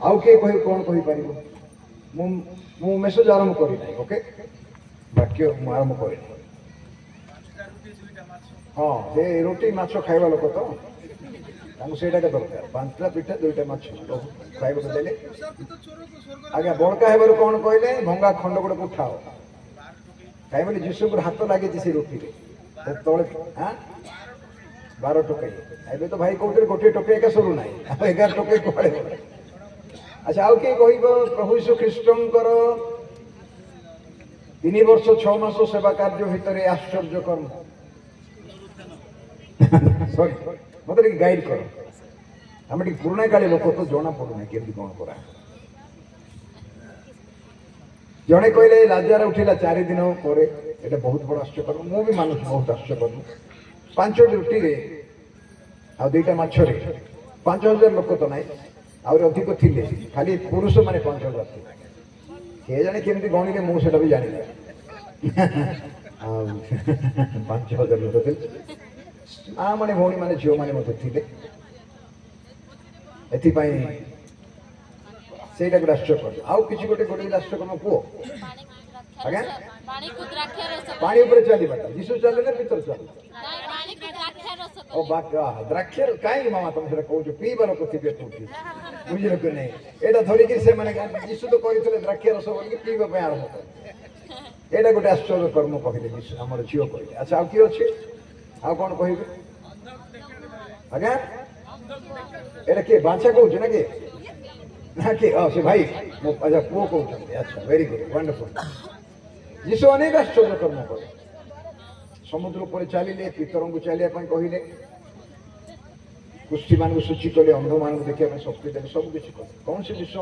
आउ किए कह कौन कहीपर मु मेसेज आरंभ करना ओके वाक्य आरंभ कर हाँ से रोटी माछ खाइबा लोक तो से दरकार 5टा पिठा 2टा माछ खाइबा देले आज्ञा बड़का हेबार कौन कहले भंगा खंड गुड़ा को उठाओ कहीं बोले जीशु को हाथ लगे से रोटी तले हाँ 12 टोकई एवं तो भाई कहते गोटे टोकई एका सरू ना 11 टोकई कड़े अच्छा आउ किए कह प्रभु यीशु ख्रीष्टर 3 वर्ष 6 मास सेवा कार्य भितर आश्चर्य कर्म सॉरी मत गाइड कर आम पुराणा काली लोक तो जना पड़ूना केमती कौन करा जड़े कहले लाजार उठिला 4 दिन पर ये बहुत बड़ा आश्चर्य कर्म मु भी मानुष बहुत आश्चर्य कर्म 5 रुटी रे आ 2टा माछरे 5000 लोक तो नाई आहुरी अधिक थिले खाली पुरुष माने 5000 थे के जाने केमती गणी के मुझे भी जानी 5000 लोक थे माँ मैंने भौणी मैंने झील मैंने मत थे एपाई से आश्चर्य कर आउ कि गोटे गोटे आश्चर्य कर्म पुओ आज्ञा पानी ऊपर चलवा जीशु चले ना भीतर चल द्राक्षर कहीं मामा तुम से कौ पीवा लोक थे बुझल कि नहीं यहाँ धरिकी से जीशु तो कहते द्राक्ष रस बोल पीवा आरंभ कर यहाँ गोटे आश्चर्य कर्म कहले आम झील कहले अच्छा आउ किए अच्छे आउ कौन कह आज्ञा एटा किए बांछा कौच ना कि ना किए से भाई अच्छा पुओ कहते अच्छा वेरी गुड वंडरफुल जीशु अनेक आश्चर्य कर्म करे समुद्र पर चलिए पितर को चलिए कहले कुष्ठी मान सूची कले अंध मान देखा शक्ति देते सब किसी कले कौन से विश्व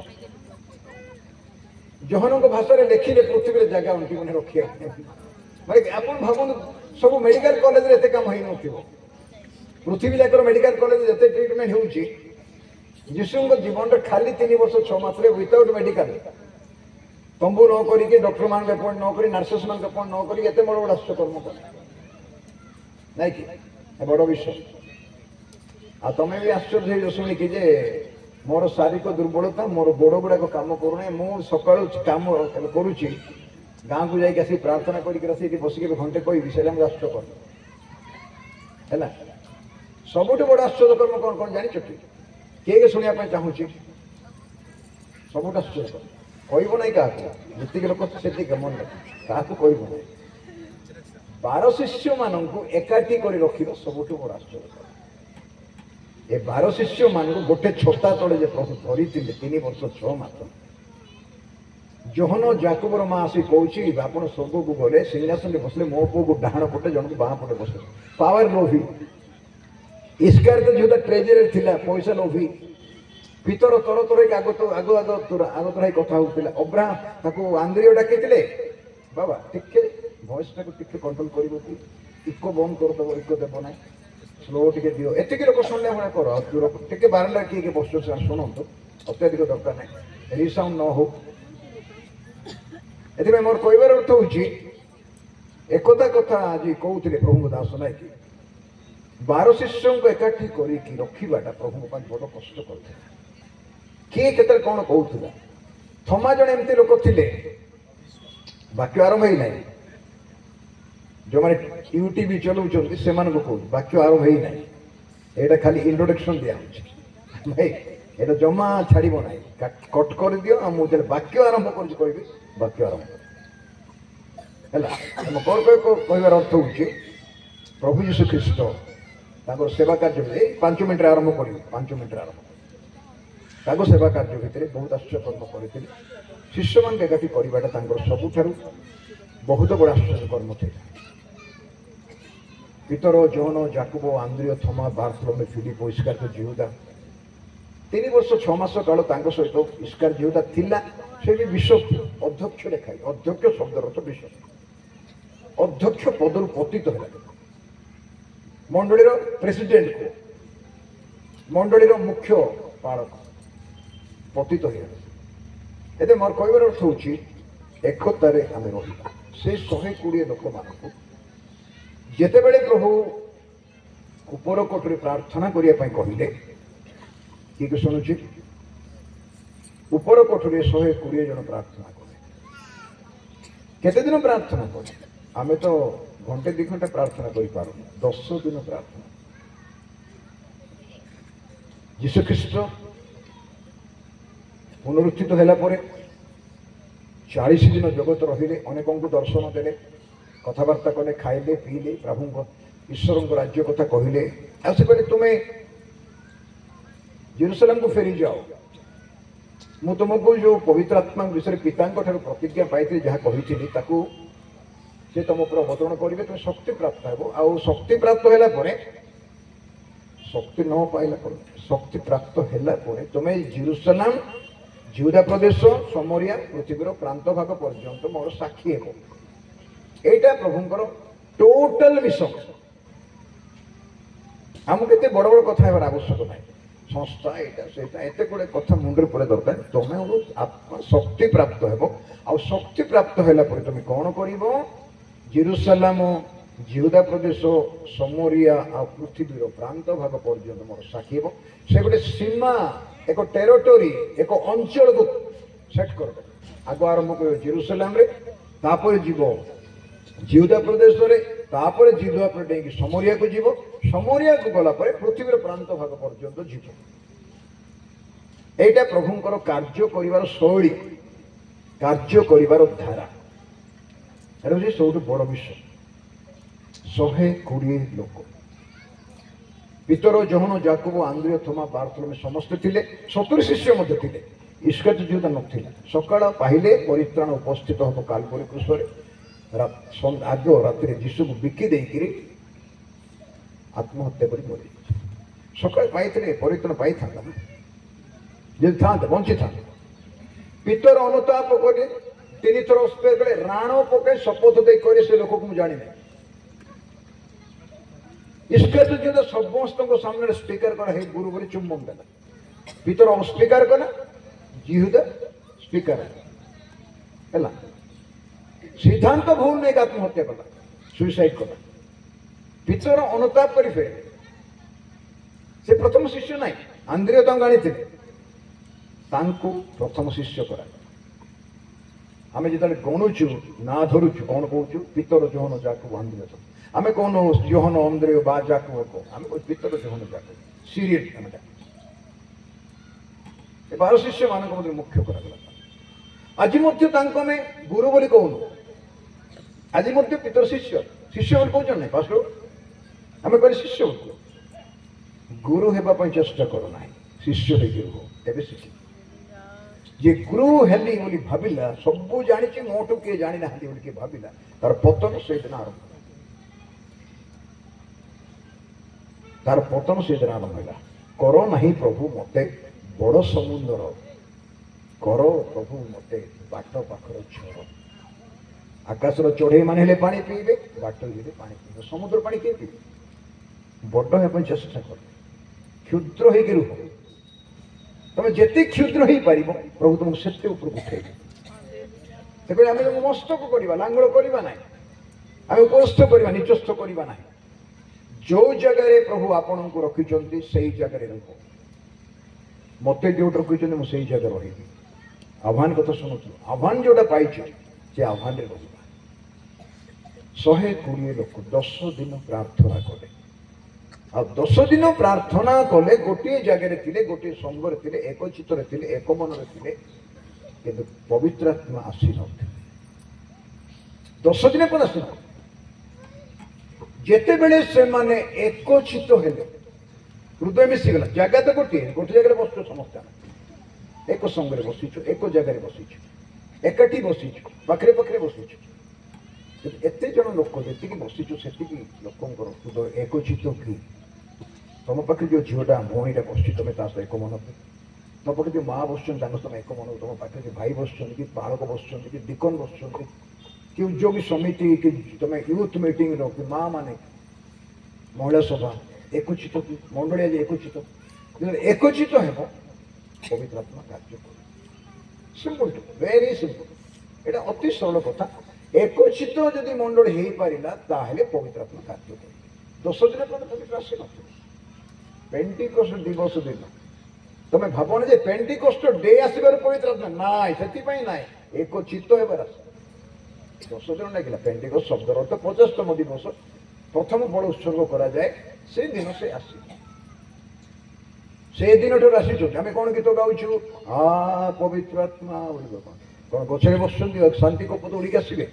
जहन भाषा लिखिले पृथ्वी जगह उनकी मैंने रखिए माने आप भावुन सब मेडिकल कॉलेज रे एते काम होई नथिबो पृथ्वी जाकर मेडिकल कॉलेज जते ट्रीटमेंट होउची जीशु जीवन खाली 3 वर्ष 6 मास विदाउट मेडिकल तंबू न करिके डॉक्टर मान अपॉइंट न करी नर्सेस मान अपॉइंट न करी एते बड़ बड़ आश्चर्य कर्म कर नहीं कि बड़ विषय आ तमें भी आश्चर्य हो शुणिकी जे मोर शारीरिक दुर्बलता मोर गोड़ गुड़ाक काम करूना मु सका कम करुच्ची गाँव को जाकि आसी प्रार्थना करके बसिक घंटे कह आश्चर्य कर्म है सबुठ बड़ आश्चर्य कर्म कौन कौन जानी किए शुणा चाहूँगी सबुठ आश्चर्य कर्म कहब ना क्या जी लोक से मन क्या कहब ना 12 शिष्य मान एकाठी कर रखा सबुठ बड़ आश्चर्य कर्म ए 12 शिष्य मान गोटे छता तले प्रभु धरी 3 वर्ष 6 मास जोहन जाकुबर माँ आसी कौन आप स्वर्ग को गले सिंहासन में बसले मो पु को डाण पटे जन को बाँ पटे बसले पावर लोभी इस्कार जो ट्रेजरी थी पैसा लोभी पितर तर तर आग तो आग आग आग तराई कथा होता अब्राहम आंद्रिय डाक बाबा टे भयस टाक कंट्रोल कर इको बंद करदेव इको देव ना स्लो टे दियो एतिक लोक शुणा भाई कर टे बारंडा किए बस शुणु अत्याधिक दरकार ना रिसाउंड न हो ए मोर कहबार अर्थ हूँ एकता कथा आज कहते प्रभु दास ना कि 12 शिष्य को एकाठी कर रखाटा प्रभु बड़ कष्ट कर किए के कौन कहूला थमा जन एमती लोक थे वाक्य आरंभ ही ना जो मैंने यूट्यूब चलाऊँ से वाक्य आरंभ ही ना यहाँ खाली इंट्रोडक्शन दिया भाई ये जमा छाड़ ना कट कर दियो मुझे वाक्य आरंभ कर वाक्य आरंभ है कहबार अर्थ हूँ प्रभु यीशु ख्रीष्ट सेवा कार्य 5 मिनट आरंभ कर 5 मिनट आरंभ सेवा कार्य भितर बहुत आश्चर्य कर्म करते शिष्य मान एकाठी करवाटा सबुठ बहुत बड़ा आश्चर्य कर्म थे पितर जोहन जाकुब आंद्रिय थमा बारथोलोमे फिलिप इस्कार जिहुदा 3 वर्ष 6 मास काल सहित इस्कार जिहुदा थिला से भी बिशप अध्यक्ष लेखाई अध्यक्ष शब्द अर्थ बिशप अध्यक्ष पदर पतित है मंडली प्रेसिडेंट को मंडली मुख्य पालक पतित हो मोर कहबार अर्थ हूँ एकतार आम रहा से 120 लोक मान जिते बड़े प्रभु उपरकोटे प्रार्थना करने कहले किए शुणुची ଉପର କୋଠରୀ 120 ଜଣ ପ୍ରାର୍ଥନା କଲେ। କେତେ ଦିନ ପ୍ରାର୍ଥନା କଲେ? ଆମେ ତ ଘଣ୍ଟେ 2 ଘଣ୍ଟା ପ୍ରାର୍ଥନା କରିପାରୁନୁ, 10 ଦିନ ପ୍ରାର୍ଥନା। ଯୀଶୁଖ୍ରୀଷ୍ଟ ପୁନରୁତ୍ଥିତ ହେଲା ପରେ 40 ଦିନ ଜଗତ ରହିଲେ, ଅନେକଙ୍କୁ ଦର୍ଶନ ଦେଲେ, କଥାବାର୍ତ୍ତା କଲେ, ଖାଇଲେ ପିଇଲେ, ପ୍ରଭୁଙ୍କ ଈଶ୍ୱରଙ୍କ ରାଜ୍ୟ କଥା କହିଲେ। ଆଉ ସେ କହିଲେ ତୁମେ ଜେରୁସାଲେମକୁ ଫେରି ଯାଅ, ମୁଁ ତୁମକୁ ଯେଉଁ ପବିତ୍ର ଆତ୍ମା ବିଷୟରେ ପିତାଙ୍କ ଠାରୁ ପ୍ରତିଜ୍ଞା ପାଇଥିଲି, ଯାହା କହିଥିଲି ତାକୁ ସେ ତୁମ ଉପରେ ଅବତରଣ କରିବେ, ତୁମେ ଶକ୍ତି ପ୍ରାପ୍ତ ହେବ। ଆଉ ଶକ୍ତି ପ୍ରାପ୍ତ ହେଲା ପରେ, ଶକ୍ତି ନ ପାଇଲା ପରେ, ଶକ୍ତି ପ୍ରାପ୍ତ ହେଲା ପରେ ତୁମେ ଜେରୁସାଲେମ, ଜିହୁଦା ପ୍ରଦେଶ, ସମରିଆ, ପୃଥିବୀର ପ୍ରାନ୍ତ ଭାଗ ପର୍ଯ୍ୟନ୍ତ ମୋର ସାକ୍ଷୀ ହେବ। এইটা প্রভুঙ্কর টোটাল মিশন। আমাকে এতে বড় বড় কথা হবার আবশ্যক নাই, সংস্থা এটা সেটা এতে গুড়ে কথা মুন্ডরে পড়ে দরকার। তুমি আত্মা শক্তি প্রাপ্ত হব, আর শক্তি প্রাপ্ত হলা পরে তুমি কোন করিব? জেরুসালেম, জিহুদা প্রদেশ, সমরিয়া আর পৃথিবীর প্রান্ত ভাগ পর্যন্ত মোর সাক্ষী হব। সে গোটে সীমা, এক টেরিটোরি, এক অঞ্চলকে সেট করবে। আগ আরম্ভ করবে জেরুসালেমরে, তারপরে যাব জিহুদা প্রদেশরে, তারপরে জিহুদা পরে ডেইকি সমরিয়াকু যাব, সমরিয়াকু গলা পরে পৃথিবীর প্রান্ত ভাগ পর্যন্ত যাব। এইটা প্রভুঙ্কর কার্য করিবার শৈলী, কার্য করিবার ধারা। এটা হচ্ছে সবুঠু বড় বিষয়। 120 লোক, পিতর, যোহন, যাকোব, আন্দ্রিয়, থোমা, বার্থলোমে সমস্ত ଥିଲେ। 70 শিষ্য মধ্যে ଥିଲେ, ইস্কারিওত যিহুদা নଥିଲା। সকাଳ পাইলে পরিত্রাণ উপস্থিত হব কালবরি ক্রুশরে। আগ রাত্রে যিশুକୁ ବିକି ଦେଇକିରି ଆତ୍ମହତ୍ୟା କରି ମରିଯାଇଛି। ସକାଳେ ପାଇଥିଲେ ପରିତ୍ରାଣ ପାଇଥାନ୍ତା ନା, ଯଦି ଥାନ୍ତେ ବଞ୍ଚିଥାନ୍ତେ। ପିତର ଅନୁତାପ କରି 3 ଥର ସ୍ପ୍ରେ କଲେ, ରାଣ ପକାଇ ଶପଥ ଦେଇ କରି ସେ ଲୋକକୁ ମୁଁ ଜାଣିନି। ଇସ୍କାରିଓତ ଯିହୁଦା ସମସ୍ତଙ୍କ ସାମ୍ନାରେ ସ୍ୱୀକାର କଲା, ହେ ଗୁରୁ ବୋଲି ଚୁମ୍ବନ ଦେଲା। ପିତର ଅସ୍ୱୀକାର କଲା, ଯିହୁଦା ସ୍ୱୀକାର ହେଲା। সিদ্ধান্ত ভুল নেই, আত্মহত্যা কলা, সুইসাইড কলা। পিতর অনুতাপ করে ফেরে। সে প্রথম শিষ্য নাই, আন্দ্রিয় তাঙ্কু আনিଥିଲେ, তাঙ্কু প্রথম শিষ্য করা। আমি যেতবে গণুছু না ধরুছু, কোন কৌছু? পিতর, যোহন, যাকোব, আন্দ্রিয়। আমি কোন যোহন, আন্দ্রিয় বা যাকোব কো? আমি কই পিতর, যোহন, যাকোব। সিরিয়াল আমি ডাকি। ଏ 12 ଶିଷ୍ୟମାନଙ୍କ ମଧ୍ୟରେ ମୁଖ୍ୟ କରାଗଲା। ଆଜି ମଧ୍ୟ ତାଙ୍କୁ ଆମେ ଗୁରୁ ବୋଲି କହୁନୁ। ଆଜି ମଧ୍ୟ ପିତର ଶିଷ୍ୟ, ଶିଷ୍ୟ ବୋଲି କହୁଛନ୍ତି ନାହିଁ। ପାଷ୍ଟର ଆମେ କହିଲେ ଶିଷ୍ୟ ବୋଲି। ଗୁରୁ ହେବା ପାଇଁ ଚେଷ୍ଟା କର ନାହିଁ, ଶିଷ୍ୟ ହେଇକି ରୁହ, ତେବେ ଶିଖିବ। ଯେ ଗୁରୁ ହେଲି ବୋଲି ଭାବିଲା, ସବୁ ଜାଣିଛି, ମୋଠୁ କିଏ ଜାଣିନାହାନ୍ତି ବୋଲି କିଏ ଭାବିଲା, ତାର ପତନ ସେଇଦିନ ଆରମ୍ଭ ହେଲା। ତାର ପତନ ସେଇଦିନ ଆରମ୍ଭ ହେଲା। କର ନାହିଁ ପ୍ରଭୁ ମତେ ବଡ଼ ସମୁଦ୍ର, କର ପ୍ରଭୁ ମତେ ବାଟ ପାଖର ଝର। ଆକାଶର ଚଢ଼େଇ ମାନେ ହେଲେ ପାଣି ପିଇବେ, ବାଟ ହେଲେ ପାଣି ପିଇବେ, ସମୁଦ୍ର ପାଣି କିଏ ପିଇବେ? ବଡ଼ ହେବା ପାଇଁ ଚେଷ୍ଟା କର, କ୍ଷୁଦ୍ର ହେଇକି ରୁହ। ତମେ ଯେତେ କ୍ଷୁଦ୍ର ହେଇପାରିବ, ପ୍ରଭୁ ତମକୁ ସେତେ ଉପରକୁ ଉଠେଇବେ। ତେବେ ଆମେ ତାଙ୍କୁ ମସ୍ତକ କରିବା, ଲାଙ୍ଗୁଳ କରିବା ନାହିଁ, ଆମେ ଉପସ୍ଥ କରିବା, ନିଚସ୍ଥ କରିବା ନାହିଁ। ଯୋଉ ଜାଗାରେ ପ୍ରଭୁ ଆପଣଙ୍କୁ ରଖିଛନ୍ତି ସେଇ ଜାଗାରେ ରୁହ। ମତେ ଯୋଉଠି ରଖିଛନ୍ତି ମୁଁ ସେଇ ଜାଗାରେ ରହିବି। ଆହ୍ୱାନ କଥା ଶୁଣୁଛୁ, ଆହ୍ୱାନ ଯୋଉଟା ପାଇଛୁ ସେ ଆହ୍ୱାନରେ ରହିବା। 120 ଲୋକ 10 ଦିନ ପ୍ରାର୍ଥନା କଲେ। ଆଉ 10 ଦିନ ପ୍ରାର୍ଥନା କଲେ, ଗୋଟିଏ ଜାଗାରେ ଥିଲେ, ଗୋଟିଏ ସଙ୍ଗରେ ଥିଲେ, ଏକ ଚିତ୍ତରେ ଥିଲେ, ଏକ ମନରେ ଥିଲେ, କିନ୍ତୁ ପବିତ୍ର ଆତ୍ମା ଆସିନଥିଲେ। 10 ଦିନ ପରେ ଆସିନଥିଲେ। ଯେତେବେଳେ ସେମାନେ ଏକଚିତ ହେଲେ, ହୃଦୟ ମିଶିଗଲା। ଜାଗା ତ ଗୋଟିଏ ଜାଗାରେ ବସିଛୁ ସମସ୍ତେ, ଏକ ସଙ୍ଗରେ ବସିଛୁ, ଏକ ଜାଗାରେ ବସିଛୁ, ଏକାଠି ବସିଛୁ, ପାଖରେ ପାଖରେ ବସିଛୁ। ଏତେ ଜଣ ଲୋକ ଯେତିକି ବସିଛୁ, ସେତିକି ଲୋକଙ୍କର ହୃଦୟ ଏକଚିତ କି? ତମ ପାଖରେ ଯୋଉ ଝିଅଟା, ଭଉଣୀଟା ବସିଛି, ତମେ ତା ସହ ଏକ ମନ କି? ତମ ପାଖରେ ଯୋଉ ମା ବସୁଛନ୍ତି, ତାଙ୍କ ସହ ଏକ ମନ। ତମ ପାଖରେ ଯୋଉ ଭାଇ ବସୁଛନ୍ତି, କି ପାଳକ ବସୁଛନ୍ତି, କି ଡିକନ ବସୁଛନ୍ତି, କି ଉଦ୍ୟୋଗୀ ସମିତି, କି ତମେ ୟୁଥ ମିଟିଂର କି ମା ମାନେ, ମହିଳା ସଭା, ଏକଚିତ କି? ମଣ୍ଡଳୀ ଆଜି ଏକଚିତ। ଏକଚିତ ହେବ, ପବିତ୍ର ଆତ୍ମା କାର୍ଯ୍ୟ କରିବ। Simple to very simple. এটা ଅତି ସରଳ କଥା। ଏକଚିତ ଯଦି ମଣ୍ଡଳୀ ହେଇପାରିଲା, ତାହେଲେ ପବିତ୍ର ଆତ୍ମା କାର୍ଯ୍ୟ କରିବ। 10 ଦିନ ପରେ ପବିତ୍ର ଆସିନଥିବ। ପେଣ୍ଟିକୋଷ୍ଟ ଦିବସ ଦିନ ତମେ ଭାବନି ଯେ ପେଣ୍ଟିକୋଷ୍ଟ ଡେ ଆସିବାର ପବିତ୍ର ଆତ୍ମା ନାଇଁ, ସେଥିପାଇଁ ନାଇଁ, ଏକ ଚିତ୍ତ ହେବାର ଆସେ। 10 ଦିନ ଲାଗିଲା। ପେଣ୍ଟିକୋଷ୍ଟ ଶବ୍ଦର ଅର୍ଥ 50ତମ ଦିବସ, ପ୍ରଥମ ବଡ଼ ଉତ୍ସର୍ଗ କରାଯାଏ, ସେଦିନ ସେ ଆସିବ। ସେଦିନଠାରୁ ଆସିଛନ୍ତି। ଆମେ କ'ଣ ଗୀତ ଗାଉଛୁ? ପବିତ୍ର ଆତ୍ମା ବୋଲିବ। କ'ଣ ଗଛରେ ବସୁଛନ୍ତି ଶାନ୍ତି କପତ ଉଡ଼ିକି ଆସିବେ?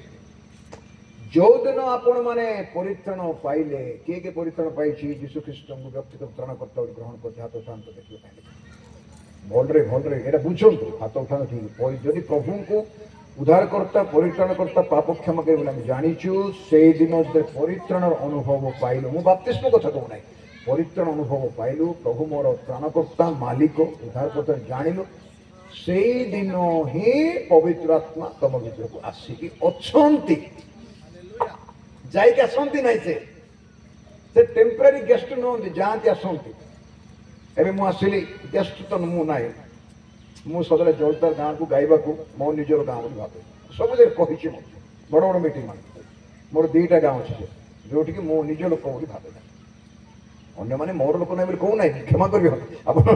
ଯୋଉଦିନ ଆପଣ ମାନେ ପରିତ୍ରାଣ ପାଇଲେ, କିଏ କିଏ ପରିତ୍ରାଣ ପାଇଛି? ଯୀଶୁ ଖ୍ରୀଷ୍ଟଙ୍କୁ ବ୍ୟକ୍ତିଗତ ତ୍ରାଣକର୍ତ୍ତା ବୋଲି ଗ୍ରହଣ କରିଛି। ହାତ ଉଠାନ୍ତୁ ଦେଖିବେ କାହିଁକି ଭଲରେ ଭଲରେ ଏଇଟା ବୁଝନ୍ତୁ। ହାତ ଉଠାନ୍ତୁ ଠିକ। ଯଦି ପ୍ରଭୁଙ୍କୁ ଉଦ୍ଧାରକର୍ତ୍ତା, ପରିତ୍ରାଣକର୍ତ୍ତା, ପାପ କ୍ଷମାକାରୀ ବୋଲି ଆମେ ଜାଣିଛୁ, ସେଇଦିନ ଯେତେବେଳେ ପରିତ୍ରାଣର ଅନୁଭବ ପାଇଲୁ, ମୁଁ ବାପ୍ତିସ୍ମ କଥା କହୁନାହିଁ, ପରିତ୍ରାଣ ଅନୁଭବ ପାଇଲୁ, ପ୍ରଭୁ ମୋର ତ୍ରାଣକର୍ତ୍ତା, ମାଲିକ, ଉଦ୍ଧାରକର୍ତ୍ତା ଜାଣିଲୁ, ସେଇଦିନ ହିଁ ପବିତ୍ର ଆତ୍ମା ତମ ଭିତରକୁ ଆସିକି ଅଛନ୍ତି। ଯାଇକି ଆସନ୍ତି ନାହିଁ, ସେ ଟେମ୍ପରାରୀ ଗେଷ୍ଟ ନୁହନ୍ତି, ଯାଆନ୍ତି ଆସନ୍ତି। ଏବେ ମୁଁ ଆସିଲି, ଗେଷ୍ଟ ତ ମୁଁ ନାହିଁ, ମୁଁ ସଦାବେଳେ ଜଳତାର ଗାଁକୁ ଗାଇବାକୁ ମୋ ନିଜର ଗାଁ ବୋଲି ଭାବେ। ସବୁଥିରେ କହିଛି ମଧ୍ୟ ବଡ଼ ବଡ଼ ମିଟିଂ ମାନେ ମୋର 2ଟା ଗାଁ ଅଛି ଯୋଉଠିକି ମୁଁ ନିଜ ଲୋକ ବୋଲି ଭାବେ ନାହିଁ। ଅନ୍ୟମାନେ ମୋର ଲୋକ ନାହିଁ ବୋଲି କହୁନାହିଁ, କ୍ଷମା କରିବ ଆପଣ,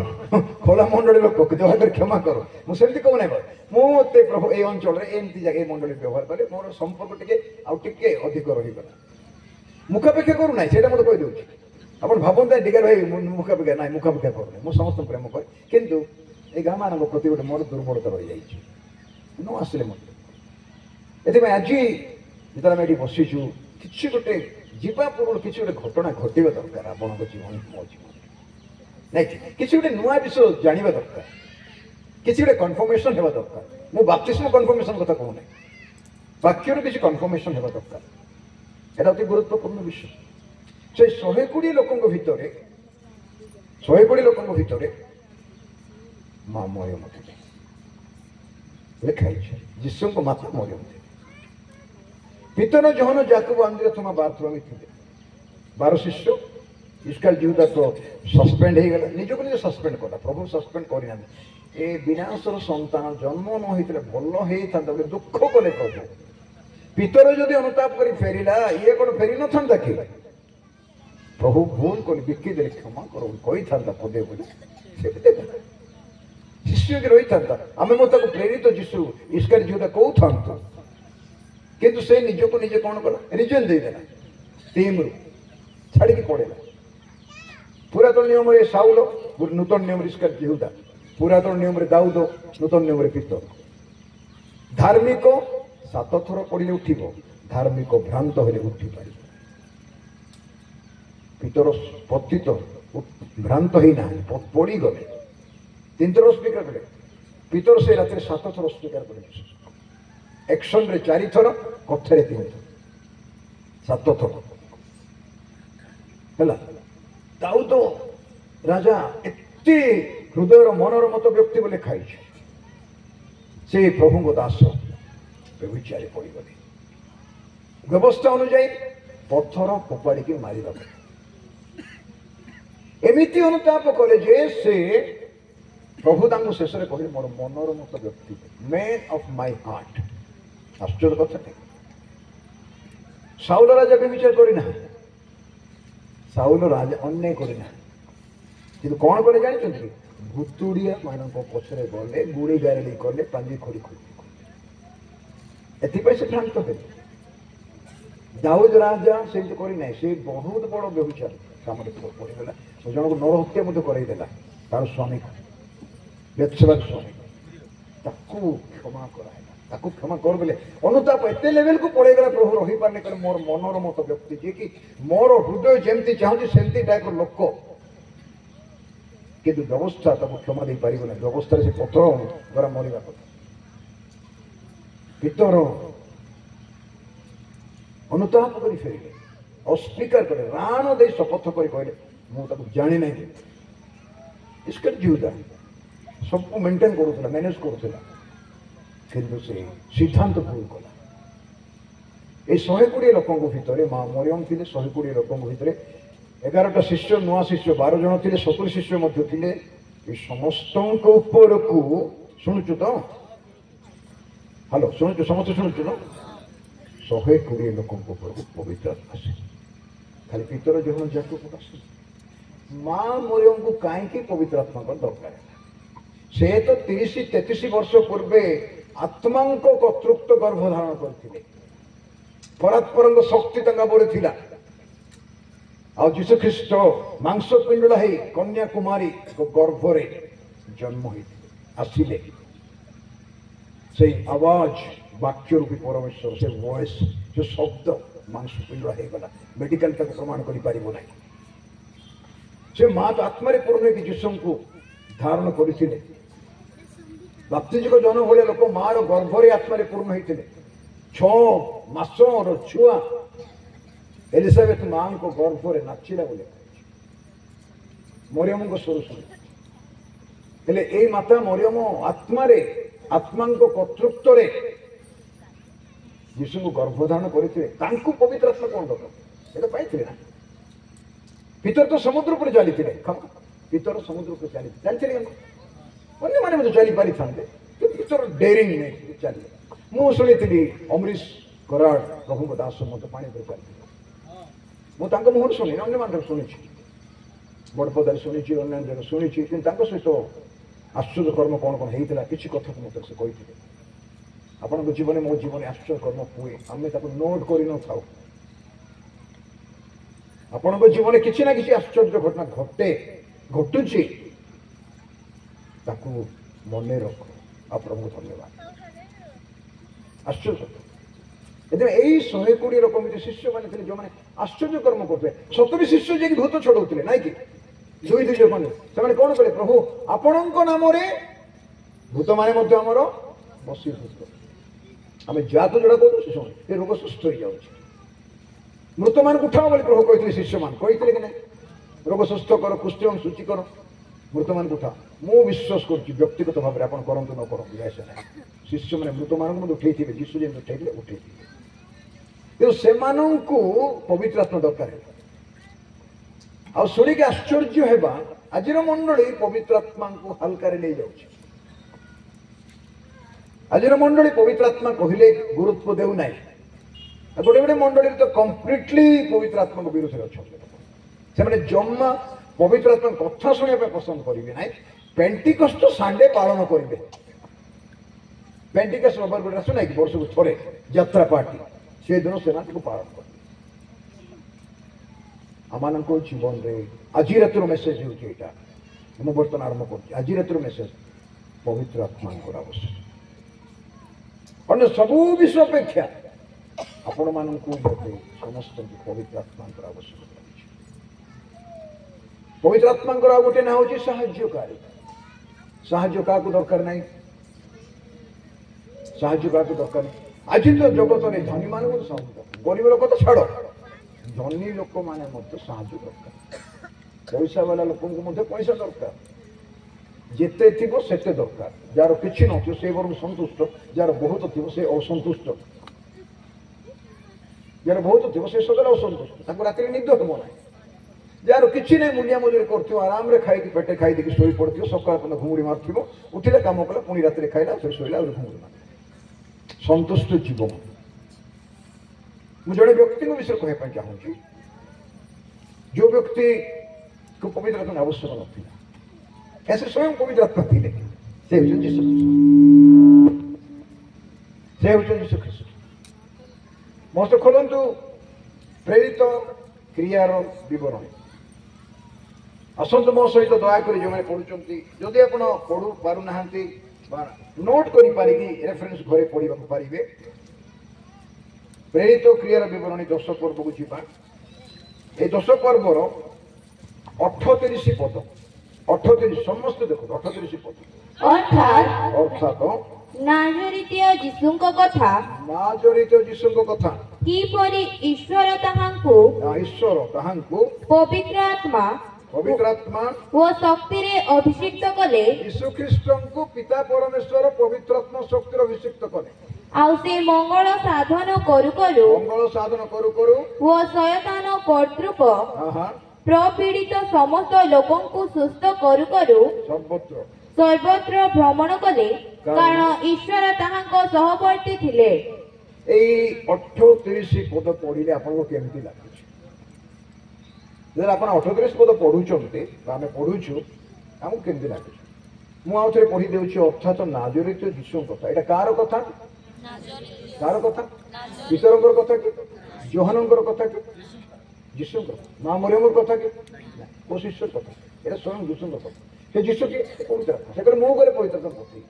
ଖୋଲା ମଣ୍ଡଳୀ ଲୋକ ଦୟାକରି କ୍ଷମା କର, ମୁଁ ସେମିତି କହୁନାହିଁ। ମୁଁ ଏତେ ପ୍ରଭୁ ଏଇ ଅଞ୍ଚଳରେ ଏମିତି ଜାଗା ଏ ମଣ୍ଡଳୀ ବ୍ୟବହାର କଲେ ମୋର ସମ୍ପର୍କ ଟିକେ ଆଉ ଟିକେ ଅଧିକ ରହିଗଲା। ମୁଖାପେକ୍ଷା କରୁନାହିଁ, ସେଇଟା ମୋତେ କହିଦେଉଛି। ଆପଣ ଭାବନ୍ତି ଟିକେ ଭାଇ ମୁଖାପେକ୍ଷା ନାହିଁ, ମୁଖାପେକ୍ଷା କରୁନାହିଁ, ମୁଁ ସମସ୍ତଙ୍କୁ ପ୍ରେମ କରେ, କିନ୍ତୁ এই ଗାଁ ମାନଙ୍କ ପ୍ରତି ଗୋଟେ ମୋର ଦୁର୍ବଳତା ରହିଯାଇଛି, ନ ଆସିଲେ ମୋତେ। ଏଥିପାଇଁ ଆଜି ଯେତେବେଳେ ଆମେ ଏଠି ବସିଛୁ, କିଛି ଗୋଟେ ଯିବା ପୂର୍ବରୁ କିଛି ଗୋଟେ ଘଟଣା ଘଟିବା ଦରକାର ଆପଣଙ୍କ ଜୀବନ, ମୋ ଜୀବନ, ନାଇଁ କିଛି ଗୋଟେ ନୂଆ ବିଷୟ ଜାଣିବା ଦରକାର, କିଛି ଗୋଟେ କନଫର୍ମେସନ ହେବା ଦରକାର। ମୁଁ ବାପ୍ତିସ୍ମ କନଫର୍ମେସନ କଥା କହୁନାହିଁ, ବାକ୍ୟର କିଛି କନଫର୍ମେସନ ହେବା ଦରକାର। এটা ଅତି ଗୁରୁତ୍ୱପୂର୍ଣ୍ଣ ବିଷୟ। ସେ 120 ଲୋକଙ୍କ ଭିତରେ ମା ମରିୟମ ଥିଲେ, ଲେଖା ହେଇଛି ଯୀଶୁଙ୍କ ମାତା ମରିୟମ ଥିଲେ। ପିତର ଯୋହନ ଯାକବ ଆନ୍ଦ୍ରିୟ ଥୋମା ବାରଥୋଲୋମି ଥିଲେ। 12 ଶିଷ୍ୟ। ଇସ୍କାରିୟୋତ ଯିହୁଦା ତ ସସ୍ପେଣ୍ଡ ହେଇଗଲା, ନିଜକୁ ନିଜେ ସସ୍ପେଣ୍ଡ କଲା, ପ୍ରଭୁ ସସ୍ପେଣ୍ଡ କରିନାହାନ୍ତି। ଏ ବିନାଶର ସନ୍ତାନ ଜନ୍ମ ନ ହେଇଥିଲେ ଭଲ ହେଇଥାନ୍ତା ବୋଲି ଦୁଃଖ କଲେ ପ୍ରଭୁ। ପିତର ଯଦି ଅନୁତାପ କରି ଫେରିଲା, ଇଏ କ'ଣ ଫେରି ନଥାନ୍ତା କି? ପ୍ରଭୁ ଭୁଲ କରି ବିକିଦେଲେ, କ୍ଷମା କର କହିଥାନ୍ତା ପଦେ ବୋଲି, ସେମିତି ଶିଷ୍ୟ ରହିଥାନ୍ତା। ଆମେ ମଧ୍ୟ ତାକୁ ପ୍ରେରିତ ଯୀଶୁ ଇସ୍କାରିୟୋତ ଯିହୁଦା କହୁଥାନ୍ତୁ, କିନ୍ତୁ ସେ ନିଜକୁ ନିଜେ କ'ଣ କଲା? ରିଜେନ୍ ଦେଇଦେଲା, ଟିମ୍ରୁ ଛାଡ଼ିକି ପଳେଇଲା। ପୁରାତନ ନିୟମରେ ସାଉଲ, ନୂତନ ନିୟମରେ ଇସ୍କାରିୟୋତ ଯିହୁଦା, ପୁରାତନ ନିୟମରେ ଦାଉଦ, ନୂତନ ନିୟମରେ ପିତର। ଧାର୍ମିକ 7 ଥର ପଡ଼ିଲେ ଉଠିବ, ଧାର୍ମିକ ଭ୍ରାନ୍ତ ହେଲେ ଉଠିପାରିବ। ପିତର ପତିତ ଭ୍ରାନ୍ତ ହେଇନାହାନ୍ତି, ପଡ଼ିଗଲେ। 3 ଥର ସ୍ୱୀକାର କଲେ। ପିତର ସେ ରାତିରେ 7 ଥର ସ୍ୱୀକାର କଲେ। ଆକ୍ସନରେ 4 ଥର, କଥାରେ 3 ଥର, 7 ଥର ହେଲା। ଦାଉଦ ରାଜା ଏତେ ହୃଦୟର ମନର ମତ ବ୍ୟକ୍ତି ବୋଲି ଲେଖାଇଛି। ସେ ପ୍ରଭୁଙ୍କ ଦାସ ବ୍ୟଭିଚାରୀ ପଡ଼ିଗଲେ। ବ୍ୟବସ୍ଥା ଅନୁଯାୟୀ ପଥର ଫୋପାଡ଼ିକି ମାରିଦେଲେ। ଏମିତି ଅନୁତାପ କଲେ ଯେ ସେ ପ୍ରଭୁ ତାଙ୍କୁ ଶେଷରେ କହିଲେ, ମୋର ମନର ମତ ବ୍ୟକ୍ତି, ମ୍ୟାନ୍ ଅଫ୍ ମାଇ ହାର୍ଟ। ଆଶ୍ଚର୍ଯ୍ୟ କଥା ନାହିଁ। ସାଉଲ ରାଜା ବ୍ୟଭିଚାର କରିନାହାନ୍ତି, ସାଉଲ ରାଜା ଅନ୍ୟାୟ କରିନାହାନ୍ତି, କିନ୍ତୁ କ'ଣ କଲେ ଜାଣିଛନ୍ତି? ଭୁତୁଡ଼ିଆ ମାନଙ୍କ ପଛରେ ଗଲେ, ଗୁଳି ଗାରେଡ଼ି କଲେ, ପାଞ୍ଜି ଖୋଳି ଖୋଳି। ଏଥିପାଇଁ ସେ ଭ୍ରାନ୍ତ ହେଲେ। ଦାଉଦ ରାଜା ସେମିତି କରିନାହିଁ, ସେ ବହୁତ ବଡ଼ ବ୍ୟଭିଚାର କାମରେ ପଡ଼ିଗଲା। ଜଣକୁ ନରହତ୍ୟା ମଧ୍ୟ କରେଇଦେଲା, ତାର ସ୍ୱାମୀକୁ, ବେତ୍ସେବାର ସ୍ୱାମୀ। ତାକୁ କ୍ଷମା କରାହେଲା, ତାକୁ କ୍ଷମା କରିଦେଲେ। ଅନୁତାପ ଏତେ ଲେଭେଲକୁ ପଳେଇଗଲା, ପ୍ରଭୁ ରହିପାରିଲେ, କହିଲେ ମୋର ମନର ମତ ବ୍ୟକ୍ତି, ଯିଏକି ମୋର ହୃଦୟ ଯେମିତି ଚାହୁଁଛି ସେମିତି ଟାଇପର ଲୋକ, କିନ୍ତୁ ବ୍ୟବସ୍ଥା ତାକୁ କ୍ଷମା ଦେଇପାରିବ ନାହିଁ। ବ୍ୟବସ୍ଥାରେ ସେ ପଥର ଦ୍ୱାରା ମରିବା କଥା। ପିତର ଅନୁତାପ କରି ଫେରିଲେ, ଅସ୍ୱୀକାର କଲେ, ରାଣ ଦେଇ ଶପଥ କରି କହିଲେ, ମୁଁ ତାକୁ ଜାଣି ନାହିଁ। ଇସ୍କାରିୟୋତ ଯିହୁଦା ସବୁ ମେଣ୍ଟେନ୍ କରୁଥିଲା, ମ୍ୟାନେଜ କରୁଥିଲା, କିନ୍ତୁ ସେ ସିଦ୍ଧାନ୍ତ ଭୁଲ କଲା। এই 120 ଲୋକଙ୍କ ଭିତରେ ମା ମରିୟମ ଥିଲେ। 120 ଲୋକଙ୍କ ଭିତରେ 11ଟା ଶିଷ୍ୟ, ନୂଆ ଶିଷ୍ୟ 12 ଜଣ ଥିଲେ, 70 ଶିଷ୍ୟ ମଧ୍ୟ ଥିଲେ। ଏ ସମସ୍ତଙ୍କ ଉପରକୁ ଶୁଣୁଛୁ ତ? ହ୍ୟାଲୋ, ଶୁଣୁଛୁ? ସମସ୍ତେ ଶୁଣୁଛୁ ତ? 120 ଲୋକଙ୍କ ଉପରକୁ ପବିତ୍ର ଆତ୍ମା ଆସେ। ଖାଲି ପିତର ଯୋହନ ଯାକବ ଆସେ। ମା ମରିୟମକୁ କାହିଁକି ପବିତ୍ର ଆତ୍ମାଙ୍କ ଦରକାର ହେଲା? से तो 30-33 वर्ष पूर्वे आत्मा कर्तृत्व गर्भधारण करते परात्पर शक्ति थिला आ जीशु ख्रीस्ट मांस पिंडला है कन्याकुमारी गर्भरे जन्म आसिले से आवाज वाक्य रूपी परमेश्वर से वॉइस जो शब्द मांस पिंडला हो गला मेडिकल तक प्रमाण कर से माँ तो आत्मा पूर्ण कि जीशु को धारण करते बाप्तिजिक जन्म भाई लोक माँ गर्भरे आत्मा पूर्ण होते 6 मासर छुआ एलिजाबेथ माँ को गर्भरे नाचिला बोले मरियम को स्वर शुणी ए माता मरियम आत्मा कर्तृत्व जीशु को गर्भधारण करते पवित्र आत्मा कौन दरकार ये पाई ना पितर तो समुद्र पर चली पितर समुद्र पर चली अन्य मैंने चली पारि था पितर डेरिंग नहीं चलिए मु शुणी अमरीश कराड़ प्रभु दास मत पानी पर चलती मुझे मुहर शुणी अन्य मान शुणी बड़पदार शुणी अन्य जगह शुणी सहित आश्चर्य कर्म कौन कौन होता किसी कथा को मतलब से कही आपण जीवन मो जीवन आश्चर्य कर्म हुए आम नोट कर न था आपण जीवन किसी ना किसी आश्चर्य घटना घटे घटुची मन रख आ प्रभु धन्यवाद आश्चर्य यही 120 रकम शिष्य मैंने जो मैंने आश्चर्य कर्म करते 70 शिष्य जी भूत छड़ाऊे ना कि दुई दुई मैंने से कौन कले प्रभु आपण नाम भूत मैंने आमर बसीभूत आम जहाँ तो जोड़ा कहूँ शुण ये रोग सुस्थ हो जाए मृत मान उठाओ बोली प्रभु कहते शिष्य मान कहते कि नहीं रोग सुस्थ कर कुष्ठ सूची कर मृत मान उठा मु विश्वास कर व्यक्तिगत भाव में आप करतु न करूँ ऐसा ना शिष्य मैंने मृत मान उठे थे जीशु जमी उठे उठे तेणु से पवित्र आत्मा दरकार आ शुणिक आश्चर्य होगा आज मंडली पवित्र आत्मा को हल्का नहीं जाऊँ आज मंडली पवित्र आत्मा कहले गुरुत्व देउ ना गोटे गोटे मंडली तो कम्प्लीटली पवित्र आत्मा को विरोध अच्छा से जमा पवित्र आत्मा कथा शुणा पसंद करेंगे ना पेंटिकस्ट संडे पालन करेंगे पेंटिकस्ट रविवार गोटे आसुना कि वर्ष को थोड़े यात्रा पार्टी से दिन से पालन कर आम जीवन में आज रात मेसेज होता मुझे बर्तमान आरंभ कर आज रात मेसेज पवित्र आत्मा आवश्यक अन्य सबू विषय अपेक्षा आपण मान समस्त पवित्र आत्मा आवश्यक पवित्र आत्मा गोटे ना हूँ साहाय्यकारी साहाय्य क्या दरकार ना साहाय्य क्या दरकार नहीं आज तो जगत में धनी मान गरीब लोक तो छाड़ धनी लोक मैंने साहाय्य दरकार पैसा वाला लोक पैसा दरकार जिते थी से दरकार जार कि न से बरम संतुष्ट जार बहुत थी से असंतुष्ट जार बहुत थी से सदा असंतुष्ट रात निद हम ना जार कि नहीं मुलिया मजुरी कर आराम खाई पेटे खाई देखिए शोई पड़ो सका घुमुड़ी मार उठिले कम कला पुणी रात खाइला फिर शोला घुमुड़ी मार संतुष्ट जीवन मुझे व्यक्ति विषय कहना चाहूँगी जो व्यक्ति को पवित्र आत्मा आवश्यक ना ऐसे स्वयं पवित्र आत्मा थे से जीशु ख्रीष्ट मस्त खोलतु प्रेरित क्रियार विवरणी आसतु मो सहित दयाक जो मैंने पढ़ुंट जदि आप पढ़ु पार ना नोट कर रेफरेन्स घरे पढ़ा पारे प्रेरित क्रियार विवरणी 10 पर्व को जीवा ये 10 पर्वर 38 पद 38 समस्त देखो 38 पद अर्थात नाजरीय जीशुଙ୍କ କଥା नाजरीय जीशुଙ୍କ କଥା किपरि ईश्वर ताहांकु पवित्र आत्मा वो शक्ति रे अभिषिक्त कले यीशु ख्रीष्ट को पिता परमेश्वर पवित्र आत्मा शक्ति रे अभिषिक्त कले आउ से मंगल साधन करू करू वो शयतान कर्तृप प्रपीड़ित समस्त लोकों को सुस्थ करू करू सर्वत्र भ्रमण कले कारण ईश्वर ताहांको सहवर्ती थिले ए 38 पद पढ़िले आपको केमती लागुच जब आप 38 पद पढ़ुचंते आम पढ़ुछु आमको केमती लागुच ମୁଁ ଆଉ ଥରେ ପଢି ଦେଉଛି ଅର୍ଥାତ ନାଜରିତ ଯୀଶୁଙ୍କ କଥା। ଏଇଟା କାହାର କଥା? କାହାର କଥା? ଈଶ୍ୱରଙ୍କର କଥା କି ଯୋହାନଙ୍କର କଥା କି ଯୀଶୁଙ୍କର ମା ମରିୟମର କଥା କି କୋଉ ଶିଷ୍ୟର କଥା? ଏଇଟା ସ୍ୱୟଂ ଯୀଶୁଙ୍କ କଥା। ସେ ଯୀଶୁ କି ପବିତ୍ର ଆତ୍ମା। ସେ କହିଲେ ମୁଁ ଗଲେ ପବିତ୍ର ଆତ୍ମା ପଠେଇବି,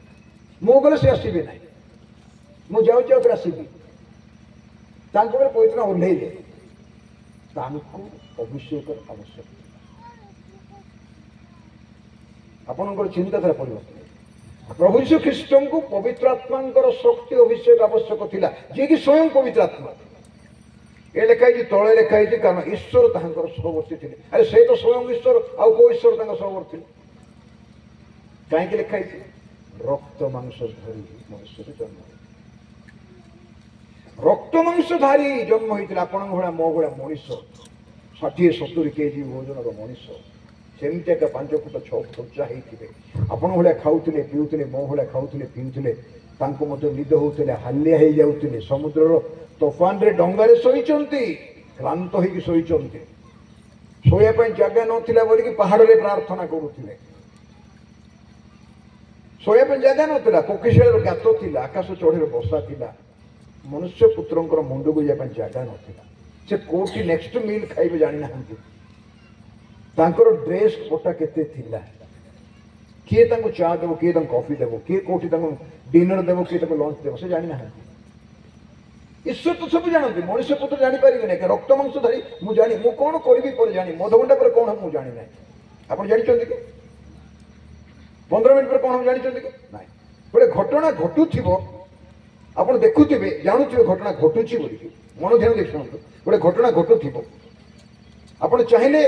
ମୁଁ ଗଲେ ସେ ଆସିବେ ନାହିଁ, ମୁଁ ଯାଉଛି ଆଉ ଥରେ ଆସିବି। ତାଙ୍କ ଉପରେ ପବିତ୍ର ଓହ୍ଲେଇଲେ, ତାଙ୍କୁ ଅଭିଷେକର ଆବଶ୍ୟକ। ଆପଣଙ୍କର ଚିନ୍ତାଧାରା ପରିବର୍ତ୍ତନ। ପ୍ରଭୁ ଯୀଶୁ ଖ୍ରୀଷ୍ଟଙ୍କୁ ପବିତ୍ର ଆତ୍ମାଙ୍କର ଶକ୍ତି ଅଭିଷେକ ଆବଶ୍ୟକ ଥିଲା, ଯିଏକି ସ୍ୱୟଂ ପବିତ୍ର ଆତ୍ମା। ଏ ଲେଖା ହେଇଛି, ତଳେ ଲେଖା ହେଇଛି, କାରଣ ଈଶ୍ୱର ତାହାଙ୍କର ସହବର୍ତ୍ତୀ ଥିଲେ। ଆରେ ସେ ତ ସ୍ୱୟଂ ଈଶ୍ୱର, ଆଉ କୋଉ ଈଶ୍ୱର ତାଙ୍କ ସହବର୍ତ୍ତୀ ଥିଲେ? କାହିଁକି ଲେଖା ହେଇଛି? ରକ୍ତ ମାଂସ ଧରି ମନୁଷ୍ୟକୁ ଜନ୍ମ ହୋଇଥିଲା। ରକ୍ତ ମାଂସ ଧାରି ଜନ୍ମ ହୋଇଥିଲା। ଆପଣଙ୍କ ଭଳିଆ ମୋ ଭଳିଆ ମଣିଷ, 60-70 କେଜି ଓଜନର ମଣିଷ, ସେମିତି ଏକା 5 ଫୁଟ 6 ଫୁଟ ଉଚ୍ଚା ହେଇଥିବେ। ଆପଣ ଭଳିଆ ଖାଉଥିଲେ ପିଉଥିଲେ, ମୋ ଭଳିଆ ଖାଉଥିଲେ ପିଉଥିଲେ, ତାଙ୍କୁ ମଧ୍ୟ ନିଦ ହଉଥିଲେ, ହାଲିଆ ହେଇଯାଉଥିଲେ, ସମୁଦ୍ରର ତୋଫାନରେ ଡଙ୍ଗାରେ ଶୋଇଛନ୍ତି, କ୍ଳାନ୍ତ ହେଇକି ଶୋଇଛନ୍ତି। ଶୋଇବା ପାଇଁ ଜାଗା ନଥିଲା ବୋଲିକି ପାହାଡ଼ରେ ପ୍ରାର୍ଥନା କରୁଥିଲେ। ଶୋଇବା ପାଇଁ ଜାଗା ନଥିଲା, କୋକିଶିଳାର ଗାତ ଥିଲା, ଆକାଶ ଚଢ଼େଇର ବସା ଥିଲା। ମନୁଷ୍ୟ ପୁତ୍ରଙ୍କର ମୁଣ୍ଡକୁ ଯିବା ପାଇଁ ଜାଗା ନଥିଲା। ସେ କୋଉଠି ନେକ୍ସଟ ମିଲ୍ ଖାଇବେ ଜାଣିନାହାନ୍ତି। ତାଙ୍କର ଡ୍ରେସ୍ ପଟା କେତେ ଥିଲା, କିଏ ତାଙ୍କୁ ଚା ଦେବ, କିଏ ତାଙ୍କୁ କଫି ଦେବ, କିଏ କୋଉଠି ତାଙ୍କୁ ଡିନର ଦେବ, କିଏ ତାଙ୍କୁ ଲଞ୍ଚ ଦେବ, ସେ ଜାଣିନାହାନ୍ତି। ଈଶ୍ୱର ତ ସବୁ ଜାଣନ୍ତି, ମଣିଷ ପୁତ୍ର ଜାଣିପାରିବେ ନାହିଁ। ରକ୍ତ ମାଂସ ଧରି ମୁଁ ଜାଣି, ମୁଁ କଣ କରିବି ପରେ ଜାଣି, ଅଧଘଣ୍ଟା ପରେ କଣ ମୁଁ ଜାଣି ନାହିଁ। ଆପଣ ଜାଣିଛନ୍ତି କି? 15 ମିନିଟ୍ ପରେ କଣ ଜାଣିଛନ୍ତି କି? ନାଇଁ। ଗୋଟେ ଘଟଣା ଘଟୁଥିବ, ଆପଣ ଦେଖୁଥିବେ, ଜାଣୁଥିବେ ଘଟଣା ଘଟୁଛି ବୋଲିକି, ମନ ଧ୍ୟାନ ଦେଇ ଶୁଣନ୍ତୁ। ଗୋଟେ ଘଟଣା ଘଟୁଥିବ, ଆପଣ ଚାହିଁଲେ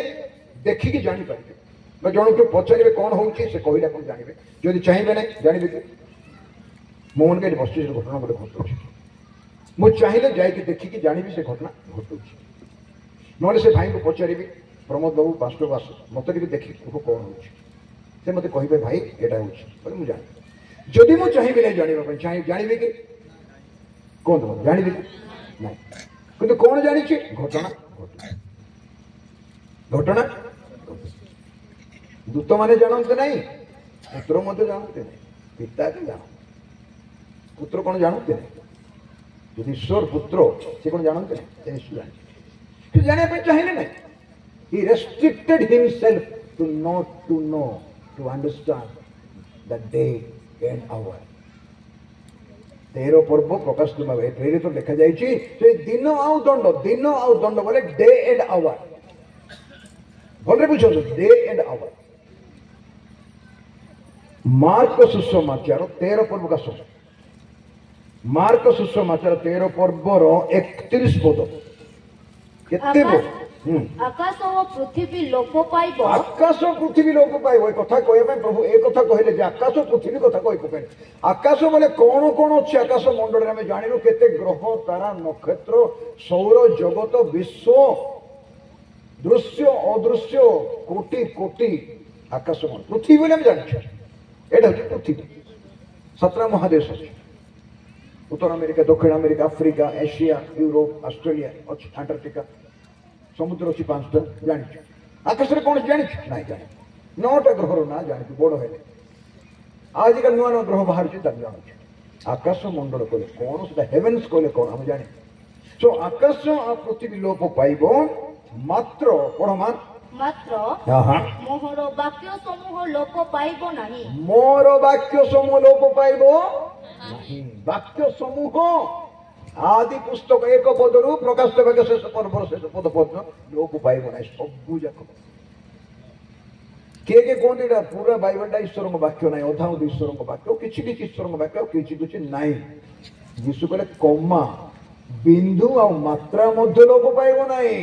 ଦେଖିକି ଜାଣିପାରିବେ, ବା ଜଣକୁ ପଚାରିବେ କଣ ହଉଛି, ସେ କହିଲେ ଆପଣ ଜାଣିବେ। ଯଦି ଚାହିଁବେ ନାହିଁ, ଜାଣିବେ କି? ମୋ ମନରେ ଏଠି ବସିଛି, ସେ ଘଟଣା ଗୋଟେ ଘଟୁଛି, ମୁଁ ଚାହିଁଲେ ଯାଇକି ଦେଖିକି ଜାଣିବି ସେ ଘଟଣା ଘଟୁଛି। ନହେଲେ ସେ ଭାଇଙ୍କୁ ପଚାରିବି, ପ୍ରମୋଦ ବାବୁ, ବାସ୍ତବ ବାସ, ମତେ ଟିକେ ଦେଖିକି କୁହ କଣ ହଉଛି। ସେ ମତେ କହିବେ ଭାଇ ଏଇଟା ହଉଛି, ବୋଲି ମୁଁ ଜାଣିବି। ଯଦି ମୁଁ ଚାହିଁବି ନାହିଁ ଜାଣିବା ପାଇଁ, ଜାଣିବି କି? କୁହନ୍ତୁ, ଜାଣିବି କି? ନାଇଁ। କିନ୍ତୁ କଣ ଜାଣିଛି? ଘଟଣା ଘଟୁଛି, ଘଟଣା ଘଟୁଛି। ଦୂତ ମାନେ ଜାଣନ୍ତି ନାହିଁ, ପୁତ୍ର ମଧ୍ୟ ଜାଣନ୍ତି ନାହିଁ, ପିତା ବି ଜାଣନ୍ତି। ପୁତ୍ର କଣ ଜାଣନ୍ତି ନାହିଁ? ଯଦି ଈଶ୍ୱର ପୁତ୍ର, ସେ କଣ ଜାଣନ୍ତି ନାହିଁ? ସେ ନିଶ୍ଚୟ ଜାଣନ୍ତି, କିନ୍ତୁ ଜାଣିବା ପାଇଁ ଚାହିଁଲେ ନାହିଁ। He restricted himself to not to know, to understand the day and hour. 13 ପର୍ବ ପ୍ରକାଶ କରିବା ଏଥିରେ ତ ଲେଖାଯାଇଛି, ସେ ଦିନ ଆଉ ଦଣ୍ଡ ବୋଲେ ଡେ ଏଣ୍ଡ ଆୱାର। ଭଲରେ ବୁଝନ୍ତୁ, ଡେ ଏଣ୍ଡ ଆୱାର। ମାର୍କ ସୁସମାଚାର 13 ପର୍ବ का समय, ମାର୍କ ସୁସମାଚାର 13 ପର୍ବର 31 ପଦ। କେତେ ପଦ? ଆକାଶ ଓ ପୃଥିବୀ ଲୋପ ପାଇବ। ଆକାଶ ପୃଥିବୀ ଲୋପ ପାଇବ। ଏ କଥା କହିବା ପାଇଁ ପ୍ରଭୁ ଏ କଥା କହିଲେ ଯେ ଆକାଶ ପୃଥିବୀ କଥା କହି ପକାଇଲେ। ଆକାଶ ବୋଲେ କଣ କଣ ଅଛି ଆକାଶ ମଣ୍ଡଳରେ ଆମେ ଜାଣିନୁ। କେତେ ଗ୍ରହ ତାରା ନକ୍ଷତ୍ର ସୌର ଜଗତ ବିଶ୍ୱ ଦୃଶ୍ୟ ଅଦୃଶ୍ୟ କୋଟି କୋଟି ଆକାଶ ମଣ୍ଡଳ। ପୃଥିବୀ ବୋଲି ଆମେ ଜାଣିଛୁ, ଏଇଟା ହଉଛି ପୃଥିବୀ। 7ଟା ମହାଦେଶ ଅଛି, ଉତ୍ତର ଆମେରିକା, ଦକ୍ଷିଣ America, Africa, Asia, Europe, Australia ଅଛି, ଆଣ୍ଟାର୍କଟିକା, ସମୁଦ୍ର ଅଛି 5ଟା, ଜାଣିଛୁ। ଆକାଶରେ କଣ ଜାଣିଛୁ? ନାଇଁ ଜାଣିଛୁ। 9ଟା ଗ୍ରହର ନାଁ ଜାଣିଛୁ ବଡ ହେଲେ। ଆଜିକାଲି ନୂଆ ନୂଆ ଗ୍ରହ ବାହାରୁଛି, ତାକୁ ଜାଣୁଛୁ। ଆକାଶ ମଣ୍ଡଳ କହିଲେ କଣ, ସେଟା ହେଭେନ୍ସ କହିଲେ କଣ ଆମେ ଜାଣିଛୁ। ସୋ ଆକାଶ ଆଉ ପୃଥିବୀ ଲୋପ ପାଇବ, ମାତ୍ର ପଢମାନ ମାତ୍ର ମୋହର ବାକ୍ୟ ସମୂହ ଲୋପ ପାଇବ ନାହିଁ। ମୋର ବାକ୍ୟ ସମୂହ ଲୋପ ପାଇବ ନାହିଁ। ବାକ୍ୟ ସମୂହ ଆଦି ପୁସ୍ତକ 1 ପଦରୁ ପ୍ରକାଶିତ ବାକ୍ୟ ଶେଷ ପର୍ବର ଶେଷ ପଦ ପର୍ଯ୍ୟନ୍ତ ଲୋପ ପାଇବ ନାହିଁ। ସବୁ ଯାକ କିଏ କିଏ କୁହନ୍ତି ଏଇଟା ପୁରା ବାଇବେଲଟା ଈଶ୍ୱରଙ୍କ ବାକ୍ୟ ନାହିଁ, ଅଧା ଅଧା ଈଶ୍ୱରଙ୍କ ବାକ୍ୟ, କିଛି କିଛି ଈଶ୍ୱରଙ୍କ ବାକ୍ୟ, କିଛି କିଛି ନାହିଁ। ଯୀଶୁ କହିଲେ କମା ବିନ୍ଦୁ ଆଉ ମାତ୍ରା ମଧ୍ୟ ଲୋପ ପାଇବ ନାହିଁ।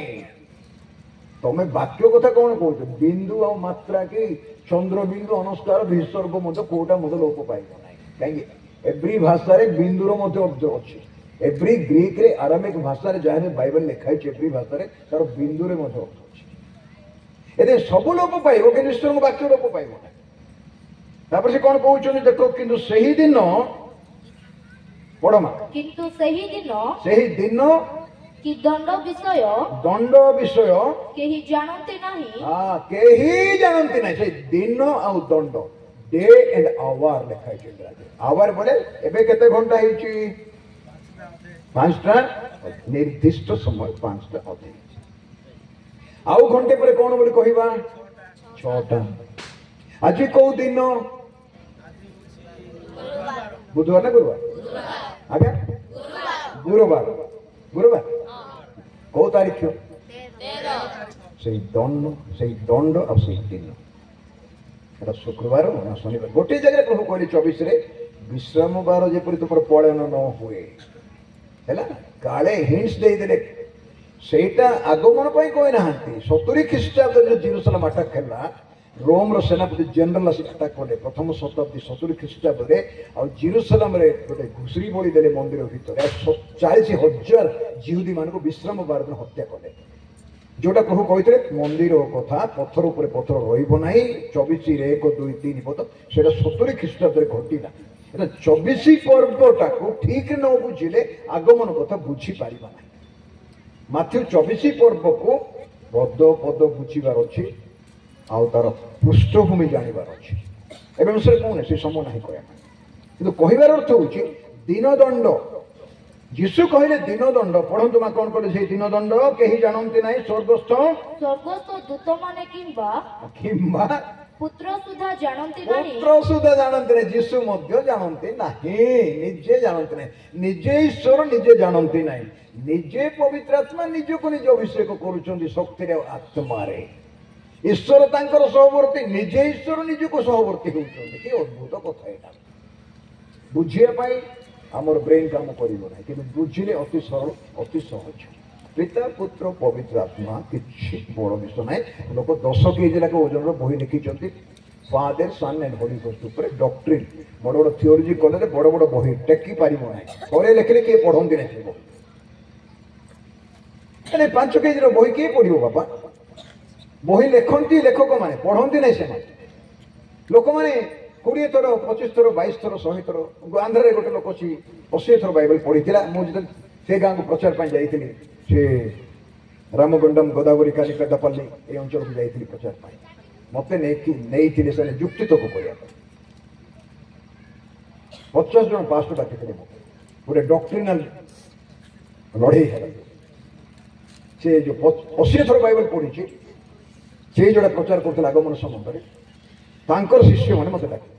ତମେ ବାକ୍ୟ କଥା କଣ କହୁଛ? ବିନ୍ଦୁ ଆଉ ମାତ୍ରା କି ଚନ୍ଦ୍ର ବିନ୍ଦୁ ଅନୁଷ୍କାର ବିସର୍ଗ ମଧ୍ୟ କୋଉଟା ମଧ୍ୟ ଲୋପ ପାଇବ ନାହିଁ। କାହିଁକି? ଏଭ୍ରି ଭାଷାରେ ବିନ୍ଦୁର ମଧ୍ୟ ଅର୍ଥ ଅଛି। ଏଭ୍ରି ଗ୍ରୀକରେ ଆରାମିକ ଭାଷାରେ ଯାହା ବାଇବେଲ ଲେଖା ହେଇଛି, ଏଭ୍ରି ଭାଷାରେ ତାର ବିନ୍ଦୁରେ ମଧ୍ୟ ଅର୍ଥ ଅଛି। ଏତେ ସବୁ ଲୋପ ପାଇବ, କିନ୍ତୁ ଈଶ୍ୱରଙ୍କ ବାକ୍ୟ ଲୋପ ପାଇବ ନାହିଁ। ତାପରେ ସେ କଣ କହୁଛନ୍ତି ଦେଖ, କିନ୍ତୁ ସେହି ଦିନ ପଢମା, କିନ୍ତୁ ସେହି ଦିନ କି ଦଣ୍ଡ ବିଷୟ କେହି ଜାଣନ୍ତି ନାହିଁ। କେହି ଜାଣନ୍ତି ନାହିଁ। ସେ ଦିନ ଆଉ ଦଣ୍ଡ, ଡେ ଏଣ୍ଡ ଆୱାର ଲେଖା ହେଇଛି ଇଂରାଜୀ। ଆୱାର ବୋଲେ ଏବେ କେତେ ଘଣ୍ଟା ହେଇଛି? 5ଟା, ନିର୍ଦ୍ଦିଷ୍ଟ ସମୟ 5ଟା ଅଧେ। ଆଉ ଘଣ୍ଟେ ପରେ କଣ ବୋଲି କହିବା? 6ଟା। ଆଜି କୋଉ ଦିନ? ବୁଧବାର ନା ଗୁରୁବାର? ଆଜ୍ଞା ଗୁରୁବାର। ଗୁରୁବାର କୋଉ ତାରିଖ? ସେଇ ଦଣ୍ଡ ଆଉ ସେଇ ଦିନ এটা শুক্রবার না শনিবার। গোটে জায়গায় প্রভু କହିଲେ 24ରେ ବିଶ୍ରାମ ବାର ଯେପରି ତୁମର ପଳାୟନ ନ ହୁଏ ହେଲା, କାଳେ ହିଣ୍ଟସ ଦେଇଦେଲେ। ସେଇଟା ଆଗମନ ପାଇଁ କହିନାହାନ୍ତି। 70 ଖ୍ରୀଷ୍ଟାବ୍ଦରେ ଯୋଉ ଜେରୁସାଲେମ ଆଟାକ ହେଲା, ରୋମର ସେନାପତି ଜେନେରାଲ ଆସି ଆଟାକ କଲେ ପ୍ରଥମ ଶତାବ୍ଦୀ 70 ଖ୍ରୀଷ୍ଟାବ୍ଦରେ। ଆଉ ଜେରୁସାଲେମରେ ଗୋଟେ ଘୁଷୁରି ବଳି ଦେଲେ ମନ୍ଦିର ଭିତରେ। 40,000 ଜିହୁଦୀ ମାନଙ୍କୁ ବିଶ୍ରାମ ବାର ଦିନ ହତ୍ୟା କଲେ। ଯୋଉଟା ପ୍ରଭୁ କହିଥିଲେ ମନ୍ଦିର କଥା, ପଥର ଉପରେ ପଥର ରହିବ ନାହିଁ, 24ରେ 1, 2, 3 ପଦ, ସେଇଟା 70 ଖ୍ରୀଷ୍ଟାବ୍ଦରେ ଘଟିଲା। এটা 24 ପର୍ବଟାକୁ ଠିକ ନ ବୁଝିଲେ ଆଗମନ କଥା ବୁଝିପାରିବା ନାହିଁ। ମାଥ୍ୟୁ 24 ପର୍ବକୁ ପଦ ପଦ ବୁଝିବାର ଅଛି, ଆଉ ତାର ପୃଷ୍ଠଭୂମି ଜାଣିବାର ଅଛି। ଏବେ ବିଷୟରେ କହୁନି, ସେ ସମୟ ନାହିଁ କହିବା ପାଇଁ। କିନ୍ତୁ କହିବାର ଅର୍ଥ ହଉଛି ଦିନଦଣ୍ଡ। ଯୀଶୁ କହିଲେ ଦିନଦଣ୍ଡ। ପଢନ୍ତୁ ମା କଣ କଲେ ସେଇ ଦିନଦଣ୍ଡ? କେହି ଜାଣନ୍ତି ନାହିଁ, ସ୍ୱର୍ଗସ୍ଥ ଦୂତମାନେ କିମ୍ବା ପୁତ୍ର ସୁଦ୍ଧା ଜାଣନ୍ତି ନାହିଁ। ପୁତ୍ର ସୁଦ୍ଧା ଜାଣନ୍ତି ନାହିଁ, ଯୀଶୁ ମଧ୍ୟ ଜାଣନ୍ତି ନାହିଁ, ନିଜେ ଜାଣନ୍ତି ନାହିଁ। ନିଜେ ଈଶ୍ୱର ନିଜେ ଜାଣନ୍ତି ନାହିଁ। ନିଜେ ପବିତ୍ର ଆତ୍ମା ନିଜକୁ ନିଜେ ଅଭିଷେକ କରୁଛନ୍ତି ଶକ୍ତିରେ ଆଉ ଆତ୍ମାରେ। ଈଶ୍ୱର ତାଙ୍କର ସହବର୍ତ୍ତୀ, ନିଜେ ଈଶ୍ୱର ନିଜକୁ ସହବର୍ତ୍ତୀ ହେଉଛନ୍ତି। କି ଅଦ୍ଭୁତ କଥା ଏଇଟା। ବୁଝିବା ପାଇଁ ଆମର ବ୍ରେନ୍ କାମ କରିବ ନାହିଁ, କିନ୍ତୁ ବୁଝିଲେ ଅତି ସରଳ, ଅତି ସହଜ। ପିତା ପୁତ୍ର ପବିତ୍ର ଆତ୍ମା, କିଛି ବଡ଼ ବିଷୟ ନାହିଁ। ଲୋକ 10 କେଜି ଲେଖା ଓଜନର ବହି ଲେଖିଛନ୍ତି ଫାଦର ସନ୍ ଆଣ୍ଡ ହୋଲି ଗୋଷ୍ଟ ଉପରେ ଡକ୍ଟ୍ରିନ୍। ବଡ଼ ବଡ଼ ଥିଓଲୋଜି କଲେଜରେ ବଡ଼ ବଡ଼ ବହି ଟେକି ପାରିବ ନାହିଁ। ଥରେ ଲେଖିଲେ କିଏ ପଢ଼ନ୍ତି ନାହିଁ ସେ ବହି। 5 କେଜିର ବହି କିଏ ପଢ଼ିବ ବାପା? ବହି ଲେଖନ୍ତି ଲେଖକମାନେ, ପଢ଼ନ୍ତି ନାହିଁ ସେମାନେ। ଲୋକମାନେ 20 ଥର 25 ଥର 22 ଥର 100 ଥର। ଆନ୍ଧ୍ରରେ ଗୋଟେ ଲୋକ ଅଛି 80 ଥର ବାଇବେଲ ପଢ଼ିଥିଲା। ମୁଁ ଯେତେବେଳେ ସେ ଗାଁକୁ ପ୍ରଚାର ପାଇଁ ଯାଇଥିଲି, ସେ ରାମଗୁଣ୍ଡମ ଗୋଦାବରୀ କାଲିକଟାପଲ୍ଲୀ এই ଅଞ୍ଚଳକୁ ଯାଇଥିଲି ପ୍ରଚାର ପାଇଁ। ମୋତେ ନେଇଥିଲେ ସେମାନେ ଯୁକ୍ତିତର୍କ କରିବା ପାଇଁ। 50 ଜଣ ପାଷ୍ଟର ଡାକିଥିଲେ ମୋତେ। ଗୋଟେ ଡକ୍ଟ୍ରିନାଲ ଲଢ଼େଇ ହେଲା। ସେ ଯୋଉ 80 ଥର ବାଇବେଲ ପଢ଼ିଛି, ସେ ଯୋଉଟା ପ୍ରଚାର କରୁଥିଲା ଆଗମନ ସମ୍ବନ୍ଧରେ, ତାଙ୍କର ଶିଷ୍ୟମାନେ ମୋତେ ଡାକିଲେ।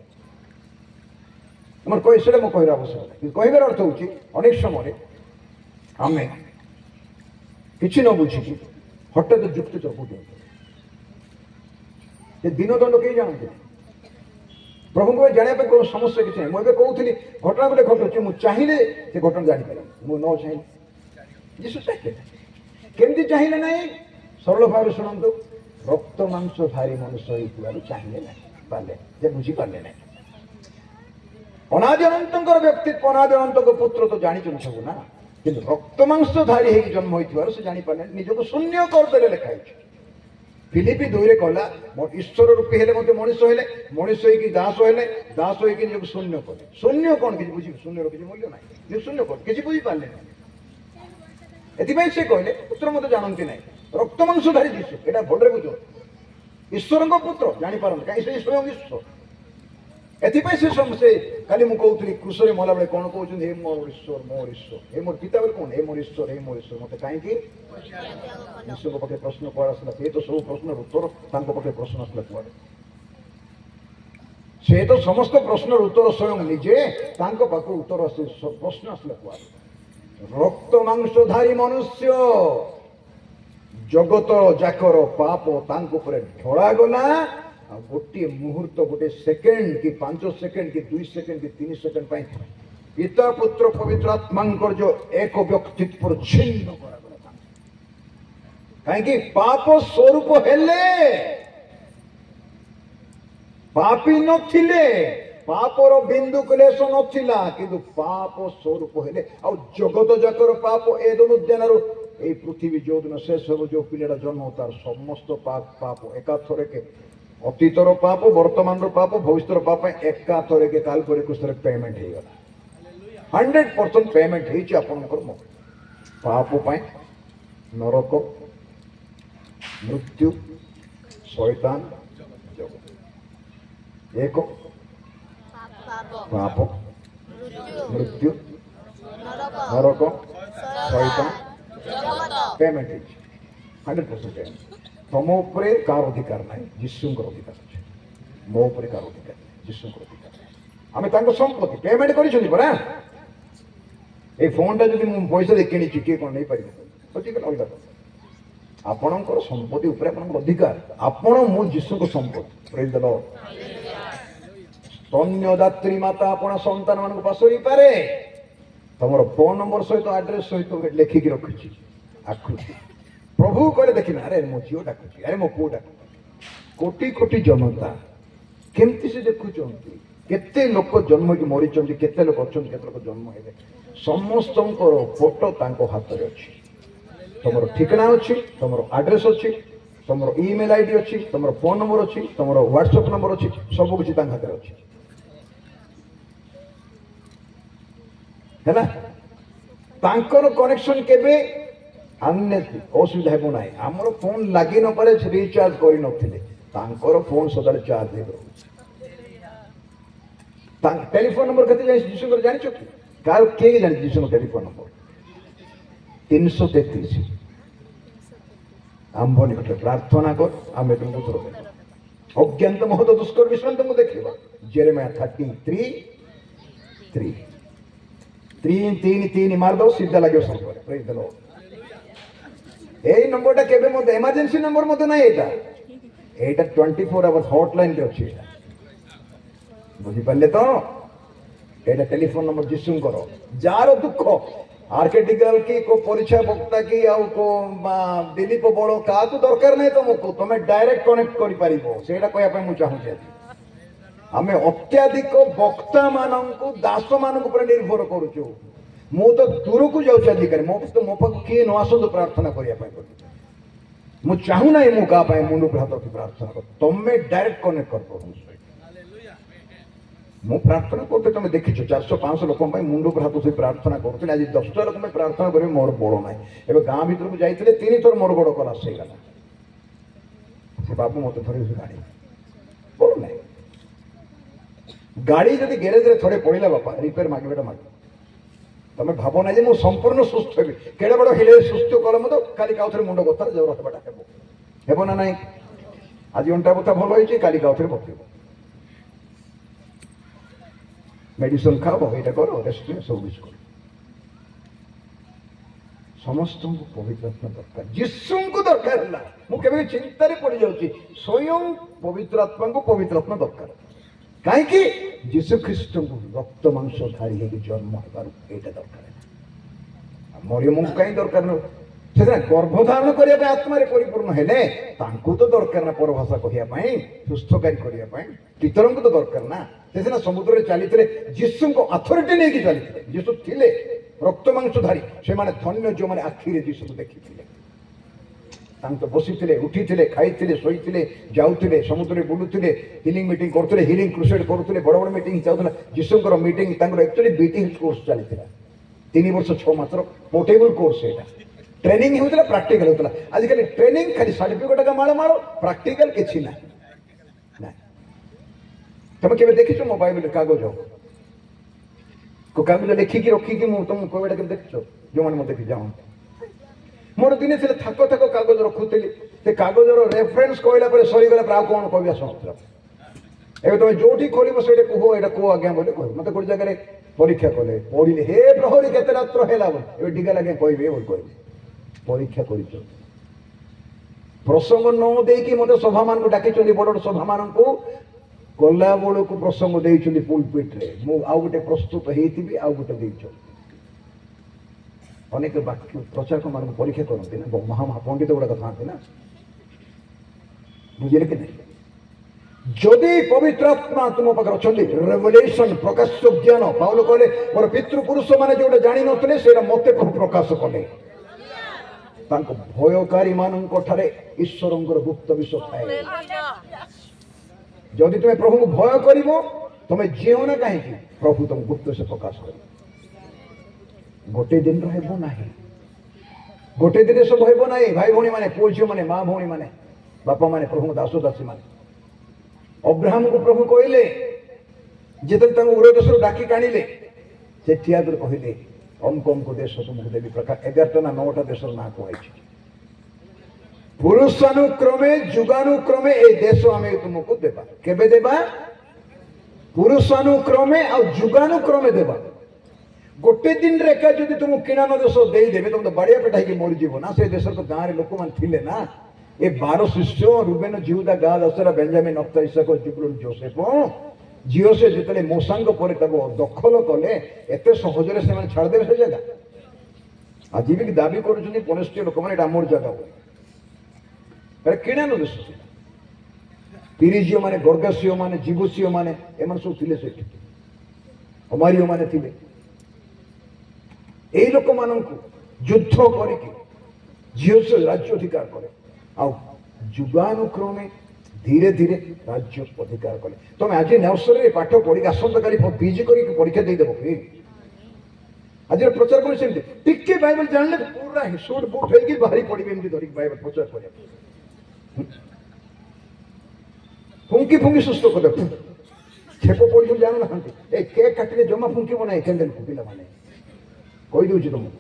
ଆମର ସେଇଟା ମୁଁ କହିବାର ଆବଶ୍ୟକ ନାହିଁ। କହିବାର ଅର୍ଥ ହେଉଛି ଅନେକ ସମୟରେ ଆମେ କିଛି ନ ବୁଝିକି ହଠାତ୍ ଯୁକ୍ତି ତର୍କ ଦିଅନ୍ତୁ। ସେ ଦିନଦଣ୍ଡ କେହି ଜାଣନ୍ତି ନାହିଁ। ପ୍ରଭୁଙ୍କୁ ଜାଣିବା ପାଇଁ কোনো ସମସ୍ୟା କିଛି ନାହିଁ। ମୁଁ ଏବେ କହୁଥିଲି ଘଟଣା ଗୋଟେ ଘଟୁଛି, ମୁଁ ଚାହିଁଲେ ସେ ଘଟଣା ଜାଣିପାରିବି, ମୁଁ ନ ଚାହିଁଲେ। ଯୀଶୁ ଚାହିଁଲେ କେମିତି ଚାହିଁଲେ ନାହିଁ? ସରଳ ଭାବରେ ଶୁଣନ୍ତୁ। ରକ୍ତ ମାଂସ ଧାରୀ ମନୁଷ୍ୟ ହେଇଥିବାରୁ ଚାହିଁଲେ ନାହିଁ, ପାରିଲେ ଯେ ବୁଝିପାରିଲେ ନାହିଁ। ଅନାଦି ଅନନ୍ତଙ୍କର ବ୍ୟକ୍ତିତ୍ୱ, ଅନାଦି ଅନନ୍ତଙ୍କ ପୁତ୍ର ତ ଜାଣିଛନ୍ତି ସବୁ ନା, କିନ୍ତୁ ରକ୍ତ ମାଂସ ଧାରୀ ହେଇକି ଜନ୍ମ ହୋଇଥିବାରୁ ସେ ଜାଣିପାରିଲେ, ନିଜକୁ ଶୂନ୍ୟ କରିଦେଲେ ଲେଖା ହେଇଛି। ଫିଲିପି 2ରେ କହିଲା ଈଶ୍ୱର ରୂପୀ ହେଲେ ମଧ୍ୟ ମଣିଷ ହେଲେ, ମଣିଷ ହେଇକି ଦାସ ହେଲେ, ଦାସ ହେଇକି ନିଜକୁ ଶୂନ୍ୟ କଲେ। ଶୂନ୍ୟ କଣ କିଛି ବୁଝିବେ? ଶୂନ୍ୟର କିଛି ମୂଲ୍ୟ ନାହିଁ। ଶୂନ୍ୟ କଣ କିଛି ବୁଝିପାରିଲେ ନାହିଁ। ଏଥିପାଇଁ ସେ କହିଲେ ପୁତ୍ର ମଧ୍ୟ ଜାଣନ୍ତି ନାହିଁ। ରକ୍ତ ମାଂସ ଧାରୀ ଯୀଶୁ, ଏଇଟା ଭଲରେ ବୁଝ। ଈଶ୍ୱରଙ୍କ ପୁତ୍ର ଜାଣିପାରନ୍ତି, କାହିଁକି ସେ ସ୍ୱୟଂ ଈଶ୍ୱର। ଏଥିପାଇଁ ସେ କାଲି ମୁଁ କହୁଥିଲି କୃଷରେ ମଲାବେଳେ କଣ କହୁଛନ୍ତି? ହେ ମୋର ଈଶ୍ୱର, ମୋର ଈଶ୍ୱର, ହେ ମୋର ପିତା ବୋଲି କଣ? ହେ ମୋର ଈଶ୍ୱର, ହେ ମୋର ଈଶ୍ୱର। ମତେ କାହିଁକି? ଯୀଶୁଙ୍କ ପାଖରେ ପ୍ରଶ୍ନ କୁଆଡ଼େ ଆସିଲା? ସେ ତ ସବୁ ପ୍ରଶ୍ନର ଉତ୍ତର ତାଙ୍କ ପାଖରେ ପ୍ରଶ୍ନ ଆସିଲା କୁଆଡ଼େ? ସେ ତ ସମସ୍ତ ପ୍ରଶ୍ନର ଉତ୍ତର ସ୍ୱୟଂ ନିଜେ, ତାଙ୍କ ପାଖରୁ ଉତ୍ତର ଆସି ପ୍ରଶ୍ନ ଆସିଲା କୁଆଡ଼େ? ରକ୍ତ ମାଂସଧାରୀ ମନୁଷ୍ୟ, ଜଗତ ଯାକର ପାପ ତାଙ୍କ ଉପରେ ଢଳାଗଲା। ଆଉ ଗୋଟିଏ ମୁହୂର୍ତ୍ତ, ଗୋଟେ ସେକେଣ୍ଡ କି 5 ସେକେଣ୍ଡ କି 2 ସେକେଣ୍ଡ କି 3 ସେକେଣ୍ଡ ପାଇଁ ପିତା ପୁତ୍ର ପବିତ୍ର ଆତ୍ମାଙ୍କର ଯୋଉ ଏକ ବ୍ୟକ୍ତିତ୍ୱ ଛିନ୍ନ କରାଗଲା। କାହିଁକି? ପାପ ସ୍ୱରୂପ ହେଲେ, ପାପୀ ନଥିଲେ, ପାପର ବିନ୍ଦୁ କ୍ଲେଶ ନଥିଲା, କିନ୍ତୁ ପାପ ସ୍ୱରୂପ ହେଲେ। ଆଉ ଜଗତ ଯାକର ପାପ ଏଦନ ଉଦ୍ୟାନରୁ এই পৃথিবী ଯୋଉଦିନ ଶେଷ ହେବ, ଯୋଉ ପିଲାଟା ଜନ୍ମ ତାର ସମସ୍ତ ପାପ ଏକାଥରକେ, ଅତୀତର ପାପ, ବର୍ତ୍ତମାନର ପାପ, ଭବିଷ୍ୟତର ପାପ ଏକାଥରକେ କାଲବରୀ କ୍ରୁଶରେ ପେମେଣ୍ଟ ହେଇଗଲା। 100% ପେମେଣ୍ଟ ହେଇଛି ଆପଣଙ୍କର ପାପ ପାଇଁ। ନରକ, ମୃତ୍ୟୁ, ଶୈତାନ, ଜଗତ। ଏକ ପାପ ମୃତ୍ୟୁ ନରକ ଶୈତାନ ପେମେଣ୍ଟ ହେଇଛି 100%। ତମ ଉପରେ କାହାର ଅଧିକାର ନାହିଁ, ଯୀଶୁଙ୍କର ଅଧିକାର ଅଛି। ମୋ ଉପରେ କାହାର ଅଧିକାର ନାହିଁ, ଯୀଶୁଙ୍କର ଅଧିକାର। ଆମେ ତାଙ୍କ ସମ୍ପତ୍ତି ପେମେଣ୍ଟ କରିଛନ୍ତି ପରା। এই ফোনটা যদি ମୁଁ ପଇସା ଦେଇ କିଣିଛି କିଏ କ'ଣ ନେଇପାରିବ? ଅଲଗା କଥା। ଆପଣଙ୍କର ସମ୍ପତ୍ତି ଉପରେ ଆପଣଙ୍କର ଅଧିକାର। ଆପଣ ମୁଁ ଯୀଶୁଙ୍କ ସମ୍ପତ୍ତି। ପ୍ରେଜ୍ ଦ ଲର୍ଡ। ସ୍ତନ୍ୟଦାତ୍ରୀ ମାତା ଆପଣ ସନ୍ତାନ ମାନଙ୍କୁ ପାଶ ହେଇପାରେ। ତମର ଫୋନ ନମ୍ବର ସହିତ ଆଡ୍ରେସ ସହିତ ଲେଖିକି ରଖୁଛି ଆଖୁଛି। ପ୍ରଭୁ କହିଲେ ଦେଖିନା, ଆରେ ମୋ ଝିଅ ଡାକୁଛି, ଆରେ ମୋ ପୁଅ ଡାକୁଛି। କୋଟି କୋଟି ଜନତା କେମିତି ସେ ଦେଖୁଛନ୍ତି, କେତେ ଲୋକ ଜନ୍ମ ହେଇକି ମରିଛନ୍ତି, କେତେ ଲୋକ ଅଛନ୍ତି, କେତେ ଲୋକ ଜନ୍ମ ହେବେ। ସମସ୍ତଙ୍କର ଫଟୋ ତାଙ୍କ ହାତରେ ଅଛି। ତମର ଠିକଣା ଅଛି, ତମର ଆଡ୍ରେସ ଅଛି, ତମର ଇମେଲ ଆଇଡି ଅଛି, ତମର ଫୋନ ନମ୍ବର ଅଛି, ତମର ହ୍ୱାଟ୍ସଆପ ନମ୍ବର ଅଛି, ସବୁ କିଛି ତାଙ୍କ ହାତରେ ଅଛି। ହେଲା, ତାଙ୍କର କନେକ୍ସନ କେବେ ଅସୁବିଧା ହେବ ନାହିଁ। ଆମର ଫୋନ ଲାଗି ନପାରେ, ରିଚାର୍ଜ କରିନଥିଲେ, ତାଙ୍କର ଫୋନ ସଦାବେଳେ ଚାର୍ଜ ହେଇକି ରହୁଛି। ଟେଲିଫୋନ ନମ୍ବର କେତେ ଯୀଶୁଙ୍କର ଜାଣିଛ କି? କାହାର କିଏ ଜାଣିଛି ଯୀଶୁଙ୍କ ଟେଲିଫୋନ ନମ୍ବର? 333। ଆମ୍ଭ ନିକଟରେ ପ୍ରାର୍ଥନା କର, ଆମେ ତୁମକୁ ଉତ୍ତର ଦେବା। ଅଜ୍ଞାତ ମହତ ଦୁଷ୍କର ବିଷୟ ତୁମକୁ ଦେଖିବା। ଜେରେମିୟା 33:3। 333 ମାରିଦବ, ସିଧା ଲାଗିବ ସବୁବେଳେ। ପ୍ରେଜ୍ ଦ ଲର୍ଡ। এই নম্বরটা কেবে মধ্যে এমার্জেন্সি নম্বর মধ্যে নাই, এইটা 24 আওয়ার্স হটলাইন রে আছে। বুঝি পারলে তো? এটা টেলিফোন নম্বর যিশুঙ্কর। যার দুঃখ আর্কিটিক্যাল কি কো পরিচয় বক্তা কি আউ কো দিলীপ বড় কাকু দরকার নাই তোমাকে, তুমি ডাইরেক্ট কনেক্ট করি পারিব। সেটা কইয়া পাই মু চাহুছি। আমি অত্যাধিক বক্তা মানଙ୍କୁ দাস ମାନଙ୍କୁ ଉପରେ ନିର୍ଭର କରୁଛୁ। ମୁଁ ତ ଦୂରକୁ ଯାଉଛି ଅଧିକାରୀ, ମୋ ପାଖକୁ କିଏ ନ ଆସନ୍ତୁ ପ୍ରାର୍ଥନା କରିବା ପାଇଁ। ମୁଁ ଚାହୁଁନାହିଁ ମୁଁ କାହା ପାଇଁ ମୁଣ୍ଡକୁ ହାତ ରଖି ପ୍ରାର୍ଥନା କର। ତମେ ଡାଇରେକ୍ଟ କନେକ୍ଟ କରିବ। ମୁଁ ପ୍ରାର୍ଥନା କରୁଛି, ତମେ ଦେଖିଛ 400-500 ଲୋକଙ୍କ ପାଇଁ ମୁଣ୍ଡକୁ ହାତ ଧରି ପ୍ରାର୍ଥନା କରୁଥିଲି। ଆଜି 10ଟା ଲୋକ ପାଇଁ ପ୍ରାର୍ଥନା କରିବେ, ମୋର ବଡ଼ ନାହିଁ। ଏବେ ଗାଁ ଭିତରକୁ ଯାଇଥିଲେ 3 ଥର ମୋର ଗୋଡ଼ କଲାସ ହେଇଗଲା। ସେ ବାବୁ ମତେ ଧରି ଗାଡ଼ି ବଡ଼ ନାହିଁ। ଗାଡ଼ି ଯଦି ଗ୍ୟାରେଜରେ ଥରେ ପଡ଼ିଲା ବାପା, ରିପେୟାର ମାଗିବାଟା ମାଗ। ତମେ ଭାବ ନାହିଁ ଯେ ମୁଁ ସମ୍ପୂର୍ଣ୍ଣ ସୁସ୍ଥ ହେବି। କେଡ଼େ ବଡ଼ ହେଲେ ସୁସ୍ଥ କଲେ ମଧ୍ୟ କାଲି କାଉଥରେ ମୁଣ୍ଡ କଥା ଜର ହେବାଟା ହେବ ନା ନାହିଁ? ଆଜି ଅଣ୍ଟା ବଥା ଭଲ ହେଇଛି, କାଲି କାଉଥରେ ବସିବ। ମେଡିସିନ ଖାଅ, ଏଇଟା କର, ରେଷ୍ଟ ସବୁ କିଛି କର। ସମସ୍ତଙ୍କୁ ପବିତ୍ର ଆତ୍ମା ଦରକାର, ଯୀଶୁଙ୍କୁ ଦରକାର ହେଲା। ମୁଁ କେବେ ଚିନ୍ତାରେ ପଡ଼ିଯାଉଛି, ସ୍ୱୟଂ ପବିତ୍ର ଆତ୍ମାଙ୍କୁ ପବିତ୍ର ଆତ୍ମା ଦରକାର। କାହିଁକି? ଯୀଶୁ ଖ୍ରୀଷ୍ଟଙ୍କୁ ରକ୍ତ ମାଂସ ଧାରୀ ହେଇକି ଜନ୍ମ ହେବାରୁ ଏଇଟା ଦରକାର। ମରିୟମଙ୍କୁ କାହିଁ ଦରକାର ନୁହେଁ? ସେଦିନ ଗର୍ଭଧାରଣ କରିବା ପାଇଁ ଆତ୍ମାରେ ପରିପୂର୍ଣ୍ଣ ହେଲେ ତାଙ୍କୁ ତ ଦରକାର ନା ପରଭାଷା କହିବା ପାଇଁ, ସୁସ୍ଥକାରୀ କରିବା ପାଇଁ। ପିତରଙ୍କୁ ତ ଦରକାର ନା। ସେଦିନ ସମୁଦ୍ରରେ ଚାଲିଥିଲେ, ଯୀଶୁଙ୍କ ଅଥରିଟି ନେଇକି ଚାଲିଥିଲେ। ଯୀଶୁ ଥିଲେ ରକ୍ତ ମାଂସ ଧାରୀ। ସେମାନେ ଧନ୍ୟ ଯେଉଁମାନେ ଆଖିରେ ଯୀଶୁକୁ ଦେଖିଥିଲେ। ତାଙ୍କ ବସିଥିଲେ, ଉଠିଥିଲେ, ଖାଇଥିଲେ, ଶୋଇଥିଲେ, ଯାଉଥିଲେ, ସମୁଦ୍ରରେ ବୁଲୁଥିଲେ, ହିଲିଂ ମିଟିଂ କରୁଥିଲେ, ହିଲିଂ କ୍ରୁସେଡ୍ କରୁଥିଲେ, ବଡ଼ ବଡ଼ ମିଟିଂ ଚାଲୁଥିଲା। ଯୀଶୁଙ୍କର ମିଟିଂ ତାଙ୍କର ଆକ୍ଚୁଆଲି ବିଟିଂ କୋର୍ସ ଚାଲିଥିଲା। 3 ବର୍ଷ 6 ମାସର ପୋର୍ଟେବଲ୍ କୋର୍ସ। ଏଇଟା ଟ୍ରେନିଂ ହେଉଥିଲା, ପ୍ରାକ୍ଟିକାଲ ହେଉଥିଲା। ଆଜିକାଲି ଟ୍ରେନିଂ ଖାଲି ସାର୍ଟିଫିକେଟ ମାଳ ମାଳ, ପ୍ରାକ୍ଟିକାଲ କିଛି ନାହିଁ। ତମେ କେବେ ଦେଖିଛ ମୋ ବାଇବେଲରେ କାଗଜ କାଗଜ ଲେଖିକି ରଖିକି ମୁଁ ତମକୁ କହିବାଟା କେବେ ଦେଖିଛ? ଯେଉଁମାନେ ମୁଁ ଦେଖି ଯାଆନ୍ତି। ମୋର ଦିନେ ଥିଲେ ଥାକ ଥାକ କାଗଜ ରଖୁଥିଲି। ସେ କାଗଜର ରେଫରେନ୍ସ କହିଲା ପରେ ସରିଗଲା ପରେ ଆଉ କ'ଣ କହିବା ଶୁଣୁଥିଲା। ଏବେ ତମେ ଯୋଉଠି ଖୋଲିବ ସେଇଟା କୁହ, ଏଇଟା କୁହ ଆଜ୍ଞା ବୋଲି କହିବ। ମତେ ଗୋଟେ ଜାଗାରେ ପରୀକ୍ଷା କଲେ, ପଢିଲେ, ହେ ପ୍ରହରୀ କେତେ ରାତ୍ର ହେଲା ବୋଲି। ଏବେ ଟିକା ଆଜ୍ଞା କହିବେ ବୋଲି କହିବେ। ପରୀକ୍ଷା କରିଛ। ପ୍ରସଙ୍ଗ ନ ଦେଇକି ମତେ ସଭାମାନଙ୍କୁ ଡାକିଛନ୍ତି, ବଡ଼ ବଡ଼ ସଭାମାନଙ୍କୁ। ଗଲା ବେଳକୁ ପ୍ରସଙ୍ଗ ଦେଇଛନ୍ତି ପୁଲପିଟରେ। ମୁଁ ଆଉ ଗୋଟେ ପ୍ରସ୍ତୁତ ହେଇଥିବି, ଆଉ ଗୋଟେ ଦେଇଛ। ଅନେକ ବାକ୍ୟ ପ୍ରଚାରକ ମାନଙ୍କୁ ପରୀକ୍ଷା କରନ୍ତି ନା, ମହାପଣ୍ଡିତ ଗୁଡାକ ଥାନ୍ତି ନା। ବୁଝିଲେ କି ନାହିଁ? ଯଦି ପବିତ୍ର ଆତ୍ମା ତୁମ ପାଖରେ ଅଛନ୍ତି, ରେଭେଲେସନ ପ୍ରକାଶ ଜ୍ଞାନ, ପାଉଲ କହିଲେ ମୋର ପିତୃପୁରୁଷ ମାନେ ଯୋଉଟା ଜାଣିନଥିଲେ ସେଇଟା ମତେ ପ୍ରକାଶ କଲେ। ତାଙ୍କ ଭୟକାରୀ ମାନଙ୍କ ଠାରେ ଈଶ୍ୱରଙ୍କର ଗୁପ୍ତ ବିଷୟ ଥାଏ। ଯଦି ତୁମେ ପ୍ରଭୁଙ୍କୁ ଭୟ କରିବ, ତମେ ଜିଅ ନା କାହିଁକି? ପ୍ରଭୁ ତମ ଗୁପ୍ତ ବିଷୟ ପ୍ରକାଶ କରିବ। ଗୋଟେ ଦିନ ହେବ ନାହିଁ, ଗୋଟେ ଦିନ ସବୁ ହେବ ନାହିଁ। ଭାଇ ଭଉଣୀ ମାନେ, ପୁଅ ଝିଅ ମାନେ, ମା ଭଉଣୀ ମାନେ, ବାପା ମାନେ, ପ୍ରଭୁଙ୍କ ଦାସ ଦାସୀ ମାନେ। ଅବ୍ରାହ୍ମଙ୍କୁ ପ୍ରଭୁ କହିଲେ जिते उर देश डाकी आनिले से ठिया कहले अमको अमको देश तुमको देवी प्रकार 11टा ना 9टा देश ना कहुई पुरुषानुक्रमे जुगानुक्रमे ए देश आम तुमको देवा केबे देवा पुरुषानुक्रमे आ जुगानुक्रमे देवा गोटे दिन रेखा जब तुम किणान देश देदेवे तुम तो बढ़िया पेटा कि मरीज ना से देश तो गाँव लोक मैंने ना ये 12 शिष्य रुबेन जिहुदा गाद असरा बेंजामिन नफ्ता इसाक जुबुल जोसेफ झील से जिते मूसा दखल कले एत सहजरे से छाड़देवे से जगह आज भी दाबी कर पनेष्टी लोक मैंने आमर जगह किणान देश पिरीजीय माने गर्गासीय माने जिबुसीय माने एम सब थे अमारीय माने थे यही लोक मान युद्ध करके झील से राज्य अधिकार कले जुगानुक्रमे धीरे धीरे राज्य अधिकार कले तुम आज नर्सरी पाठ पढ़ी आसंता काली पीजी कर परीक्षा देदेव कि आज प्रचार कर बाइबल जानले पूरा सुट बुट हो बाहरी पड़े एमती धरिक बाइबल प्रचार कर फुंकी फुंकी सुस्थ कर छेप पड़ी जान ना केक काटिले जमा फुंकब ना कैंडेल को पिला माने कहीदे तुमको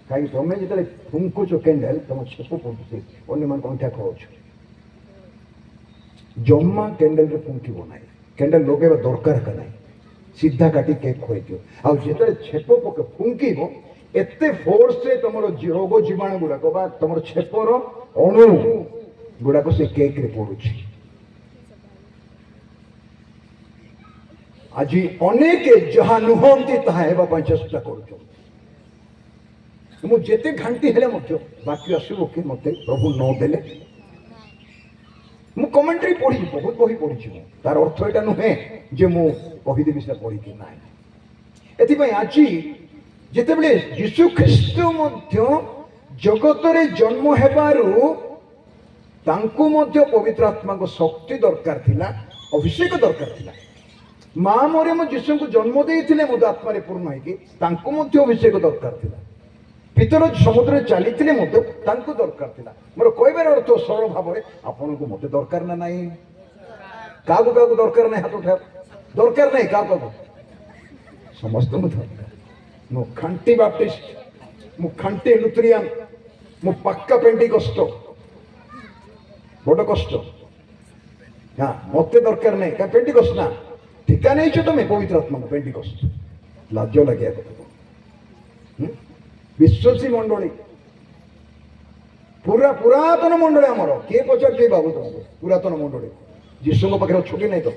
कहीं तुम जो फुंकुच कैंडेल तुम छेप पड़ुचे अन्य मान अंठा खाऊच जमा कैंडेल फुंकब ना कैंडेल लगे दरकार का ना सीधा काटी केक खुई दियो आते छेप पक फुंकब एत फोर्स से तुम रोग जीवाणु गुड़ाक तुम छेपर अणु गुड़ाक से केक रे पड़ुची आज अनेक जहाँ नुहंती ताहा चेष्टा कर मुझे घाटी हेले बाकी आसो कि मत प्रभु नदेले मु कमेंट्री पढ़ी बहुत बही पढ़ी तार अर्थ यहाँ नुहे जे मुदेवी से पढ़ी कि ना एथि आज जिते यीशु ख्रीष्ट जगत रे जन्म हेबारु तांकु मध्य पवित्र आत्मा को शक्ति दरकार थिला अभिषेक दरकार थिला माँ मोरे मो जीशु को जन्म देते मत आत्मा पूर्ण होगी अभिषेक दरकार थिला पितर समुद्र चली दरकार थिला मोर कहबार अर्थ सरल भाव में आपन को मत दरकार ना नहीं क्या दरकार नहीं हाथ उठा दरकार नहीं क्या समस्त मु खांटी बाप्टिस्ट मु खांटी लुथरियान मु पक्का पेंटिकस्ट बड़ कष्ट हाँ मत दरकार नहीं क्या पेंटिकस्ट ना ठिका नहीं तुम्हें पवित्र आत्मा पेंटिकस्ट लाज लगे विश्वासी मंडली पूरा पुरातन मंडली आमर किए पचार बाबू तुमको पुरातन मंडली जीशु पाखे छुट्टी नहीं तो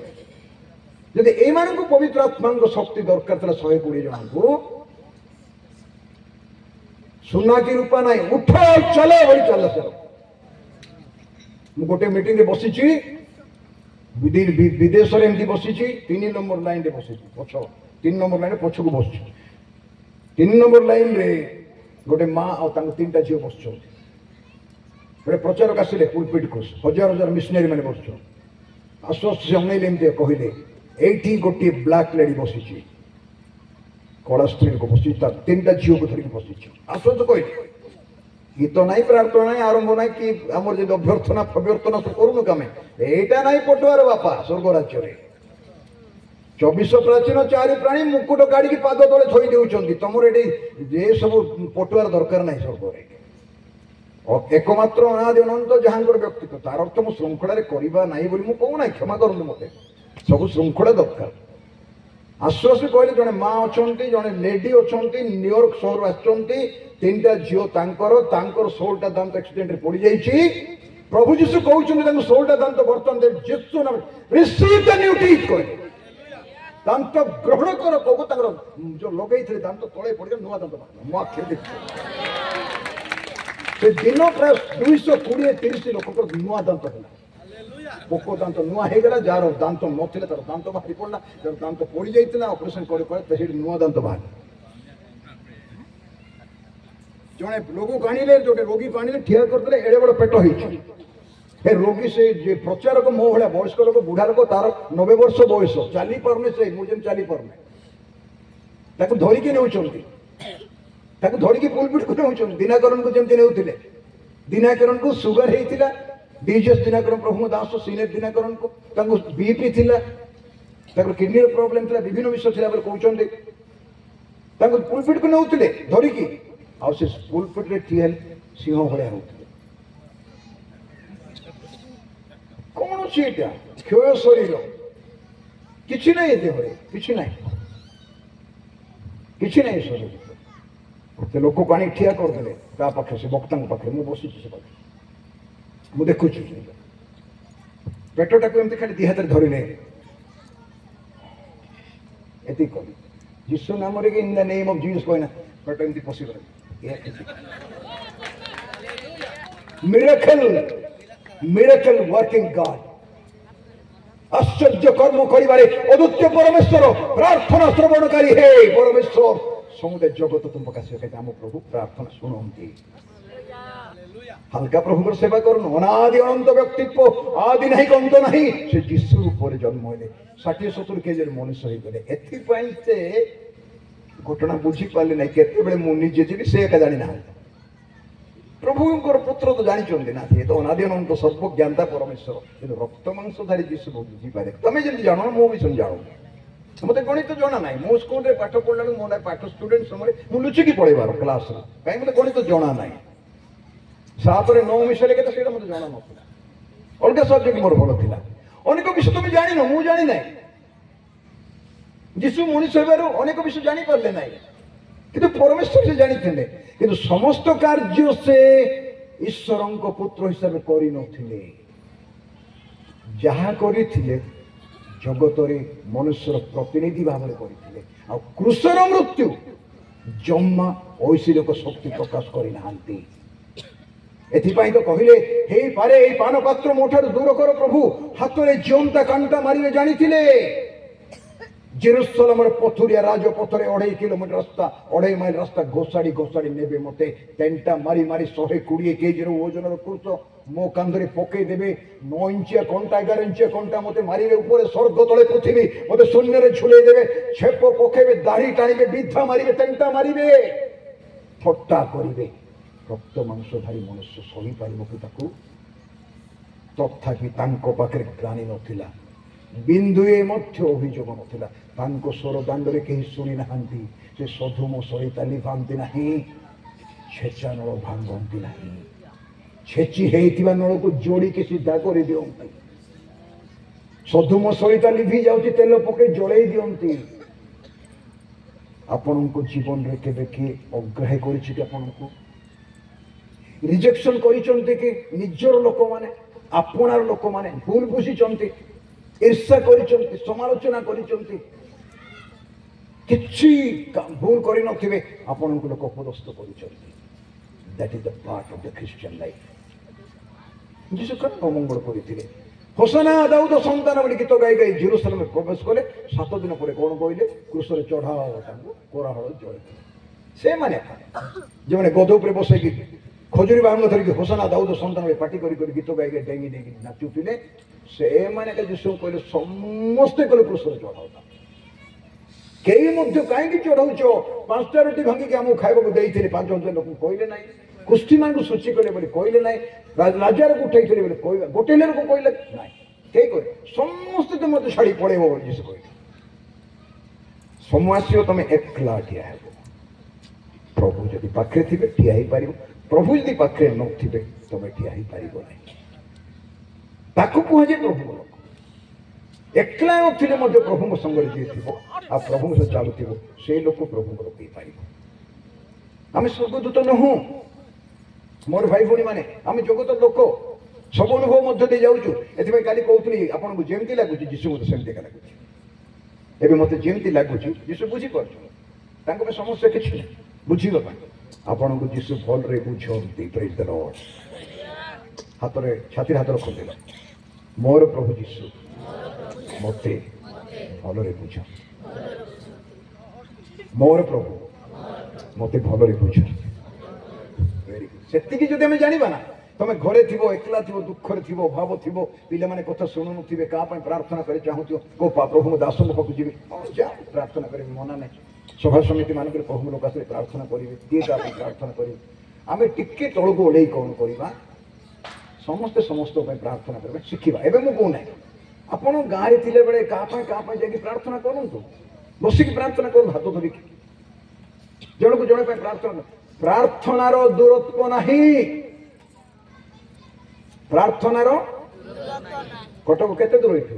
जदि एमान को पवित्र आत्मा शक्ति दरकार था 120 जन को सुना की रूपा ना उठ चलो बोली चल सर गोटे मीटिंग रे बसी विदेश एमती बसी 3 नंबर लाइन रे बसी पछ 3 नंबर लाइन पछ को बस 3 नंबर लाइन रे गोटे माँ और 3टा झील बस गोटे प्रचारक आसिले पुलपिट को हजार हजार मिशनरी मैंने बस आश्वस्त से अनैले एमती कहले ये गोटे ब्लैक लेडी बसी कला स्त्री को बसी 3टा झील को धरिक बसी आश्वस्त कहले गीत नाई प्रार्थना नाई आरंभ नाई कि आमर जो अभ्यर्थना फभ्यर्थना सब करूनु कमे एटा नाई पटुआर बापा स्वर्ग राज्य रे 24 प्राचीन 4 प्राणी मुकुट गाड़ी की पाद तले थई देउचंती तमर एटी जे सब पटुआर दरकार नाई स्वर्ग रे एकमात्र अनादि अनंत जहांकर व्यक्तित्व तार अर्थ मु श्रृंखला रे करिबा नाई बोली मु कहू नाई क्षमा करनु मते सब श्रृंखला दरकार आश्वासी कहले जने माँ अछंती जने लेडी अछंती न्यूयॉर्क शहर आछंती 3टा झील तांकर 16टा दांत एक्सीडेंट रे पड़ी जाईची प्रभु जीशु कहउछन तांको 16टा दांत बर्तन दे जीशु नाम रिसीव द न्यू टीथ कहले दांत ग्रहण कर कहू तांकर जो लगई थे दांत तळे पड़ी नुआ दांत मो आखिर देख से दिन प्राय 220-30 लोक नुआ दांत होला पोको दांत नुआ हो गला जार दांत नथिले तार दांत बाहरी पड़ला जार दांत पड़ी जाइतिला ऑपरेशन करे करे से नुआ दांत बाहर जने लोगो काणीले जोटे रोगी काणीले ठिया करतले एडे बड़ पेट होई हे रोगी से जे प्रचारक मो भला वयस्क लोक बुढ़ा लोक तार 90 वर्ष बयस चाली परने से मुजेम चाली परने ताको धरि के नेउचंती ताको धरि के पुलपिट को नेउचंती दिनाकरण को जेमति नेउतिले दिनाकरण को सुगर हेतिला डीजेस दिनाकरण प्रभु दास सीनियर दिनाकरण को बीपी थिला ତାଙ୍କର କିଡନୀର ପ୍ରୋବ୍ଲେମ ଥିଲା, ବିଭିନ୍ନ ବିଷୟ ଥିଲା ବୋଲି କହୁଛନ୍ତି। ତାଙ୍କୁ ପୁଲପିଟକୁ ନେଉଥିଲେ ଧରିକି, ଆଉ ସେ ପୁଲପିଟରେ ଠିଆ ହେଲେ ସିଂହ ଭଳିଆ ହଉଥିଲେ। କଣ ଅଛି ଏଇଟା? କ୍ଷୟ ଶରୀର, କିଛି ନାହିଁ ଦେହରେ, କିଛି ନାହିଁ, କିଛି ନାହିଁ ଶରୀର। ସେ ଲୋକକୁ ଆଣି ଠିଆ କରିଦେଲେ ତା ପାଖରେ, ସେ ବକ୍ତାଙ୍କ ପାଖରେ। ମୁଁ ବସିଛି ସେ ପାଖରେ, ମୁଁ ଦେଖୁଛି। ପେଟଟାକୁ ଏମିତି ଖାଲି ଦି ହାତରେ ଧରିଲେ, ଏତିକି କଲି ଯୀଶୁ ନାମରେ କି in the name of Jesus କହିନା, ପେଟ ଏମିତି ପଶିଗଲା। Miracle, miracle working God. ଆଶ୍ଚର୍ଯ୍ୟ କର୍ମ କରିବାରେ ଅଦ୍ୱିତୀୟ ପରମେଶ୍ୱର, ପ୍ରାର୍ଥନା ଶ୍ରବଣକାରୀ ହେ ପରମେଶ୍ୱର, ସମୁଦାୟ ଜଗତ ତୁମ ପାଖରେ ଆସିବା। ଆମ ପ୍ରଭୁ ପ୍ରାର୍ଥନା ଶୁଣନ୍ତି। ହାଲକା ପ୍ରଭୁଙ୍କର ସେବା କରୁନ। ଅନାଦି ଅନନ୍ତ ବ୍ୟକ୍ତିତ୍ୱ, ଆଦି ନାହିଁ ଅନ୍ତ ନାହିଁ। ସେ ଯୀଶୁ ରୂପରେ ଜନ୍ମ ହେଲେ, 60-70 କେଜିର ମଣିଷ ହେଇଗଲେ। ଏଥିପାଇଁ ସେ ଘଟଣା ବୁଝିପାରିଲେ ନାହିଁ। କେତେବେଳେ ମୁଁ ନିଜେ ଯିବି ସେ ଏକା ଜାଣିନାହାନ୍ତି। ପ୍ରଭୁଙ୍କର ପୁତ୍ର ତ ଜାଣିଛନ୍ତି ନା, ସେ ତ ଅନାଦି ଅନନ୍ତ ସର୍ବଜ୍ଞାତା ପରମେଶ୍ୱର। କିନ୍ତୁ ରକ୍ତ ମାଂସଧାରୀ ଯୀଶୁ ବୁଝିପାରେ। ତମେ ଯେମିତି ଜାଣ, ମୁଁ ବି ସେମିତି ଜାଣୁନି। ମତେ ଗଣିତ ଜଣା ନାହିଁ। ମୁଁ ସ୍କୁଲରେ ପାଠ ପଢିଲା ବେଳକୁ ମୋ ପାଠ ଷ୍ଟୁଡେଣ୍ଟ ସମୟରେ ମୁଁ ଲୁଚିକି ପଳେଇବାର କ୍ଲାସରେ, କାହିଁକି ମତେ ଗଣିତ ଜଣା ନାହିଁ। 7ରେ 9 ମିଶେଇଲେ କେତେ ସେଇଟା ମତେ ଜଣା ନଥିଲା। ଅଲଗା ସବଜେକ୍ଟ ମୋର ଭଲ ଥିଲା। ଅନେକ ବିଷୟ ତମେ ଜାଣିନ, ମୁଁ ଜାଣି ନାହିଁ। ଯୀଶୁ ମଣିଷ ହେବାରୁ ଅନେକ ବିଷୟ ଜାଣିପାରିଲେ ନାହିଁ, କିନ୍ତୁ ପରମେଶ୍ୱର ସେ ଜାଣିଥିଲେ। କିନ୍ତୁ ସମସ୍ତ କାର୍ଯ୍ୟ ସେ ଈଶ୍ୱରଙ୍କ ପୁତ୍ର ହିସାବରେ କରିନଥିଲେ। ଯାହା କରିଥିଲେ ଜଗତରେ ମନୁଷ୍ୟର ପ୍ରତିନିଧି ଭାବରେ କରିଥିଲେ। ଆଉ କ୍ରୁଶର ମୃତ୍ୟୁ ଜମା ଐଶ୍ୱରିକ ଶକ୍ତି ପ୍ରକାଶ କରିନାହାନ୍ତି। ଏଥିପାଇଁ ତ କହିଲେ, ହେଇପାରେ ଏଇ ପାନ ପାତ୍ର ମୋ ଠାରୁ ଦୂର କର ପ୍ରଭୁ, ହାତରେ ଜିଅନ୍ତା କାଣ୍ଟା ମାରିବେ ଜାଣିଥିଲେ। ଜେରୁସଲମର ପଥୁରିଆ ରାଜପଥରେ 2.5 କିଲୋମିଟର ରାସ୍ତା, 2.5 ମାଇଲ ରାସ୍ତା ଘୋଷାଡ଼ି ଘୋଷାଡ଼ି ନେବେ ମତେ। ତେଣ୍ଟା ମାରି ମାରି 120 କେଜିର ଓଜନର କ୍ରୁଶ ମୋ କାନ୍ଧରେ ପକେଇ ଦେବେ। 9 ଇଞ୍ଚିଆ କଣ୍ଟା, 11 ଇଞ୍ଚିଆ କଣ୍ଟା ମତେ ମାରିବେ। ଉପରେ ସ୍ୱର୍ଗ ତଳେ ପୃଥିବୀ ମତେ ଶୂନ୍ୟରେ ଝୁଲେଇ ଦେବେ। ଛେପ ପକେଇବେ, ଦାଢି ଟାଣିବେ, ବିଧା ମାରିବେ, ତେଣ୍ଟା ମାରିବେ, ଥଟ୍ଟା କରିବେ। ରକ୍ତ ମାଂସଧାରୀ ମନୁଷ୍ୟ ସହିପାରିବ କି ତାକୁ? ତଥାପି ତାଙ୍କ ପାଖରେ ଜ୍ଞାନୀ ନଥିଲା, ବିନ୍ଦୁଏ ମଧ୍ୟ ଅଭିଯୋଗ ନଥିଲା। ତାଙ୍କ ସ୍ୱର ଦାଣ୍ଡରେ କେହି ଶୁଣି ନାହାନ୍ତି। ସେ ସଧୁମ ସଳିତା ଲିଭାନ୍ତି ନାହିଁ, ଛେଚା ନଳ ଭାଙ୍ଗନ୍ତି ନାହିଁ। ଛେଚି ହେଇଥିବା ନଳକୁ ଯୋଡ଼ିକି ସିଧା କରିଦିଅନ୍ତି। ସଧୁମ ସଳିତା ଲିଭି ଯାଉଛି, ତେଲ ପକେଇ ଜଳେଇ ଦିଅନ୍ତି। ଆପଣଙ୍କ ଜୀବନରେ କେବେ କିଏ ଅଗ୍ରାହ୍ୟ କରିଛି କି? ଆପଣଙ୍କୁ ରିଜେକ୍ସନ କରିଛନ୍ତି କି? ନିଜର ଲୋକମାନେ, ଆପଣାର ଲୋକମାନେ ଭୁଲ ବୁଝିଛନ୍ତି, ଈର୍ଷା କରିଛନ୍ତି, ସମାଲୋଚନା କରିଛନ୍ତି, କିଛି ଭୁଲ କରିନଥିବେ, ଆପଣଙ୍କୁ ଲୋକ ପଦସ୍ଥ କରିଛନ୍ତି। That is the part of the Christian life. ଯୀଶୁ କଣ ଅମଙ୍ଗଳ କରିଥିଲେ? ହୋସାନା ଦାଉଦ ସନ୍ତାନ ବୋଲି ଗୀତ ଗାଇ ଗାଇ ଜେରୁସାଲେମରେ ପ୍ରବେଶ କଲେ। 7 ଦିନ ପରେ କଣ କହିଲେ? କ୍ରୁଶରେ ଚଢାଅ ତାଙ୍କୁ, କୋରାହଳ ଜଳିଥିଲେ। ସେମାନେ ଯେଉଁମାନେ ଗଧ ଉପରେ ବସେଇକି ଖଜୁରୀ ବାହୁଙ୍ଗା ଧରିକି ହୋସାନା ଦାଉଦ ସନ୍ତାନ ପାଟି କରି କରି ଗୀତ ଗାଇ ଗାଇ ଡେଙ୍ଗି ଡେଙ୍ଗି ନାଚୁଥିଲେ, ସେମାନେ ଯୀଶୁ କହିଲେ ସମସ୍ତେ କହିଲେ କ୍ରୁଶରେ ଚଢାଅ। କେହି ମଧ୍ୟ କାହିଁକି ଚଢାଉଛ? 5ଟା ରୁଟି ଭାଙ୍ଗିକି ଆମକୁ ଖାଇବାକୁ ଦେଇଥିଲେ, 5,000 ଲୋକଙ୍କୁ କହିଲେ ନାହିଁ। କୁଷ୍ଠିମାନଙ୍କୁ ସୂଚୀ କଲେ ବୋଲି କହିଲେ ନାହିଁ। ରାଜାକୁ ଉଠେଇଥିଲେ ବୋଲି କହିଲେ, ଗୋଟେ ଲୋକକୁ କହିଲେ ନାହିଁ। କେହି କହିଲେ ସମସ୍ତେ ତ ମତେ ଛାଡି ପଳେଇବ ବୋଲି ଯୀଶୁ କହିଲେ। ସମୟ ଆସିବ ତମେ ଏକଲା ଠିଆ ହେବ। ପ୍ରଭୁ ଯଦି ପାଖରେ ଥିବେ ଠିଆ ହେଇପାରିବ, ପ୍ରଭୁ ଯଦି ପାଖରେ ନଥିବେ ତମେ ଠିଆ ହେଇପାରିବ ନାହିଁ। ତାକୁ କୁହାଯାଏ ପ୍ରଭୁଙ୍କ ଲୋକ। ଏକଲା ନଥିଲେ ମଧ୍ୟ ପ୍ରଭୁଙ୍କ ସଙ୍ଗରେ ଯିଏ ଥିବ ଆଉ ପ୍ରଭୁଙ୍କ ସହ ଚାଲୁଥିବ, ସେଇ ଲୋକ ପ୍ରଭୁଙ୍କ ଲୋକ ହେଇପାରିବ। ଆମେ ସ୍ୱର୍ଗଦୂତ ନୁହଁ ମୋର ଭାଇ ଭଉଣୀ ମାନେ, ଆମେ ଜଗତର ଲୋକ। ସବୁ ଅନୁଭବ ମଧ୍ୟ ଦେଇ ଯାଉଛୁ। ଏଥିପାଇଁ କାଲି କହୁଥିଲି ଆପଣଙ୍କୁ ଯେମିତି ଲାଗୁଛି ଯୀଶୁ ମତେ ସେମିତି ଲାଗୁଛି। ଏବେ ମତେ ଯେମିତି ଲାଗୁଛି ଯୀଶୁ ବୁଝିପାରୁଛୁ। ତାଙ୍କ ପାଇଁ ସମସ୍ୟା କିଛି ନାହିଁ ବୁଝିବା ପାଇଁ। ଆପଣଙ୍କୁ ଯୀଶୁ ଭଲରେ ବୁଝନ୍ତି। ପ୍ରେଜ୍ ଦ ଲର୍ଡ। ହାତରେ ଛାତିରେ ହାତ ରଖନ୍ତି। ମୋର ପ୍ରଭୁ ଯୀଶୁ ମତେ ଭଲରେ ବୁଝ। ମୋର ପ୍ରଭୁ ମତେ ଭଲରେ ବୁଝ। ସେତିକି ଯଦି ଆମେ ଜାଣିବା ନା, ତମେ ଘରେ ଥିବ, ଏକଲା ଥିବ, ଦୁଃଖରେ ଥିବ, ଅଭାବ ଥିବ, ପିଲାମାନେ କଥା ଶୁଣୁନଥିବେ, କାହା ପାଇଁ ପ୍ରାର୍ଥନା କରି ଚାହୁଁଥିବ, କୋ ପ୍ରଭୁଙ୍କ ଦାସଙ୍କ ପାଖକୁ ଯିବେ, ଯା ପ୍ରାର୍ଥନା କରିବେ, ମନା ନାହିଁ। ସଭା ସମିତି ମାନଙ୍କରେ ପ୍ରଭୁଙ୍କ ଲୋକ ଆସିଲେ ପ୍ରାର୍ଥନା କରିବେ, କିଏ କାହା ପାଇଁ ପ୍ରାର୍ଥନା କରିବେ। ଆମେ ଟିକେ ତଳକୁ ଓହ୍ଲେଇ କଣ କରିବା? ସମସ୍ତେ ସମସ୍ତଙ୍କ ପାଇଁ ପ୍ରାର୍ଥନା କରିବା ଶିଖିବା। ଏବେ ମୁଁ କହୁନାହିଁ, ଆପଣ ଗାଁରେ ଥିଲାବେଳେ କାହା ପାଇଁ ଯାଇକି ପ୍ରାର୍ଥନା କରନ୍ତୁ, ବସିକି ପ୍ରାର୍ଥନା କରନ୍ତୁ ହାତ ଧରିକି, ଜଣକୁ ଜଣେ ପାଇଁ ପ୍ରାର୍ଥନା। ପ୍ରାର୍ଥନାର ଦୂରତ୍ୱ ନାହିଁ, ପ୍ରାର୍ଥନାର କଟକ କେତେ ଦୂର ଏଠୁ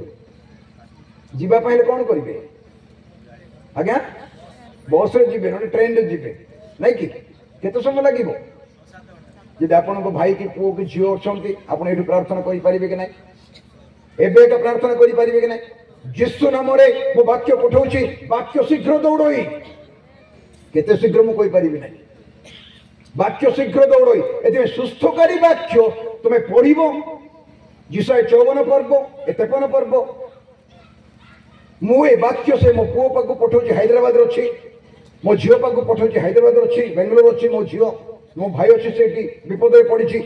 ଯିବା ପାଇଁ ହେଲେ କଣ କରିବେ ଆଜ୍ଞା? ବସରେ ଯିବେ, ନହେଲେ ଟ୍ରେନରେ ଯିବେ, ନାଇଁ କି? କେତେ ସମୟ ଲାଗିବ? ଯଦି ଆପଣଙ୍କ ଭାଇ କି ପୁଅ କି ଝିଅ ଅଛନ୍ତି, ଆପଣ ଏଇଠୁ ପ୍ରାର୍ଥନା କରିପାରିବେ କି ନାହିଁ? ଏବେ ଏକା ପ୍ରାର୍ଥନା କରିପାରିବେ କି ନାହିଁ? ଯୀଶୁ ନାମରେ ମୁଁ ବାକ୍ୟ ପଠାଉଛି, ବାକ୍ୟ ଶୀଘ୍ର ଦୌଡ଼ଇ। କେତେ ଶୀଘ୍ର ମୁଁ କହିପାରିବି ନାହିଁ, ବାକ୍ୟ ଶୀଘ୍ର ଦୌଡ଼ଇ। ଏଥିପାଇଁ ସୁସ୍ଥକାରୀ ବାକ୍ୟ ତୁମେ ପଢିବ। ଯିଶାୟ 54 ପର୍ବ, 53 ପର୍ବ। ମୁଁ ଏ ବାକ୍ୟ ସେ ମୋ ପୁଅ ପାଖକୁ ପଠାଉଛି, ହାଇଦ୍ରାବାଦରେ ଅଛି, ମୋ ଝିଅ ପାଖକୁ ପଠାଉଛି, ହାଇଦ୍ରାବାଦରେ ଅଛି, ବେଙ୍ଗଲୋର ଅଛି, ମୋ ଝିଅ ମୋ ଭାଇ ଅଛି ସେଠି ବିପଦରେ ପଡିଛି।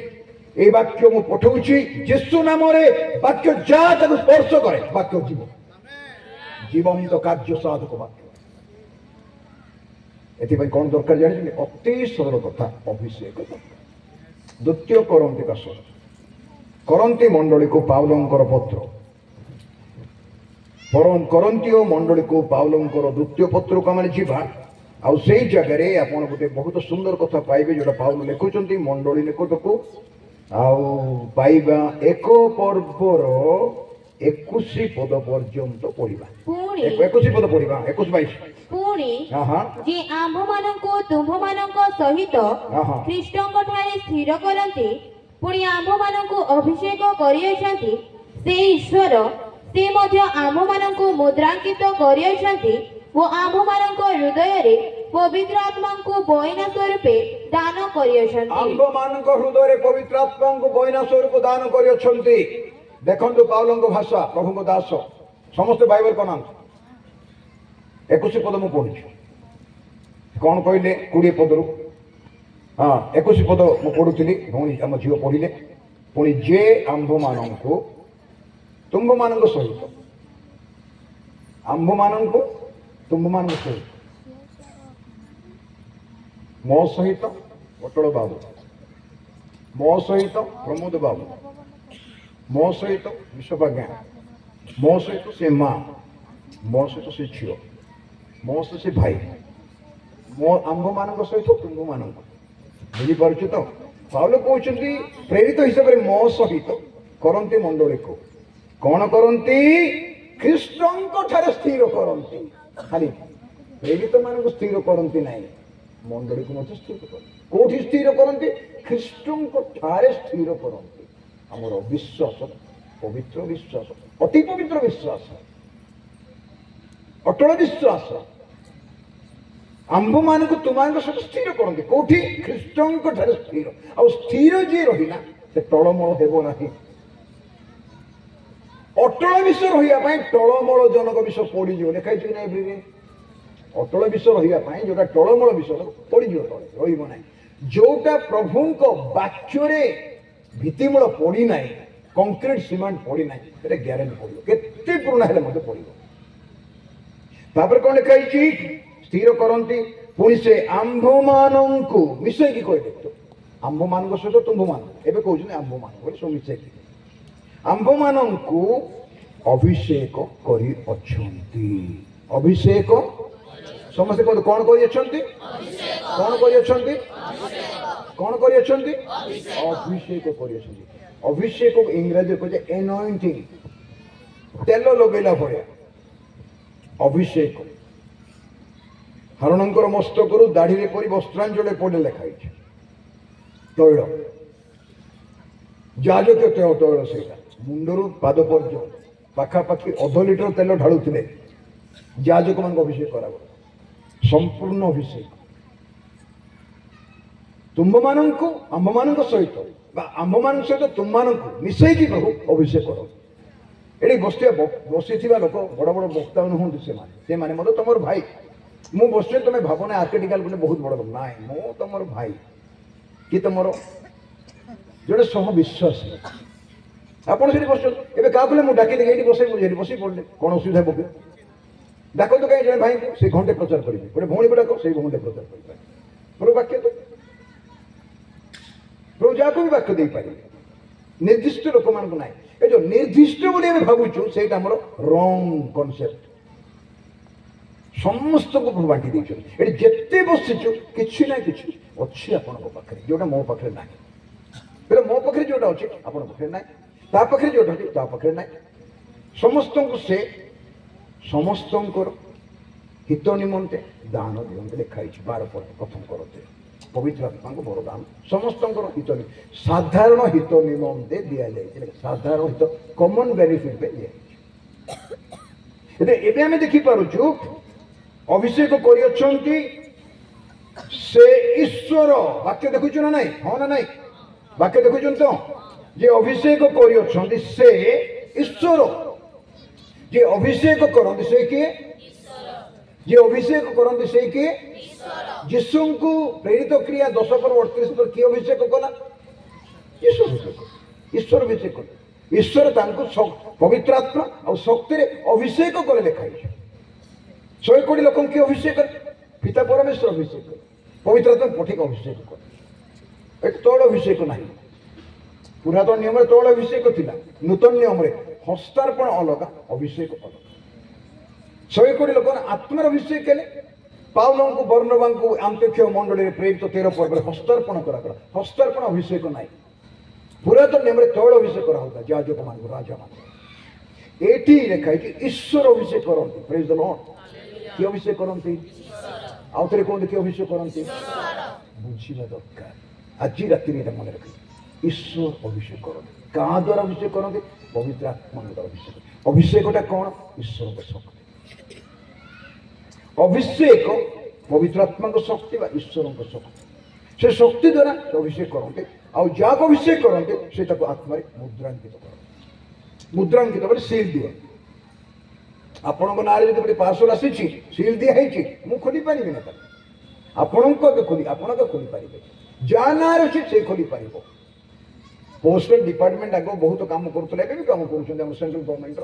এই বাক্য ମୁଁ ପଠାଉଛି ଯୀଶୁ ନାମରେ। ବାକ୍ୟ ଯାହା ତାକୁ ସ୍ପର୍ଶ କରେ, ବାକ୍ୟ ଯିବ, ଜୀବନ୍ତ କାର୍ଯ୍ୟ ସାଧକ ବାକ୍ୟ। ଏଥିପାଇଁ କଣ ଦରକାର ଜାଣିଛନ୍ତି? ଅତି ସରଳ କଥା, ଅଭିଷେକ ଦରକାର। ଦ୍ୱିତୀୟ କରନ୍ତି କାଶ, କରନ୍ତି ମଣ୍ଡଳୀକୁ ପାଉଲଙ୍କର ପତ୍ର, କରନ୍ତି ମଣ୍ଡଳୀକୁ ପାଉଲଙ୍କର ଦ୍ୱିତୀୟ ପତ୍ରକୁ ଆମେ ଯିବା। ଆଉ ସେଇ ଜାଗାରେ ଆପଣ ଗୋଟେ ବହୁତ ସୁନ୍ଦର କଥା ପାଇବେ, ଯୋଉଟା ପାଉଲ ଲେଖୁଛନ୍ତି ମଣ୍ଡଳୀ ନିକଟକୁ। ଆଉ ପାଇବା 1 ପର୍ବର 21 ପଦ ପର୍ଯ୍ୟନ୍ତ ପଢିବା। 21 ପଦ ପଢିବା, 21-22। ପୁଣି ଯେ ଆମ୍ଭମାନଙ୍କୁ ତୁମ୍ଭମାନଙ୍କ ସହିତ ଖ୍ରୀଷ୍ଟଙ୍କ ଠାରେ ସ୍ଥିର କରନ୍ତି, ପୁଣି ଆମ୍ଭମାନଙ୍କୁ ଅଭିଷେକ କରିଅଛନ୍ତି, ସେ ଈଶ୍ୱର, ସେ ମଧ୍ୟ ଆମ୍ଭମାନଙ୍କୁ ମୁଦ୍ରାଙ୍କିତ କରିଅଛନ୍ତି ଓ ଆମ୍ଭମାନଙ୍କ ହୃଦୟରେ ପବିତ୍ର ଆତ୍ମାଙ୍କୁ ବଇନା ସ୍ୱରୂପେ ଦାନ କରିଅଛନ୍ତି। ଆମ୍ଭମାନଙ୍କ ହୃଦୟରେ ପବିତ୍ର ଆତ୍ମାଙ୍କୁ ବଇନା ସ୍ୱରୂପ ଦାନ କରିଅଛନ୍ତି। ଦେଖନ୍ତୁ ପାଉଲଙ୍କ ଭାଷା, ପ୍ରଭୁଙ୍କ ଦାସ, ସମସ୍ତେ ବାଇବେଲ କନାନ୍ତୁ। 21 ପଦ ମୁଁ ପଢୁଛି, କଣ କହିଲେ? 20 ପଦରୁ 21 ପଦ ମୁଁ ପଢୁଥିଲି, ଭଉଣୀ ଆମ ଝିଅ ପଢିଲେ। ପୁଣି ଯେ ଆମ୍ଭମାନଙ୍କୁ ତୁମ୍ଭମାନଙ୍କ ସହିତ, ଆମ୍ଭମାନଙ୍କୁ ତୁମ୍ଭମାନଙ୍କ ସହିତ, ମୋ ସହିତ ଅଟଳ ବାବୁ, ମୋ ସହିତ ପ୍ରମୋଦ ବାବୁ, ମୋ ସହିତ ବିଶ୍ୱଭାଜ୍ଞା, ମୋ ସହିତ ସେ ମା, ମୋ ସହିତ ସେ ଝିଅ, ମୋ ସହିତ ସେ ଭାଇ, ମୋ ଆମ୍ଭମାନଙ୍କ ସହିତ ତୁମ୍ଭମାନଙ୍କୁ। ବୁଝିପାରୁଛୁ ତ? ପାଉଲ କହୁଛନ୍ତି ପ୍ରେରିତ ହିସାବରେ ମୋ ସହିତ କରନ୍ତି ମଣ୍ଡଳୀକୁ କଣ କରନ୍ତି? ଖ୍ରୀଷ୍ଟଙ୍କ ଠାରେ ସ୍ଥିର କରନ୍ତି। ଖାଲି ପ୍ରେରିତ ମାନଙ୍କୁ ସ୍ଥିର କରନ୍ତି ନାହିଁ, ମଣ୍ଡଳୀକୁ ମଧ୍ୟ ସ୍ଥିର କରନ୍ତି। କୋଉଠି ସ୍ଥିର କରନ୍ତି? ଖ୍ରୀଷ୍ଟଙ୍କ ଠାରେ ସ୍ଥିର କରନ୍ତି। ଆମର ବିଶ୍ୱାସ, ପବିତ୍ର ବିଶ୍ୱାସ, ଅତି ପବିତ୍ର ବିଶ୍ୱାସ, ଅଟଳ ବିଶ୍ୱାସ ଆମ୍ଭମାନଙ୍କୁ ତୁମମାନଙ୍କ ସହିତ ସ୍ଥିର କରନ୍ତି। କୋଉଠି? ଖ୍ରୀଷ୍ଟଙ୍କ ଠାରେ ସ୍ଥିର। ଆଉ ସ୍ଥିର ଯିଏ ରହିଲା ସେ ଟଳମଳ ହେବ ନାହିଁ। ଅଟଳ ବିଷୟ ରହିବା ପାଇଁ ଟଳମଳ ଜନକ ବିଷୟ ପଡିଯିବ, ଲେଖାଇଛି କି ନାହିଁ ଏଭ୍ରିରେ? ଅଟଳ ବିଷୟ ରହିବା ପାଇଁ ଯୋଉଟା ଟଳମଳ ବିଷୟ ପଡିଯିବ, ତଳେ ରହିବ ନାହିଁ। ଯୋଉଟା ପ୍ରଭୁଙ୍କ ବାକ୍ୟରେ ଭିତ୍ତିମୂଳ ପଡିନାହିଁ, କଂକ୍ରିଟ ସିମେଣ୍ଟ ପଡିନାହିଁ, ସେଟା ଗ୍ୟାରେଣ୍ଟି ପଡିବ, କେତେ ପୁରୁଣା ହେଲେ ମଧ୍ୟ ପଡିବ। ତାପରେ କଣ ଲେଖା ହେଇଛି? ସ୍ଥିର କରନ୍ତି। ପୁଣି ସେ ଆମ୍ଭମାନଙ୍କୁ ମିଶେଇକି କହିଲେ, ଆମ୍ଭମାନଙ୍କ ସହିତ ତୁମ୍ଭମାନଙ୍କୁ, ଏବେ କହୁଛନ୍ତି ଆମ୍ଭମାନଙ୍କୁ ବୋଲି ସବୁ ମିଶେଇକି, ଆମ୍ଭମାନଙ୍କୁ ଅଭିଷେକ କରିଅଛନ୍ତି। ଅଭିଷେକ ସମସ୍ତେ କୁହନ୍ତୁ, କଣ କରିଅଛନ୍ତି? କଣ କରିଅଛନ୍ତି? କଣ କରିଅଛନ୍ତି? ଅଭିଷେକ କରିଅଛନ୍ତି। ଅଭିଷେକ ଇଂରାଜୀରେ କୁହାଯାଏ ଏନଏଣ୍ଟିଂ, ତେଲ ଲଗେଇଲା ଭଳିଆ ଅଭିଷେକ। ହରଣଙ୍କର ମସ୍ତକରୁ ଦାଢିରେ ପରି ବସ୍ତ୍ରାଞ୍ଚଳରେ ପଡେ ଲେଖା ହେଇଛି। ତୈଳ, ଯାଜକ ତୈଳ, ସେଇଟା ମୁଣ୍ଡରୁ ପାଦ ପର୍ଯ୍ୟନ୍ତ ପାଖାପାଖି 1/2 ଲିଟର ତେଲ ଢାଳୁଥିଲେ ଯାଜକ ମାନଙ୍କୁ ଅଭିଷେକ କରାଗଲା, ସମ୍ପୂର୍ଣ୍ଣ ଅଭିଷେକ। ତୁମ୍ଭମାନଙ୍କୁ ଆମ୍ଭମାନଙ୍କ ସହିତ ବା ଆମ୍ଭମାନଙ୍କ ସହିତ ତୁମମାନଙ୍କୁ ମିଶେଇକି ପ୍ରଭୁ ଅଭିଷେକ କର। ଏଠି ବସିଥିବା ଲୋକ ବଡ ବଡ ବକ୍ତା ନୁହନ୍ତି, ସେମାନେ ମଧ୍ୟ ତମର ଭାଇ। ମୁଁ ବସିଛି, ତମେ ଭାବନା ଆର୍କିଟିକାଲ ବୋଲି ବହୁତ ବଡ ଲୋକ, ନାଇଁ, ମୁଁ ତମର ଭାଇ କି ତମର ଜଣେ ସହ ବିଶ୍ୱାସୀ। ଆପଣ ସେଠି ବସୁଛନ୍ତି, ଏବେ କାହାକୁ ମୁଁ ଡାକିଦେଲି ଏଇଠି ବସେଇ, ମୁଁ ଏଠି ବସି ପଡିଲେ କଣ ଅସୁବିଧା ପକେଇ ଡାକନ୍ତୁ କାହିଁ ଜଣେ ଭାଇଙ୍କୁ, ସେ ଘଣ୍ଟେ ପ୍ରଚାର କରିବେ। ଗୋଟେ ଭଉଣୀକୁ ଡାକ, ସେଇ ଘଣ୍ଟେ ପ୍ରଚାର କରିପାରିବେ। ମୋର ବାକ୍ୟ ତ ପ୍ରଭୁ ଯାହାକୁ ବି ବାକ୍ୟ ଦେଇପାରିବେ, ନିର୍ଦ୍ଦିଷ୍ଟ ଲୋକମାନଙ୍କୁ ନାହିଁ। ए जो निर्दिष्ट बोली आम भावुचु से रंग कनसेप्ट समस्त को प्रभु बांटी देते जिते बसीचु कि ना कि अच्छी आपे जोटा मो पाखे ना मो पाखे जोटा अच्छे आपण पाखे ना ता पाखे जोटा अच्छे ता पाखे ना समस्त को से समस्त हित निमंते दान दिवंते लिखाई 12 प्रथम करते पवित्र आत्मा को वरदान समस्त हित साधारण हित निमंते दि जाए साधारण हित कॉमन बेनिफिट पे दिया आम देखिपुचु अभिषेक करियछंती से ईश्वर वाक्य देखुछु ना नहीं हाँ ना नहीं वाक्य देखुछन तो जे अभिषेक करियछंती से ईश्वर जे अभिषेक करंती से के जे अभिषेक करंती से के यीशु को प्रेरित क्रिया 10:38 पर किए अभिषेक कला ईश्वर अभिषेक ईश्वर तांको पवित्र आत्मा और शक्ति रे अभिषेक करे लिखाई 100 कोटी लोक किए अभिषेक पिता परमेश्वर अभिषेक पवित्र आत्मा पठिक अभिषेक करे तौल अभिषेक नहीं पुरातन नियम तौल अभिषेक थिला नूतन नियम हस्तार्पण अलग अभिषेक अलग 100 कोटी लोक आत्मार अभिषेक केले पाउलों को बर्नबा को आंतरिक मंडली प्रेरित 13 पर्व हस्तार्पण करा हस्तार्पण अभिषेक नहीं पुरातन नियम तौल अभिषेक करा होता याजक मान राजा मान एटी लिखाई ईश्वर अभिषेक करंती प्रेज द लॉर्ड कि अभिषेक करंती आउ थे कहते कि अभिषेक करंती बुझा दरकार आज राति मन रखी ईश्वर अभिषेक करते क्या द्वारा अभिषेक करते पवित्र आत्मा द्वारा अभिषेक अभिषेकटा कौन ईश्वर शक्ति अभिषेक पवित्र आत्मा शक्ति ईश्वर शक्ति से शक्ति द्वारा अभिषेक करते आक अभिषेक करते से आत्मा मुद्रांकित कर मुद्रांकित बोले सील दिए आपण ना जो पार्सल आसी सील दिखाई मुझे खोली पारि ना आपण खोली खोली पारे जहाँ ना अच्छे से खोली पार पोस्टल डिपार्टमेंट आग बहुत कम करुले भी कम कर सेंट्रल गवर्नमेंट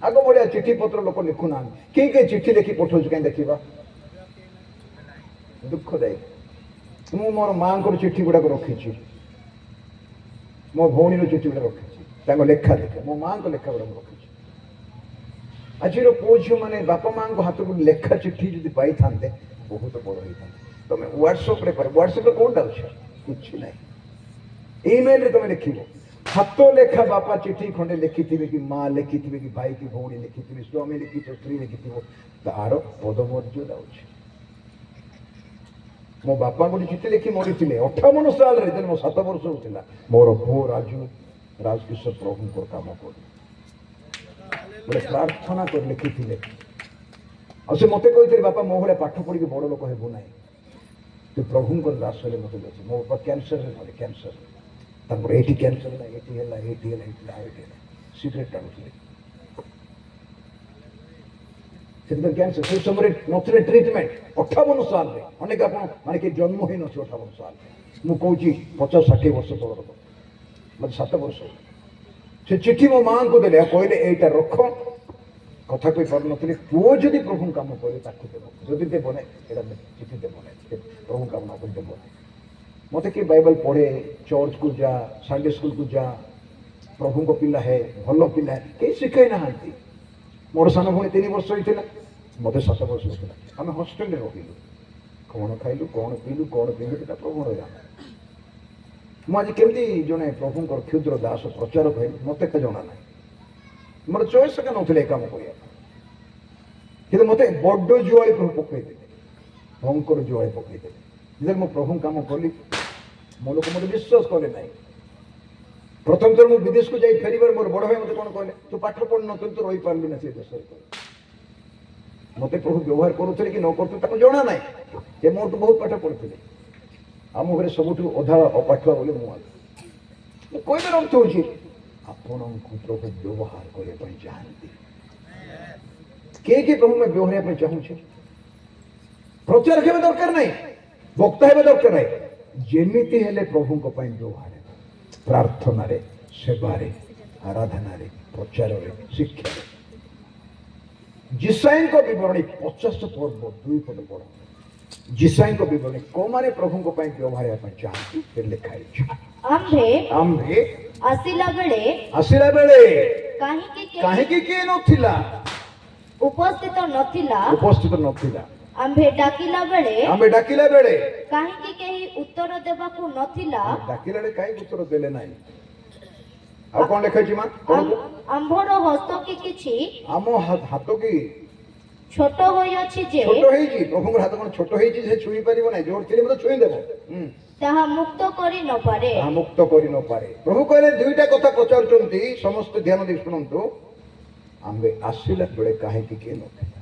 आग बढ़िया चिठी पत्र लोक लिखुना किए चिठी लिखि पठाऊ कहीं देखा दुखदायी मु मोर माँ को चिठी गुड़ाक रखी मो भौणी चिठी गुड़ा रखी लेखा देखे मो माँ को लेखा गुड़ा रखी आज पुओ झील मैंने बापा माँ हाथ को लेखा चिठी जो पाई था बहुत बड़ होता तुम व्हाट्सएप कौन अच्छे कुछ ना ईमेल तुम लिख हाथ लेखा बापा चिठी खंडे लिखि कि माँ लिखि कि भाई की भौणी लिखि स्वामी लिखि स्त्री लिखि तार पदमर्यादा अच्छे मो बापा गोटे चिठी लिखि मरी 58 साल जब मो 7 वर्ष होता मोर पु राजू राजकिशोर प्रभु को कम कर गोटे प्रार्थना कर लिखि से मत कही बापा मो भाई पाठ पढ़ी बड़ लोक हेबू ना तू प्रभु दास मत मो बापा कैंसर मरे कैंसर ये कैंसर सिगरेट टाणुले कैंसर से समय नी ट्रिटमेंट 58 साल अनेक माने कि जन्म ही 58 साल मुझे 50-60 वर्ष तौर मतलब 7 वर्ष से चिठी मो माँ को देले कहले एटा रख कथा कही पार नी पुओ जदि प्रभु कम करे देव जदि देव ना चिठी देव ना प्रभु कम न कर देव मत कि बाइबल पढ़े चर्च को जा संडे स्कूल को जा प्रभु को पिला है भल पिला है कहीं शिखाई ना मोर सान भाई 3 वर्ष होता मत 7 वर्ष होता आम हस्टेल रहिलु कौन खाइलु कौन पीलु कौन पिलु प्रभु जान मुझे केमती जड़े प्रभु क्षुद्र दास प्रचारक है मत जना ना मोर चॉइस का नौले कम कर मत बड़ जुआली प्रभु पकईदे भयंकर जुआली पकईदे जब मो प्रभु कम कली मो लोक मत विश्वास कले ना प्रथम थर मुझे विदेश को जाई फेरबार मोर बड़ भाई मत कौन कहले तू पाठ पढ़ न तू रही पार्लु ना से देश मत प्रभु व्यवहार करुले कि न कर जना ना ये मोर तो बहुत पाठ पढ़ते आम घरे सब अधा अपाठुआ बोले मुझे कहते अर्थ हो आपण प्रभु व्यवहार करने चाहती किए प्रभु मैं व्यवहार चाहूँ प्रचार के दरकार नहीं वक्ता है दरकार नहीं जमीती हेले प्रभु व्यवहार प्रार्थना रे सेवारे आराधना रे प्रचार रे शिक्षा जिसाई विवरणी 50 पर्व 2 पद पढ़ जिसाई विवरणी कौ माने प्रभु व्यवहार चाहती लिखाई आम्भे ଆସିଲା ବେଳେ କାହିଁକି କିଏ ନଥିଲା? ଉପସ୍ଥିତ ନଥିଲା। ଆମ୍ଭେ ଡାକିଲା ବେଳେ କାହିଁକି କେହି ଉତ୍ତର ଦେବାକୁ ନଥିଲା? ଡାକିଲା ବେଳେ କାହିଁକି ଉତ୍ତର ଦେଲେ ନାହିଁ? ଆଉ କଣ ଲେଖାଇଛି ମା? ଆମ୍ଭର ହସ୍ତ କି କିଛି ଆମ ହାତ କି ଛୋଟ ହୋଇଅଛି ଯେ ଛୋଟ ହେଇଛି? ପ୍ରଭୁଙ୍କର ହାତ କଣ ଛୋଟ ହେଇଛି ଯେ ଛୁଇଁ ପାରିବ ନାହିଁ? ଯୋଉଠି ଥିଲେ ମଧ୍ୟ ଛୁଇଁ ଦେବ, ତାହା ମୁକ୍ତ କରି ନପାରେ। ପ୍ରଭୁ କହିଲେ ଦୁଇଟା କଥା ପଚାରୁଛନ୍ତି, ସମସ୍ତେ ଧ୍ୟାନ ଦେଇ ଶୁଣନ୍ତୁ। ଆମ୍ଭେ ଆସିଲା ବେଳେ କାହିଁକି କିଏ ନଥିଲା?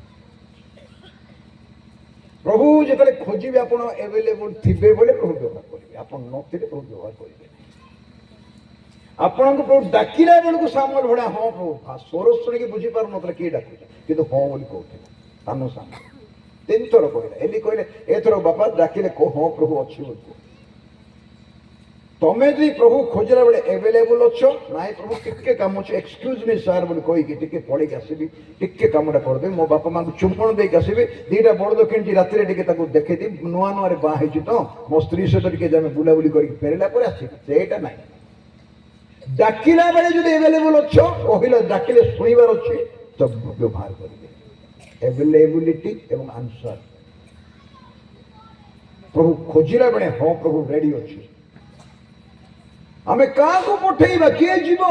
ପ୍ରଭୁ ଯେତେବେଳେ ଖୋଜିବେ ଆପଣ ଆଭେଲେବୁଲ ଥିବେ ବୋଲେ ପ୍ରଭୁ ବ୍ୟବହାର କରିବେ, ଆପଣ ନଥିଲେ ପ୍ରଭୁ ବ୍ୟବହାର କରିବେ। ଆପଣଙ୍କୁ ପ୍ରଭୁ ଡାକିଲା ବେଳକୁ ସାମୁଏଲ ଭଳିଆ ହଁ ପ୍ରଭୁ ସ୍ୱର ଶୁଣିକି ବୁଝିପାରୁନଥିଲା କିଏ ଡାକୁଛି, କିନ୍ତୁ ହଁ ବୋଲି କହୁଥିଲେ। ସାନ ସାମୁଏଲ 3 ଥର କହିଲା। ଏଲି କହିଲେ ଏଥର ବାପା ଡାକିଲେ ହଁ ପ୍ରଭୁ ଅଛି ବୋଲି। ତମେ ଯଦି ପ୍ରଭୁ ଖୋଜିଲା ବେଳେ ଆଭେଲେବୁଲ ଅଛ, ନାଇଁ ପ୍ରଭୁ ଟିକେ କାମ ଅଛି, ଏକ୍ସକ୍ୟୁଜ ମି ସାର୍ ବୋଲି କହିକି ଟିକେ ପଳେଇକି ଆସିବି, ଟିକେ କାମଟା କରିଦେବି, ମୋ ବାପା ମାଙ୍କୁ ଚୁମ୍ବନ ଦେଇକି ଆସିବି, 2ଟା ବଳଦ କିଣିଛି ରାତିରେ ଟିକେ ତାକୁ ଦେଖେଇଦେବି, ନୂଆ ନୂଆରେ ବାହା ହେଇଛି ତ ମୋ ସ୍ତ୍ରୀ ସହିତ ଟିକେ ଆମେ ବୁଲାବୁଲି କରିକି ଫେରିଲା ପରେ ଆସିବି, ସେଇଟା ନାହିଁ। ଡାକିଲା ବେଳେ ଯଦି ଆଭେଲେବୁଲ ଅଛ, କହିଲା ଡାକିଲେ ଶୁଣିବାର ଅଛି ତ ବ୍ୟବହାର କରିବେ। ଆଭେଲେବିଲିଟି ଏବଂ ଆନ୍ସର। ପ୍ରଭୁ ଖୋଜିଲା ବେଳେ ହଁ ପ୍ରଭୁ ରେଡି ଅଛି। ଆମେ କାହାକୁ ପଠେଇବା? କିଏ ଯିବ?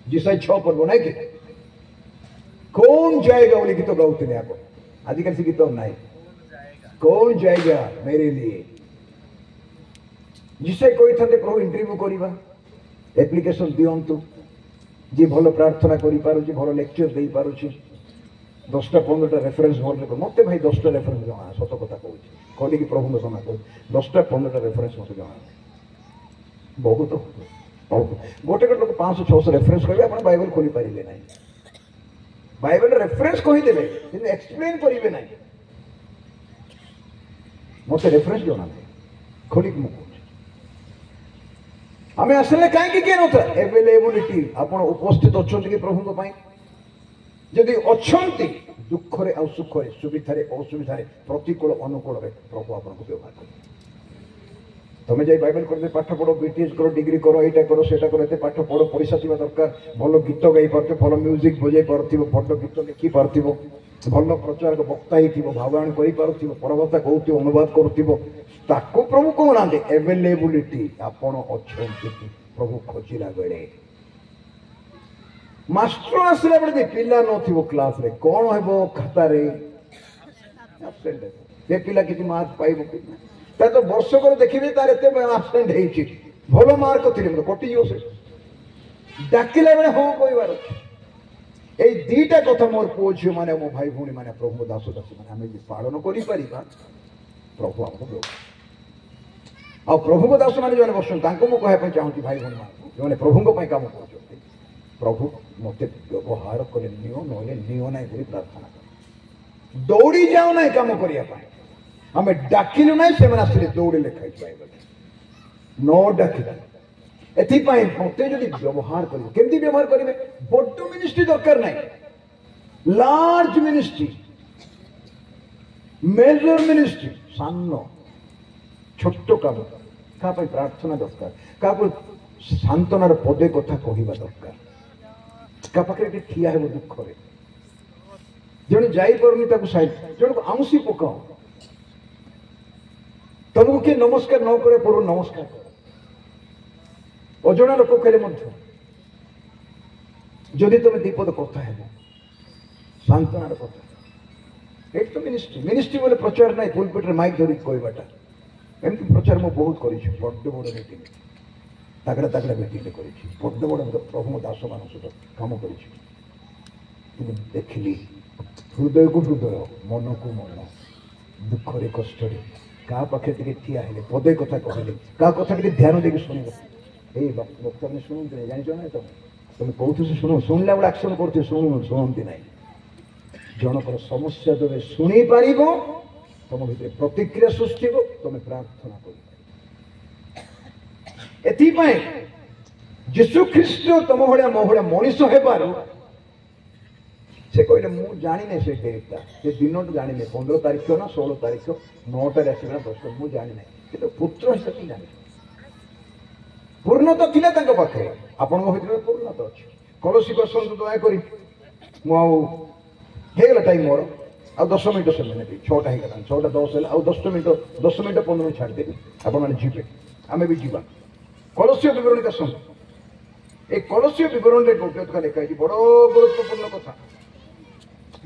जिसाई 6 पर्व नहीं कि कौन जाएगा बोले गीत गाउते आप आजिकल से गीत नहीं कौन जाएगा मेरे लिए जिसे कोई था प्रभु इंटरव्यू करवा एप्लिकेशन दिंतु जी भल प्रार्थना करि भल लेक्चर दे पारुछि 10टा 15टा रेफरेंस भल मत भाई 10टा रेफरेंस जमा सत कथा कहूँ कहली कि प्रभु समा कहूँ 10टा 15टा रेफरेंस मत जमा बहुत गोटे गोटे लोग 500-600 रेफरेंस करेंगे आप बाइबल खोली पारे ना बाइबल रेफरेंस कहीदेवे कि एक्सप्लेन करेंगे ना मत रेफरेंस जो खोलिक मुझे आम आसले कहीं किए ना एवेलेबिलिटी आप उपस्थित अच्छा कि प्रभु जदि अच्छा दुखरे आ सुखरे सुविधारे असुविधारे प्रतिकूल अनुकूल प्रभु आपको व्यवहार कर तुम्हें जाए बाइबल कर पाठ पढ़ो बीटीएस करो डिग्री करो यहाँ करो से करो पाठ पढ़ो पैसा थी दरकार भल गीत गाई पार्थ भल म्यूजिक बजे पार्थ बड़ गीत लिखि पार्थ भल प्रचार वक्ता ही भावाणी कर परवता कहू अनुवाद करू प्रभु कहना एवेलेबिलिटी आपण अच्छा प्रभु खोजिला बेले मास्टर आसला बेले पिला न क्लास रे कौन हे खातार पिला किसी मार्क पाइब तो वर्ष कर देखिए तार एत आबसेंट भल मार्क थी कटिज से डाकिला बेले हाँ कहबार ये दीटा कथा मोर पुओ झी मैंने मो भाई भौणी मैंने प्रभु दास दासी मैंने आम पालन कर प्रभु आमको आ प्रभु दास मैंने जो बस मुझे चाहूँगी भाई भौणी मैंने प्रभु कम कर प्रभु मत व्यवहार कले नियो ना नियो ना प्रार्थना कर दौड़ी जाओ ना कम करने आम डाकिलु ना से आसले दौड़े खाई बाइबल न डाकिला एपाई मत जो व्यवहार करें व्यवहार करेंगे बड़ मिनिस्ट्री दरकार ना लार्ज मिनिस्ट्री मेजर मिनिस्ट्री सान छोट कम क्या प्रार्थना दरकार क्या सांत्वनार पदे कथा कहवा दरकार क्या पाखे ठिया है दुखरे जड़े जापरनी जन को आउसी पकाओ तुमको किए नमस्कार न करे पूर्व नमस्कार कर अजना लोक कहले जदि तुम दीपद कथा है सांत्वनार कथा ये तो मिनिस्ट्री मिनिस्ट्री बोले प्रचार ना पुलपिट माइक धरी कहवाटा एमती प्रचार मुझे बहुत कर बड़ बड़ मीटिंग तगड़ा तगड़ा मीटिंग कर बड़ बड़ प्रभु दास मान सहित कम कर देखिली हृदय को हृदय मन को मन दुखरे कष्ट क्या पाखे ठिया है पदे कथा कहले क्या कथा ध्यान देकी शुण ये वक्ता मैंने शुणुते जान ना तुम कौन से शुण शुणला बेले आक्शन करते शुणुती ना जनकर समस्या तुम शुणी पार तुम भर प्रतिक्रिया सृष्टि हो तुम प्रार्थना कर जीशु ख्रीस्ट तुम भाया मो भाया मनीष हेबार से कहले मु जानी नहीं से डेटा से दिन तो जानी नहीं 15 तारीख ना 16 तारीख 9टार आसना 10 मुझे जानी नहीं कि पुत्र हिसाब जानी ପୂର୍ଣ୍ଣତା ଥିଲା ତାଙ୍କ ପାଖରେ, ଆପଣଙ୍କ ଭିତରେ ପୂର୍ଣ୍ଣତା ଅଛି। କଳସୀ ବସନ୍ତୁ ଦୟାକରି, ମୁଁ ଆଉ ହେଇଗଲା ଟାଇମ୍ ମୋର, ଆଉ 10 ମିନିଟ୍ ସମୟ ନେବି, 6ଟା ହେଇଗଲାଣି, 6:10 ହେଲା, ଆଉ 10 ମିନିଟ୍ 15 ମିନିଟ୍ ଛାଡ଼ିଦେବି, ଆପଣମାନେ ଯିବେ, ଆମେ ବି ଯିବା। କଳସୀୟ ବିବରଣୀ ଆସନ୍ତୁ। ଏ କଳସୀୟ ବିବରଣୀରେ ଗୋଟେ କଥା ଲେଖା ହେଇଛି, ବଡ଼ ଗୁରୁତ୍ୱପୂର୍ଣ୍ଣ କଥା।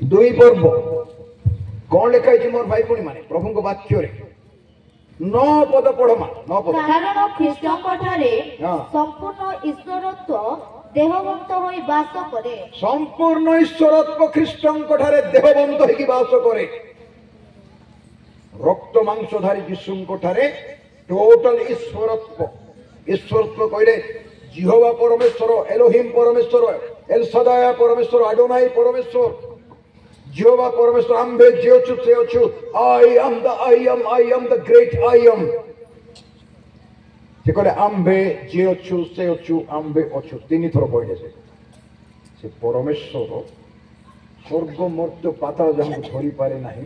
2 ପର୍ବ କଣ ଲେଖା ହେଇଛି ମୋର ଭାଇ ଭଉଣୀ ମାନେ, ପ୍ରଭୁଙ୍କ ବାକ୍ୟରେ 9 ପଦ ପଢମା। 9 ପଦ। କାରଣ ଖ୍ରୀଷ୍ଟଙ୍କ ଠାରେ ସମ୍ପୂର୍ଣ୍ଣ ଈଶ୍ୱରତ୍ଵ ଦେହବନ୍ତ ହୋଇ ବାସ କରେ। ସମ୍ପୂର୍ଣ୍ଣ ଈଶ୍ୱରତ୍ଵ ଖ୍ରୀଷ୍ଟଙ୍କ ଠାରେ ଦେହବନ୍ତ ହେଇକି ବାସ କରେ। ରକ୍ତ ମାଂସଧାରୀ ଯୀଶୁଙ୍କ ଠାରେ ଟୋଟାଲ ଈଶ୍ୱରତ୍ଵ। ଈଶ୍ୱରତ୍ଵ କହିଲେ ଜିହୋବା ପରମେଶ୍ୱର, ଏଲୋହିମ୍ ପରମେଶ୍ୱର, ଏଲସାଦାୟା ପରମେଶ୍ୱର, ଆଡୋନାଇ ପରମେଶ୍ୱର, ଜିହୋବା ପରମେଶ୍ୱର। ଆମ୍ଭେ ଯେ ଅଛୁ ସେ ଅଛୁ, I am the great I am. ସେ କହିଲେ ଆମ୍ଭେ ଯେ ଅଛୁ ସେ ଅଛୁ, ଆମ୍ଭେ ଅଛୁ, 3 ଥର କହିଲେ। ସେ ପରମେଶ୍ୱର ସ୍ୱର୍ଗ ମର୍ତ୍ତ୍ୟ ପାତାଳ ଯାହାଙ୍କୁ ଧରିପାରେ ନାହିଁ,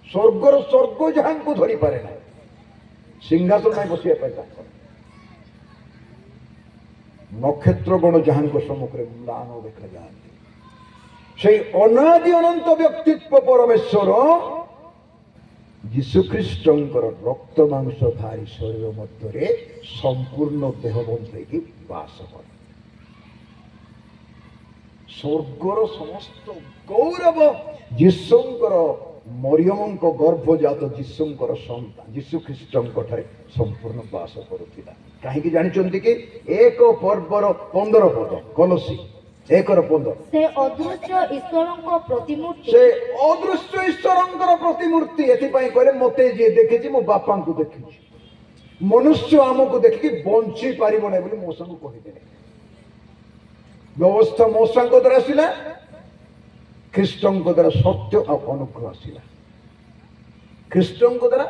ସ୍ୱର୍ଗର ସ୍ୱର୍ଗ ଯାହାଙ୍କୁ ଧରିପାରେ ନାହିଁ, ସିଂହାସନ ପାଇଁ ବସିବା ପାଇଁ ତାଙ୍କର ନକ୍ଷତ୍ରଗଣ ଯାହାଙ୍କ ସମ୍ମୁଖରେ ମ୍ଳାନ ଦେଖାଯାଆନ୍ତି, সেই ଅନାଦି ଅନନ୍ତ ବ୍ୟକ୍ତିତ୍ୱ ପରମେଶ୍ୱର ଯୀଶୁଖ୍ରୀଷ୍ଟଙ୍କର ରକ୍ତ ମାଂସଧାରୀ ଶରୀର ମଧ୍ୟରେ ସମ୍ପୂର୍ଣ୍ଣ ଦେହବନ୍ତ ହେଇକି ବାସ କରେ। ସ୍ୱର୍ଗର ସମସ୍ତ ଗୌରବ ଯୀଶୁଙ୍କର, ମରିୟମଙ୍କ ଗର୍ଭଜାତ ଯୀଶୁଙ୍କର ସନ୍ତାନ ଯୀଶୁଖ୍ରୀଷ୍ଟଙ୍କ ଠାରେ ସମ୍ପୂର୍ଣ୍ଣ ବାସ କରୁଥିଲା। କାହିଁକି ଜାଣିଛନ୍ତି କି? 1 ପର୍ବର 15 ପଦ, କଲୋସୀ 1:15। ସେ ଅଦୃଶ୍ୟ ଈଶ୍ୱରଙ୍କ ପ୍ରତିମୂର୍ତ୍ତି। ସେ ଅଦୃଶ୍ୟ ଈଶ୍ୱରଙ୍କର ପ୍ରତିମୂର୍ତ୍ତି। ଏଥିପାଇଁ କହିଲେ ମତେ ଯିଏ ଦେଖିଛି ମୋ ବାପାଙ୍କୁ ଦେଖିଛି। ମନୁଷ୍ୟ ଆମକୁ ଦେଖିକି ବଞ୍ଚି ପାରିବ ନାହିଁ ବୋଲି ମୋସାଙ୍କୁ କହିଦେଲେ। ବ୍ୟବସ୍ଥା ମୋସାଙ୍କ ଦ୍ୱାରା ଆସିଲା, ଖ୍ରୀଷ୍ଟଙ୍କ ଦ୍ୱାରା ସତ୍ୟ ଆଉ ଅନୁଗ୍ରହ ଆସିଲା। ଖ୍ରୀଷ୍ଟଙ୍କ ଦ୍ୱାରା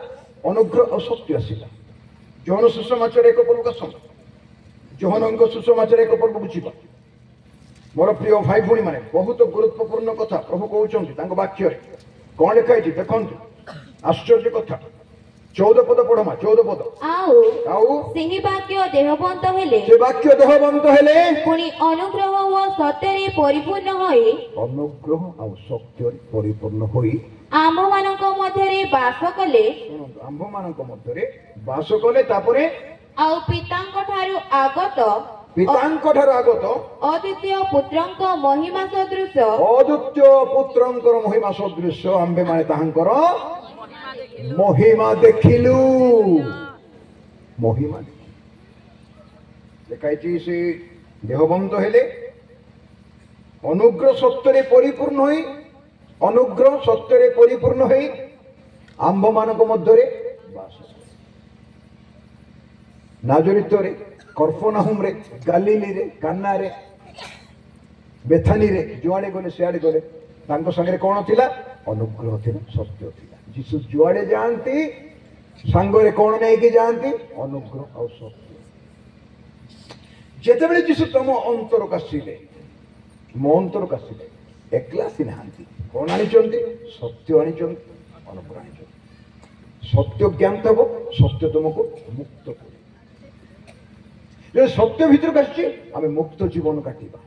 ଅନୁଗ୍ରହ ଆଉ ସତ୍ୟ ଆସିଲା। ଯୋହନ ସୁସମାଚାର 1 ପର୍ବକୁ ଆସନ୍ତୁ। ଯୋହନଙ୍କ ସୁସମାଚାର 1 ପର୍ବ ବୁଝିବା। ମୋର ପ୍ରିୟ ଭାଇ ଭଉଣୀ ମାନେ, ବହୁତ ଗୁରୁତ୍ୱପୂର୍ଣ୍ଣ କଥା ପ୍ରଭୁ କହୁଛନ୍ତି ତାଙ୍କ ବାକ୍ୟରେ। କଣ ଲେଖା ହେଇଛି ଦେଖନ୍ତୁ, ଆଶ୍ଚର୍ଯ୍ୟ କଥା। 14 ପଦ ପଢମା। 14 ପଦ। ଆଉ ସେହି ବାକ୍ୟ ଦେହବନ୍ତ ହେଲେ, ସେ ବାକ୍ୟ ଦେହବନ୍ତ ହେଲେ, ପୁଣି ଅନୁଗ୍ରହ ଓ ସତ୍ୟରେ ପରିପୂର୍ଣ୍ଣ ହୋଇ, ଅନୁଗ୍ରହ ଆଉ ସତ୍ୟରେ ପରିପୂର୍ଣ୍ଣ ହୋଇ ଆମ୍ଭମାନଙ୍କ ମଧ୍ୟରେ ବାସ କଲେ। ଆମ୍ଭମାନଙ୍କ ମଧ୍ୟରେ ବାସ କଲେ। ତାପରେ ଆଉ ପିତାଙ୍କ ଠାରୁ ଆଗତ ଅଦ୍ୱିତୀୟ ପୁତ୍ରଙ୍କ ମହିମା ସଦୃଶ, ଅଦ୍ୱିତୀୟ ପୁତ୍ରଙ୍କର ମହିମା ସଦୃଶ ଆମ୍ଭେମାନେ ତାହାଙ୍କର ମହିମା ଦେଖିଲୁ। ମହିମା ଲେଖା ହେଇଛି, ସେ ଦେହବନ୍ତ ହେଲେ, ଅନୁଗ୍ରହ ସତ୍ୟରେ ପରିପୂର୍ଣ୍ଣ ହୋଇ, ଅନୁଗ୍ରହ ସତ୍ୟରେ ପରିପୂର୍ଣ୍ଣ ହୋଇ ଆମ୍ଭମାନଙ୍କ ମଧ୍ୟରେ ବାସ। ନାଜରିତରେ, କର୍ଫନାହୁମରେ, ଗାଲିଲିରେ, କାନାରେ, ବେଥାନିରେ ଯୁଆଡ଼େ ଗଲେ ସିଆଡ଼େ ଗଲେ ତାଙ୍କ ସାଙ୍ଗରେ କଣ ଥିଲା? ଅନୁଗ୍ରହ ଥିଲା, ସତ୍ୟ ଥିଲା। ଯୀଶୁ ଯୁଆଡ଼େ ଯାଆନ୍ତି ସାଙ୍ଗରେ କଣ ନେଇକି ଯାଆନ୍ତି? ଅନୁଗ୍ରହ ଆଉ ସତ୍ୟ। ଯେତେବେଳେ ଯୀଶୁ ତମ ଅନ୍ତରକୁ ଆସିଲେ, ମୋ ଅନ୍ତରକୁ ଆସିଲେ, ଏକଲା ଆସିନାହାନ୍ତି। କଣ ଆଣିଛନ୍ତି? ସତ୍ୟ ଆଣିଛନ୍ତି, ଅନୁଗ୍ରହ ଆଣିଛନ୍ତି। ସତ୍ୟ ଜ୍ଞାନ ଦେବ, ସତ୍ୟ ତୁମକୁ ମୁକ୍ତ କରିବ। ଯଦି ସତ୍ୟ ଭିତରକୁ ଆସିଛି ଆମେ ମୁକ୍ତ ଜୀବନ କାଟିବା।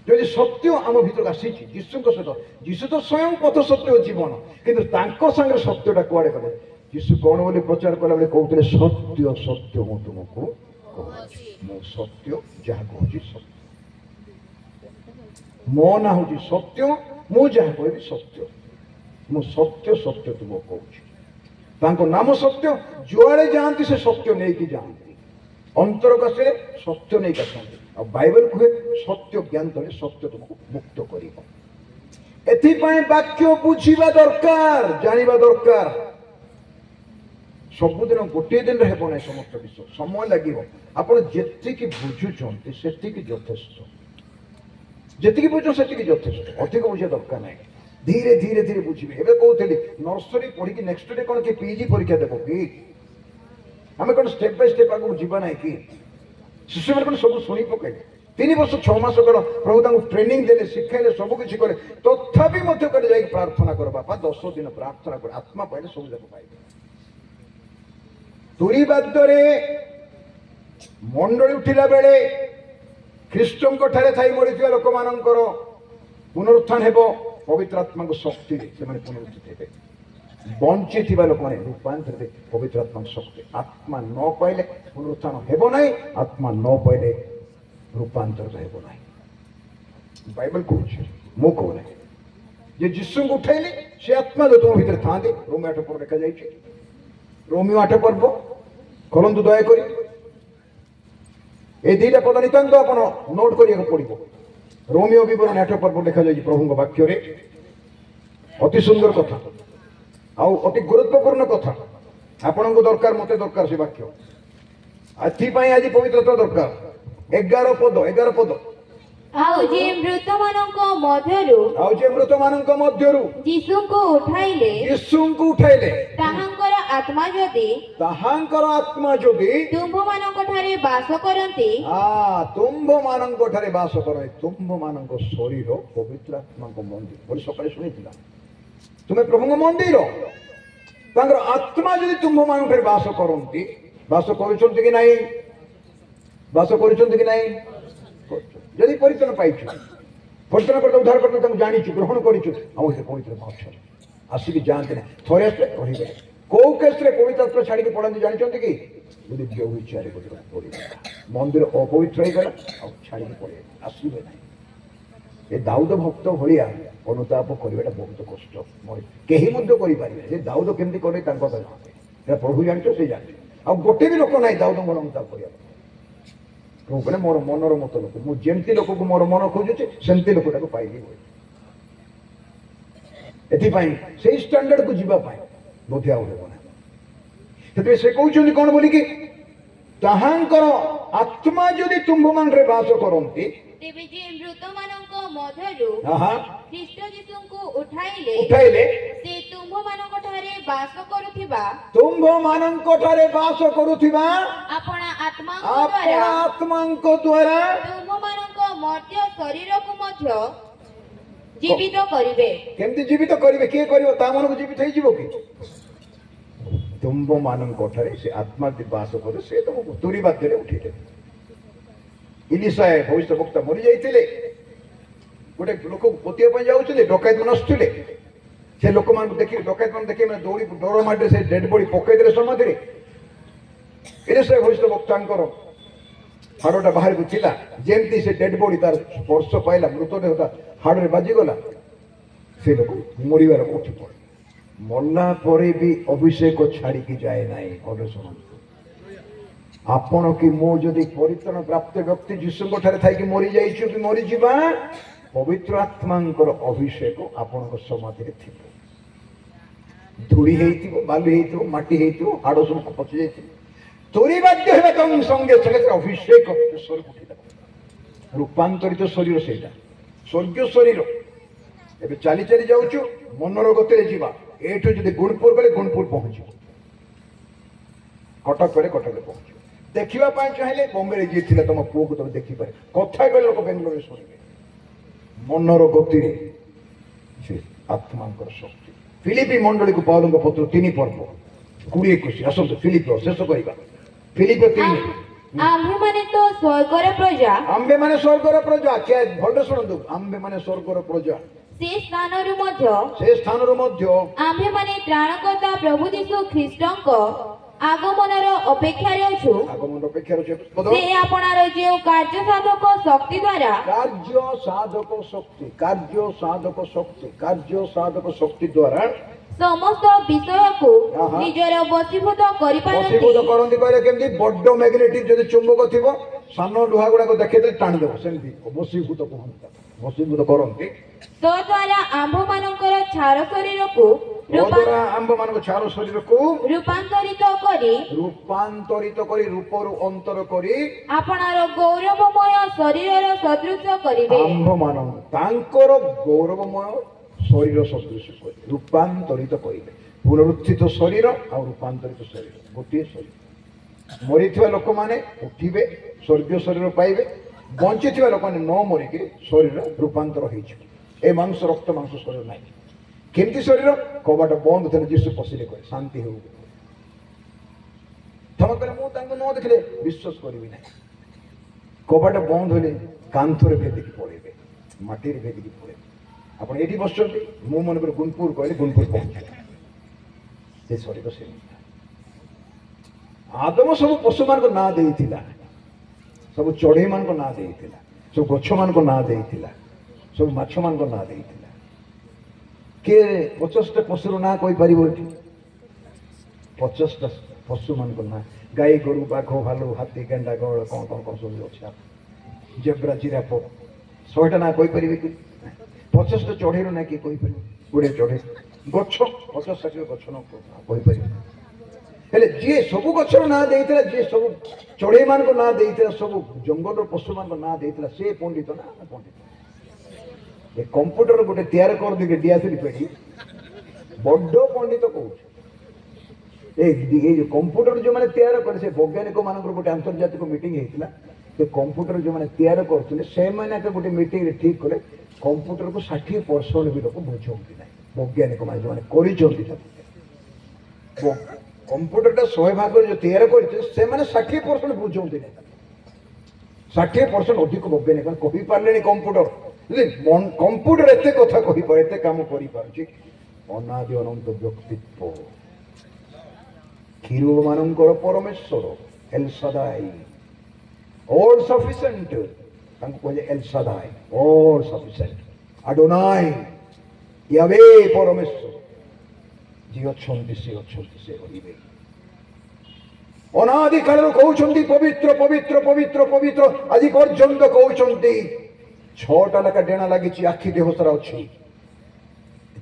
ଯଦି ସତ୍ୟ ଆମ ଭିତରକୁ ଆସିଛି ଯୀଶୁଙ୍କ ସହିତ, ଯୀଶୁ ତ ସ୍ୱୟଂ ପଥ ସତ୍ୟ ଜୀବନ, କିନ୍ତୁ ତାଙ୍କ ସାଙ୍ଗରେ ସତ୍ୟଟା କୁଆଡ଼େ ଗଲେ? ଯୀଶୁ କଣ ବୋଲି ପ୍ରଚାର କଲା ବେଳେ କହୁଥିଲେ, ସତ୍ୟ ସତ୍ୟ ମୁଁ ତୁମକୁ କହୁଛି, ମୁଁ ସତ୍ୟ ଯାହା କହୁଛି ସତ୍ୟ, ମୋ ନାଁ ହଉଛି ସତ୍ୟ, ମୁଁ ଯାହା କହିବି ସତ୍ୟ, ମୁଁ ସତ୍ୟ ସତ୍ୟ ତୁମକୁ କହୁଛି। ତାଙ୍କ ନାମ ସତ୍ୟ। ଯୁଆଡ଼େ ଯାଆନ୍ତି ସେ ସତ୍ୟ ନେଇକି ଯାଆନ୍ତି। ଅନ୍ତରକୁ ଆସିଲେ ସତ୍ୟ ନେଇକି ଆସନ୍ତି। ଆଉ ବାଇବେଲ କୁହେ ସତ୍ୟ ଜ୍ଞାନ ଦେଲେ ସତ୍ୟ ତୁମକୁ ମୁକ୍ତ କରିବ। ଏଥିପାଇଁ ବାକ୍ୟ ବୁଝିବା ଦରକାର, ଜାଣିବା ଦରକାର। ସବୁଦିନ ଗୋଟିଏ ଦିନରେ ହେବ ନାହିଁ ସମସ୍ତ ବିଷୟ, ସମୟ ଲାଗିବ। ଆପଣ ଯେତିକି ବୁଝୁଛନ୍ତି ସେତିକି ଯଥେଷ୍ଟ। ଯେତିକି ବୁଝୁଛନ୍ତି ସେତିକି ଯଥେଷ୍ଟ, ଅଧିକ ବୁଝିବା ଦରକାର ନାହିଁ। ଧୀରେ ଧୀରେ ଧୀରେ ବୁଝିବେ। ଏବେ କହୁଥିଲି ନର୍ସରୀ ପଢିକି ନେକ୍ସଟ ଡେ କଣ କି ପିଜି ପରୀକ୍ଷା ଦେବ କି? ଆମେ କଣ ଷ୍ଟେପ ବାଇ ଷ୍ଟେପ ଆଗକୁ ଯିବା ନାହିଁ କି? ଶିଶୁମାନେ କଣ ସବୁ ଶୁଣି ପକେଇଲେ? 3 ବର୍ଷ 6 ମାସ କଣ ପ୍ରଭୁ ତାଙ୍କୁ ଟ୍ରେନିଂ ଦେଲେ, ଶିଖାଇଲେ, ସବୁ କିଛି କଲେ, ତଥାପି ମଧ୍ୟ କହିଲେ ଯାଇକି ପ୍ରାର୍ଥନା କର ବାପା, 10 ଦିନ ପ୍ରାର୍ଥନା କର, ଆତ୍ମା ପାଇଲେ ସବୁ ଯାକ ପାଇବେ। ତୁରୀ ବାଦ୍ୟରେ मंडली उठिला बेले ख्रीष्टों ठारे थाई मरीथिबा लोक मानकर पुनरुत्थान हेबो पवित्र आत्मा को शक्ति से पुनरुत्थित हेबे बंची थिबा लोक माने रूपांतरित पवित्र आत्मा शक्ति आत्मा न पाइले पुनरुत्थान हेबो नाही आत्मा न पाइले रूपांतरित हेबो नाही बाइबल कहूछि मो कहू नाही जे यीशु को उठाइले से आत्मा जो तुम भीतर थांदे रोमियो 8 पर लिखा जाइछि रोमियो 8 पर्व खोलंतु दया करी ए दुईटा पद नितांत आपण नोट करिया पड़िबो रोमियो विवरण 8 पर्व लिखा जाइछि प्रभु वाक्य रे अति सुंदर कथा आउ अति गुरुत्वपूर्ण कथा आपण को दरकार मते दरकार से वाक्य अति पई आज पवित्रता दरकार 11 पद आउ जे मृत मानक मध्यरु यीशु को उठाइले ताहांकर आत्मा जदि तुंभ मानक ठारे बास करंती तुंभ मानक ठारे बास करे तुंभ मानक शरीर पवित्र आत्मा को मंदिर बोली सकाळे सुनिथिला तुमे प्रभु मंदिर तांकर आत्मा जदि तुंभ मानक ठारे बास करंती बास करूछंती कि नाही जदि परिचय पाइछु परिचय करते उद्धार करते तुम जानिछु ग्रहण करिछु आउ से पवित्र भाषण आसिक जानते ना थोड़े से रहिबे को केस रे पवित्र आत्मा छाडी के पड़ंती जानिछंती कि यदि व्यभिचार को पड़ी मंदिर अपवित्र हो गला आ छाडी के पड़े आसीबे नाही ए दाऊद भक्त भलिया अनुताप करबेटा बहुत कष्ट केही मध्य करि पारिबे जे दाऊद केमती करे तांको कहला प्रभु जानिछो से जानिछो आ गोटे भी लोक नाही दाऊद मन अनुताप करिया कहने मोर मनर मत लोक मुझे लोक को मोर मन खोजुचे सेमती लोकटा को पाइली से स्टैंडर्ड को जीवा बोधे आने से कहते कौन बोली कि ताहांकर आत्मा जदि तुंभ मान रे बास करंती तेबे जे मृत मानक मध्यरु ख्रीष्ट यीशुଙ୍କୁ उठाइले से तुंभ मानक ठारे बास करुथिबा आपना आत्मांको द्वारा तुंभ मानक मर्त्य शरीर को मध्य जीवित करिवे केमति जीवित करिवे के करिवो ता मन को जीवित होई जीवो कि तुंभ मानक ठारे से आत्मा बास करे से तो तुरी बाध्यरे उठिले इलिशा भविष्य वक्ता मरी जाइथिले गोटे लोक पोतिया जाऊे डकैत मान आसुले से लोक मान देखी डकैत मान देखी मैंने दौड़ी डर माटे से डेड बॉडी पकईदे समाधि इलिशा भविष्य वक्ता हाड़टा बाहर को थिला जेमती से डेड बॉडी तार स्पर्श पाइला मृतदेहता हाड़ में बाजिगला से लोक मरबार उठी पड़े मरला परे भी अभिषेक छाड़ी की जाए ना भले शुणु आपण कि मो जदि परित्राण प्राप्त व्यक्ति यीशु ठारे थाई कि मरी जाइछु कि मरी जिबा पवित्र आत्मांकर अभिषेक आपण समाधि रे थिबो धूड़ी हेइथिबो बालू हेइथिबो माटी हेइथिबो हाड़ सब पचि जाइथिबो तोरी बाध्य हेबा तम संगे संगे अभिषेक स्वर्ग उठिला रूपांतरित शरीर सेटा स्वर्गीय शरीर एबे चाली चाली जाउछु मनर गति रे जिबा एठु जदि गुणपुर गले गुणपुर पहुंचो कटक करे कटक पहुंचो देखा चाहिए बॉम्बे जी थी तुम पुओ को तुम देखिपारे कथा कले लोक बेंगलोर शुणवे मनर गति आत्मा शक्ति फिलिपी मंडली को पाउल पत्र 3 पर्व 20-21 आसतु फिलिप शेष करवा फिलिप 3 आम्भे माने तो स्वर्गर प्रजा क्या भल शुणु आम्भे माने स्वर्गर प्रजा से स्थान मध्य आम्भे माने त्राणकर्ता प्रभु यीशु ख्रीष्टଙ୍କ आगमनर अपेक्षा से आपणार जो कार्य साधक शक्ति द्वारा समस्त विषय को निजर वशीभूत करि पारंती बड्ड मैग्नेटिक जदि चुंबक थिबो सान लुहा गुडा को देखै टाणी देबो सेमती वशीभूत कहंता वशीभूत करंती तो द्वारा आंभ मानकर छार शरीर को रूपांतरित करी रूपरु अंतर करी आपणार गौरवमय शरीर सदृश करिवे आंभ मान तांकर गौरवमय शरीर सदृश करी रूपांतरित करिवे पुनरुत्थित शरीर आ रूपांतरित शरीर गोटे शरीर मरीथिबा लोक माने उठिबे स्वर्गीय शरीर पाइबे बंचिथिबा लोक माने न मरिके शरीर रूपांतर होइछ ए मांस रक्त मांस शरीर नहीं केमती शरीर कबाट बंद थे जीशु पशिले कहे शांति हो ଧମକ କଲେ ମୁଁ ତାଙ୍କୁ ନ ଦେଖିଲେ ବିଶ୍ୱାସ କରିବି ନାହିଁ। କବାଟ ବନ୍ଦ ହେଲେ କାନ୍ଥରେ ଭେଦିକି ପଳେଇବେ, ମାଟିରେ ଭେଦିକି ପଳେଇବେ। ଆପଣ ଏଇଠି ବସୁଛନ୍ତି, ମୁଁ ମନେକର ଗୁଣପୁର କହିଲେ ଗୁଣପୁର ପହଞ୍ଚିବେ। ସେ ଶରୀର ସେମିତି। ଆଦମ ସବୁ ପଶୁମାନଙ୍କ ନାଁ ଦେଇଥିଲା, ସବୁ ଚଢ଼େଇମାନଙ୍କ ନାଁ ଦେଇଥିଲା, ସବୁ ଗଛମାନଙ୍କ ନାଁ ଦେଇଥିଲା, ସବୁ ମାଛମାନଙ୍କ ନାଁ ଦେଇଥିଲା। କିଏ 50ଟା ପଶୁର ନାଁ କହିପାରିବ ଏଠି? 50ଟା ପଶୁମାନଙ୍କ ନାଁ, ଗାଈ ଗୋରୁ ବାଘ ଭାଲୁ ହାତୀ ଗେଣ୍ଡା ଗହଳ କ'ଣ କ'ଣ କ'ଣ ସବୁ ଅଛି, ଜେବ୍ରା ଜିରାଫ, 100ଟା ନାଁ କହିପାରିବେ କି? 50ଟା ଚଢ଼େଇର ନାଁ କିଏ କହିପାରିବେ? 20 ଚଢ଼େଇ, ଗଛ 50-60 ଗଛ ନ କହିପାରିବେ। ହେଲେ ଯିଏ ସବୁ ଗଛର ନାଁ ଦେଇଥିଲା, ଯିଏ ସବୁ ଚଢ଼େଇମାନଙ୍କ ନାଁ ଦେଇଥିଲା, ସବୁ ଜଙ୍ଗଲର ପଶୁମାନଙ୍କ ନାଁ ଦେଇଥିଲା, ସେ ପଣ୍ଡିତ ନା ପଣ୍ଡିତ? ଏ କମ୍ପ୍ୟୁଟର ଗୋଟେ ତିଆରି କରିଦେଇକି ଡିଆସିଲି ପେଢ଼ି ବଡ ପଣ୍ଡିତ କହୁଛି। ଏଇ ଯୋଉ କମ୍ପ୍ୟୁଟର ଯୋଉମାନେ ତିଆରି କଲେ, ସେ ବୈଜ୍ଞାନିକ ମାନଙ୍କର ଗୋଟେ ଆନ୍ତର୍ଜାତିକ ମିଟିଂ ହେଇଥିଲା। ସେ କମ୍ପ୍ୟୁଟର ଯୋଉମାନେ ତିଆରି କରୁଥିଲେ, ସେମାନେ ଗୋଟେ ମିଟିଂରେ ଠିକ କଲେ କମ୍ପ୍ୟୁଟରକୁ 60% ବି ଲୋକ ବୁଝନ୍ତି ନାହିଁ। ବୈଜ୍ଞାନିକ ମାନେ ଯୋଉମାନେ କରିଛନ୍ତି, କମ୍ପ୍ୟୁଟରଟା 100% ଯୋଉ ତିଆରି କରିছে, ସେମାନେ 60% ବୁଝନ୍ତି ନାହିଁ। 60% ଅଧିକ ବୈଜ୍ଞାନିକ ମାନେ କହିପାରିଲେଣି କମ୍ପ୍ୟୁଟର। କମ୍ପ୍ୟୁଟର ଏତେ କଥା କହିପାରେ, ଏତେ କାମ କରିପାରୁଛି। ଅନାଦି ଅନନ୍ତ ବ୍ୟକ୍ତିତ୍ୱ, କ୍ଷୀର ମାନଙ୍କର ପରମେଶ୍ୱର, ଏଲ୍ ସାଦାଇ, ଅଲ୍ ସଫିସିଏଣ୍ଟ, ତାଙ୍କୁ କୁହାଯାଏ ଏଲ୍ ସାଦାଇ, ଅଲ୍ ସଫିସିଏଣ୍ଟ, ଆଡୋନାଇ, ୟାବେ ପରମେଶ୍ୱର। ଯିଏ ଅଛନ୍ତି ସେ ଅଛନ୍ତି, ସେ ରହିବେ। ଅନାଦି କାଳରୁ କହୁଛନ୍ତି ପବିତ୍ର ପବିତ୍ର ପବିତ୍ର ପବିତ୍ର, ଆଜି ପର୍ଯ୍ୟନ୍ତ କହୁଛନ୍ତି। 6ଟା ଲେଖା ଡେଣା ଲାଗିଛି, ଆଖି ଦେହ ସାରା ଅଛି।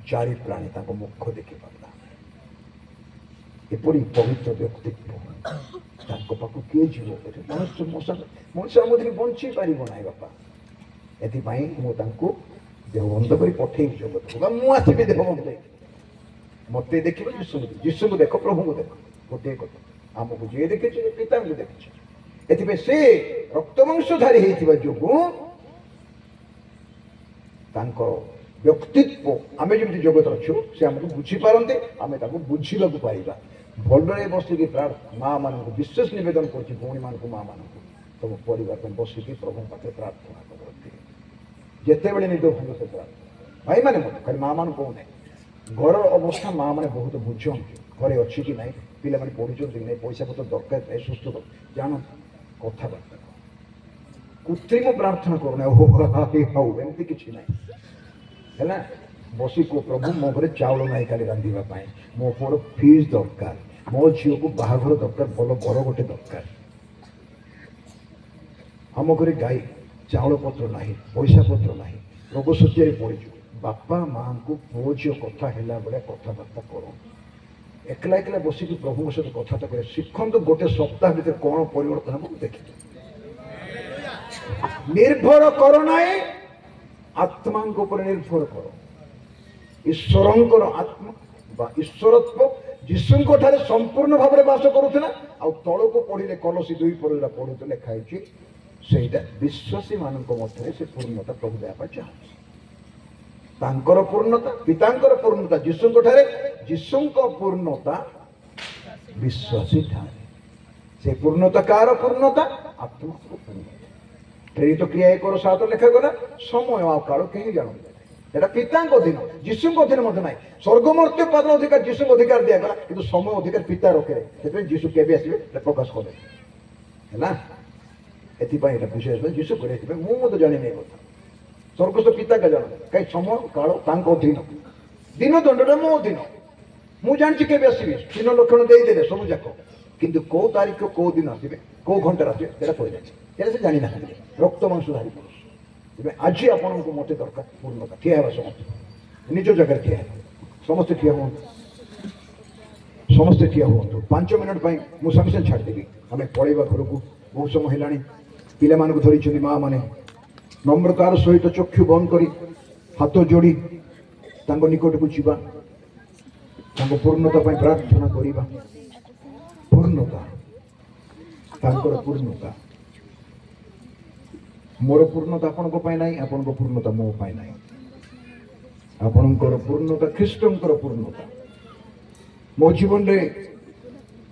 4 ପ୍ରାଣୀ ତାଙ୍କ ମୁଖ ଦେଖିପାରିଲା। ଏପରି ପବିତ୍ର ବ୍ୟକ୍ତିତ୍ୱ, ତାଙ୍କ ପାଖକୁ କିଏ ଯିବ? ମଣିଷ ଆମ ଦେହରେ ବଞ୍ଚି ପାରିବ ନାହିଁ ବାପା। ଏଥିପାଇଁ ମୁଁ ତାଙ୍କୁ ଦେହବନ୍ଦ କରି ପଠେଇବି ଜଗତକୁ, ବା ମୁଁ ଆସିବି ଦେହବନ୍ଦ। ମତେ ଦେଖିବ, ଯୀଶୁଙ୍କୁ ଦେଖ, ପ୍ରଭୁଙ୍କୁ ଦେଖ, ଗୋଟିଏ କଥା। ଆମକୁ ଯିଏ ଦେଖିଛି, ପିତାଙ୍କୁ ଦେଖିଛି। ଏଥିପାଇଁ ସେ ରକ୍ତମାଂସଧାରୀ ହେଇଥିବା ଯୋଗୁଁ ତାଙ୍କର ବ୍ୟକ୍ତିତ୍ୱ ଆମେ ଯେମିତି ଜଗତରେ ଅଛୁ, ସେ ଆମକୁ ବୁଝିପାରନ୍ତି, ଆମେ ତାକୁ ବୁଝିବାକୁ ପାରିବା। ଭଲରେ ବସିକି ମା ମାନଙ୍କୁ ବିଶେଷ ନିବେଦନ କରୁଛି, ଭଉଣୀମାନଙ୍କୁ, ମା ମାନଙ୍କୁ, ସବୁ ପରିବାର ପାଇଁ ବସିକି ପ୍ରଭୁଙ୍କ ପାଖରେ ପ୍ରାର୍ଥନା କରନ୍ତି। ଯେତେବେଳେ ନିଦ ଭାଙ୍ଗ ସେ ପ୍ରାର୍ଥନା। ଭାଇମାନେ ମଧ୍ୟ, ଖାଲି ମା ମାନଙ୍କୁ କହୁନାହିଁ, ଘରର ଅବସ୍ଥା ମା ମାନେ ବହୁତ ବୁଝନ୍ତି। ଘରେ ଅଛି କି ନାହିଁ, ପିଲାମାନେ ପଢୁଛନ୍ତି କି ନାହିଁ, ପଇସା ପତ୍ର ଦରକାର ଥାଏ, ସୁସ୍ଥ ଜାଣନ୍ତି, କଥାବାର୍ତ୍ତା। କୃତ୍ରିମ ପ୍ରାର୍ଥନା କରୁନାହିଁ, ହଉ ଏମିତି କିଛି ନାହିଁ ହେଲା। ବସି ପ୍ରଭୁ ମୋ ଘରେ ଚାଉଳ ନାହିଁ କାଲି ରାନ୍ଧିବା ପାଇଁ, ମୋ ପୁଅର ଫିସ୍ ଦରକାର, ମୋ ଝିଅକୁ ବାହାଘର ଦରକାର, ଭଲ ବର ଗୋଟେ ଦରକାର। ଆମ ଘରେ ଗାଈ ଚାଉଳ ପତ୍ର ନାହିଁ, ପଇସା ପତ୍ର ନାହିଁ, ରୋଗ ଶଯ୍ୟାରେ ପଡ଼ିଛୁ। ବାପା ମାଙ୍କୁ ପୁଅ ଝିଅ କଥା ହେଲା ବେଳେ କଥାବାର୍ତ୍ତା କର। ଏକଲା ଏକଲା ବସିକି ପ୍ରଭୁଙ୍କ ସହିତ କଥାବାର୍ତ୍ତା କରେ, ଶିଖନ୍ତୁ। ଗୋଟେ ସପ୍ତାହ ଭିତରେ କ'ଣ ପରିବର୍ତ୍ତନ ହେବ ଦେଖିବେ। ନିର୍ଭର କର ନାହିଁ, ଆତ୍ମାଙ୍କ ଉପରେ ନିର୍ଭର କର। ଈଶ୍ୱରଙ୍କର ଆତ୍ମା ବା ଈଶ୍ୱରତ୍ଵ ଯୀଶୁଙ୍କ ଠାରେ ସମ୍ପୂର୍ଣ୍ଣ ଭାବରେ ବାସ କରୁଥିଲା। ଆଉ ତଳକୁ ପଢିଲେ କଲସି 2 ପଢୁଥିଲେ, ଲେଖା ହେଇଛି, ସେଇଟା ବିଶ୍ୱାସୀ ମାନଙ୍କ ମଧ୍ୟରେ ସେ ପୂର୍ଣ୍ଣତା ପ୍ରଭୁ ଦେବା ପାଇଁ ଚାହୁଁଛି। ତାଙ୍କର ପୂର୍ଣ୍ଣତା, ପିତାଙ୍କର ପୂର୍ଣ୍ଣତା ଯୀଶୁଙ୍କ ଠାରେ, ଯୀଶୁଙ୍କ ପୂର୍ଣ୍ଣତା ବିଶ୍ୱାସୀ ଠାରେ। ସେ ପୂର୍ଣ୍ଣତା କାହାର ପୂର୍ଣ୍ଣତା? ଆତ୍ମାଙ୍କ ପୂର୍ଣ୍ଣତା। ପ୍ରେରିତ କ୍ରିୟା 1:7 ଲେଖାଗଲା, ସମୟ ଆଉ କାଳ କେହି ଜାଣନ୍ତି। এটা পিতাଙ୍କ ଅଧୀନ, ଯୀଶୁଙ୍କ ଅଧୀନ ମଧ୍ୟ ନାହିଁ। ସ୍ୱର୍ଗ ମର୍ତ୍ତ୍ୟ ପାଦ ଅଧିକାର ଯୀଶୁଙ୍କ ଅଧିକାର ଦିଆଗଲା, କିନ୍ତୁ ସମୟ ଅଧିକାର ପିତା ରଖିଲେ। ସେଥିପାଇଁ ଯୀଶୁ କେବେ ଆସିବେ ପ୍ରକାଶ କଲେ ହେଲା। ଏଥିପାଇଁ ଏଟା ବିଶେଷ ଯୀଶୁ କଲେ। ଏଥିପାଇଁ ମୁଁ ମଧ୍ୟ ଜାଣିନି ଏ କଥା, ସ୍ୱର୍ଗସ୍ଥ ପିତାକା ଜାଣନ୍ତି। କାହିଁ ସମୟ କାଳ ତାଙ୍କ ଅଧୀନ, ଦିନ ଦଣ୍ଡଟା ମୋ ଅଧୀନ। ମୁଁ ଜାଣିଛି କେବେ ଆସିବି, ଚିହ୍ନ ଲକ୍ଷଣ ଦେଇଦେଲେ ସବୁ ଯାକ, କିନ୍ତୁ କୋଉ ତାରିଖ କୋଉ ଦିନ ଆସିବେ, କୋଉ ଘଣ୍ଟାରେ ଆସିବେ ସେଟା କହିଯାଇଛି, ସେଟା ସେ ଜାଣିନାହାନ୍ତି। ରକ୍ତ ମାଂସ ଧାରି ପୁରୁଷ। ଆଜି ଆପଣଙ୍କୁ ମତେ ଦରକାର ପୂର୍ଣ୍ଣତା। ଠିଆ ହେବା ସମସ୍ତେ, ନିଜ ଜାଗାରେ ଠିଆ ହେବା, ସମସ୍ତେ ଠିଆ ହୁଅନ୍ତୁ, ସମସ୍ତେ ଠିଆ ହୁଅନ୍ତୁ। 5 ମିନିଟ୍ ପାଇଁ ମୁଁ ସାଙ୍ଗେ ସାଙ୍ଗେ ଛାଡ଼ିଦେବି, ଆମେ ପଳେଇବା ଘରକୁ। ବହୁତ ସମୟ ହେଲାଣି। ପିଲାମାନଙ୍କୁ ଧରିଛନ୍ତି ମା ମାନେ, ନମ୍ରତାର ସହିତ ଚକ୍ଷୁ ବନ୍ଦ କରି ହାତ ଯୋଡ଼ି ତାଙ୍କ ନିକଟକୁ ଯିବା, ତାଙ୍କ ପୂର୍ଣ୍ଣତା ପାଇଁ ପ୍ରାର୍ଥନା କରିବା। ପୂର୍ଣ୍ଣତା, ତାଙ୍କର ପୂର୍ଣ୍ଣତା। ମୋର ପୂର୍ଣ୍ଣତା ଆପଣଙ୍କ ପାଇଁ ନାହିଁ, ଆପଣଙ୍କ ପୂର୍ଣ୍ଣତା ମୋ ପାଇଁ ନାହିଁ। ଆପଣଙ୍କର ପୂର୍ଣ୍ଣତା ଖ୍ରୀଷ୍ଟଙ୍କର ପୂର୍ଣ୍ଣତା। ମୋ ଜୀବନରେ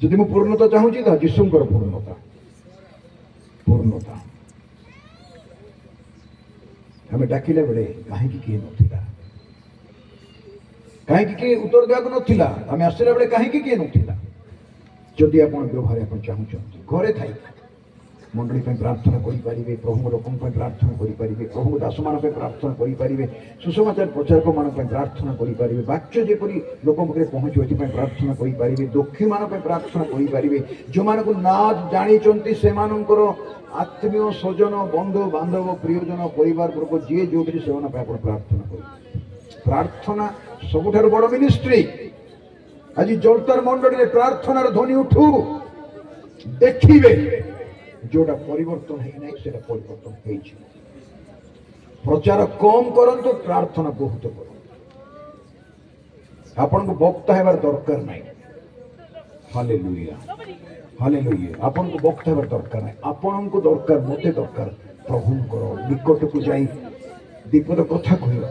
ଯଦି ମୁଁ ପୂର୍ଣ୍ଣତା ଚାହୁଁଛି ତ ଯୀଶୁଙ୍କର ପୂର୍ଣ୍ଣତା ପୂର୍ଣ୍ଣତା ଆମେ ଡାକିଲା ବେଳେ କାହିଁକି କିଏ ନଥିଲା, କାହିଁକି କିଏ ଉତ୍ତର ଦେବାକୁ ନଥିଲା, ଆମେ ଆସିଲା ବେଳେ କାହିଁକି କିଏ ନଥିଲା। ଯଦି ଆପଣ ବ୍ୟବହାର ଆପଣ ଚାହୁଁଛନ୍ତି ଘରେ ଥାଇ ମଣ୍ଡଳୀ ପାଇଁ ପ୍ରାର୍ଥନା କରିପାରିବେ, ପ୍ରଭୁଙ୍କ ଲୋକଙ୍କ ପାଇଁ ପ୍ରାର୍ଥନା କରିପାରିବେ, ପ୍ରଭୁଙ୍କ ଦାସମାନଙ୍କ ପାଇଁ ପ୍ରାର୍ଥନା କରିପାରିବେ, ସୁସମାଚାର ପ୍ରଚାରକମାନଙ୍କ ପାଇଁ ପ୍ରାର୍ଥନା କରିପାରିବେ, ବାକ୍ୟ ଯେପରି ଲୋକଙ୍କ ପାଖରେ ପହଞ୍ଚିବ ଏଥିପାଇଁ ପ୍ରାର୍ଥନା କରିପାରିବେ, ଦୁଃଖୀମାନଙ୍କ ପାଇଁ ପ୍ରାର୍ଥନା କରିପାରିବେ, ଯେଉଁମାନଙ୍କୁ ନା ଜାଣିଛନ୍ତି ସେମାନଙ୍କର ଆତ୍ମୀୟ ସ୍ୱଜନ ବନ୍ଧୁ ବାନ୍ଧବ ପ୍ରିୟଜନ ପରିବାର ବର୍ଗ ଯିଏ ଯୋଉଠି ସେମାନଙ୍କ ପାଇଁ ଆପଣ ପ୍ରାର୍ଥନା କରିବେ। ପ୍ରାର୍ଥନା ସବୁଠାରୁ ବଡ଼ ମିନିଷ୍ଟ୍ରି। ଆଜି ଜଳତାର ମଣ୍ଡଳୀରେ ପ୍ରାର୍ଥନାର ଧ୍ୱନି ଉଠୁ, ଦେଖିବେ ଯୋଉଟା ପରିବର୍ତ୍ତନ ହେଇନାହିଁ ସେଟା ପରିବର୍ତ୍ତନ ହେଇଛି। ପ୍ରଚାର କମ କରନ୍ତୁ, ପ୍ରାର୍ଥନା ବହୁତ କରନ୍ତୁ। ଆପଣଙ୍କୁ ବକ୍ତା ହେବାର ଦରକାର ନାହିଁ। Hallelujah hallelujah. ଆପଣଙ୍କୁ ବକ୍ତା ହେବାର ଦରକାର ନାହିଁ। ଆପଣଙ୍କୁ ଦରକାର, ମୋତେ ଦରକାର ପ୍ରଭୁଙ୍କର ନିକଟକୁ ଯାଇ ବିପଦ କଥା କହିବା,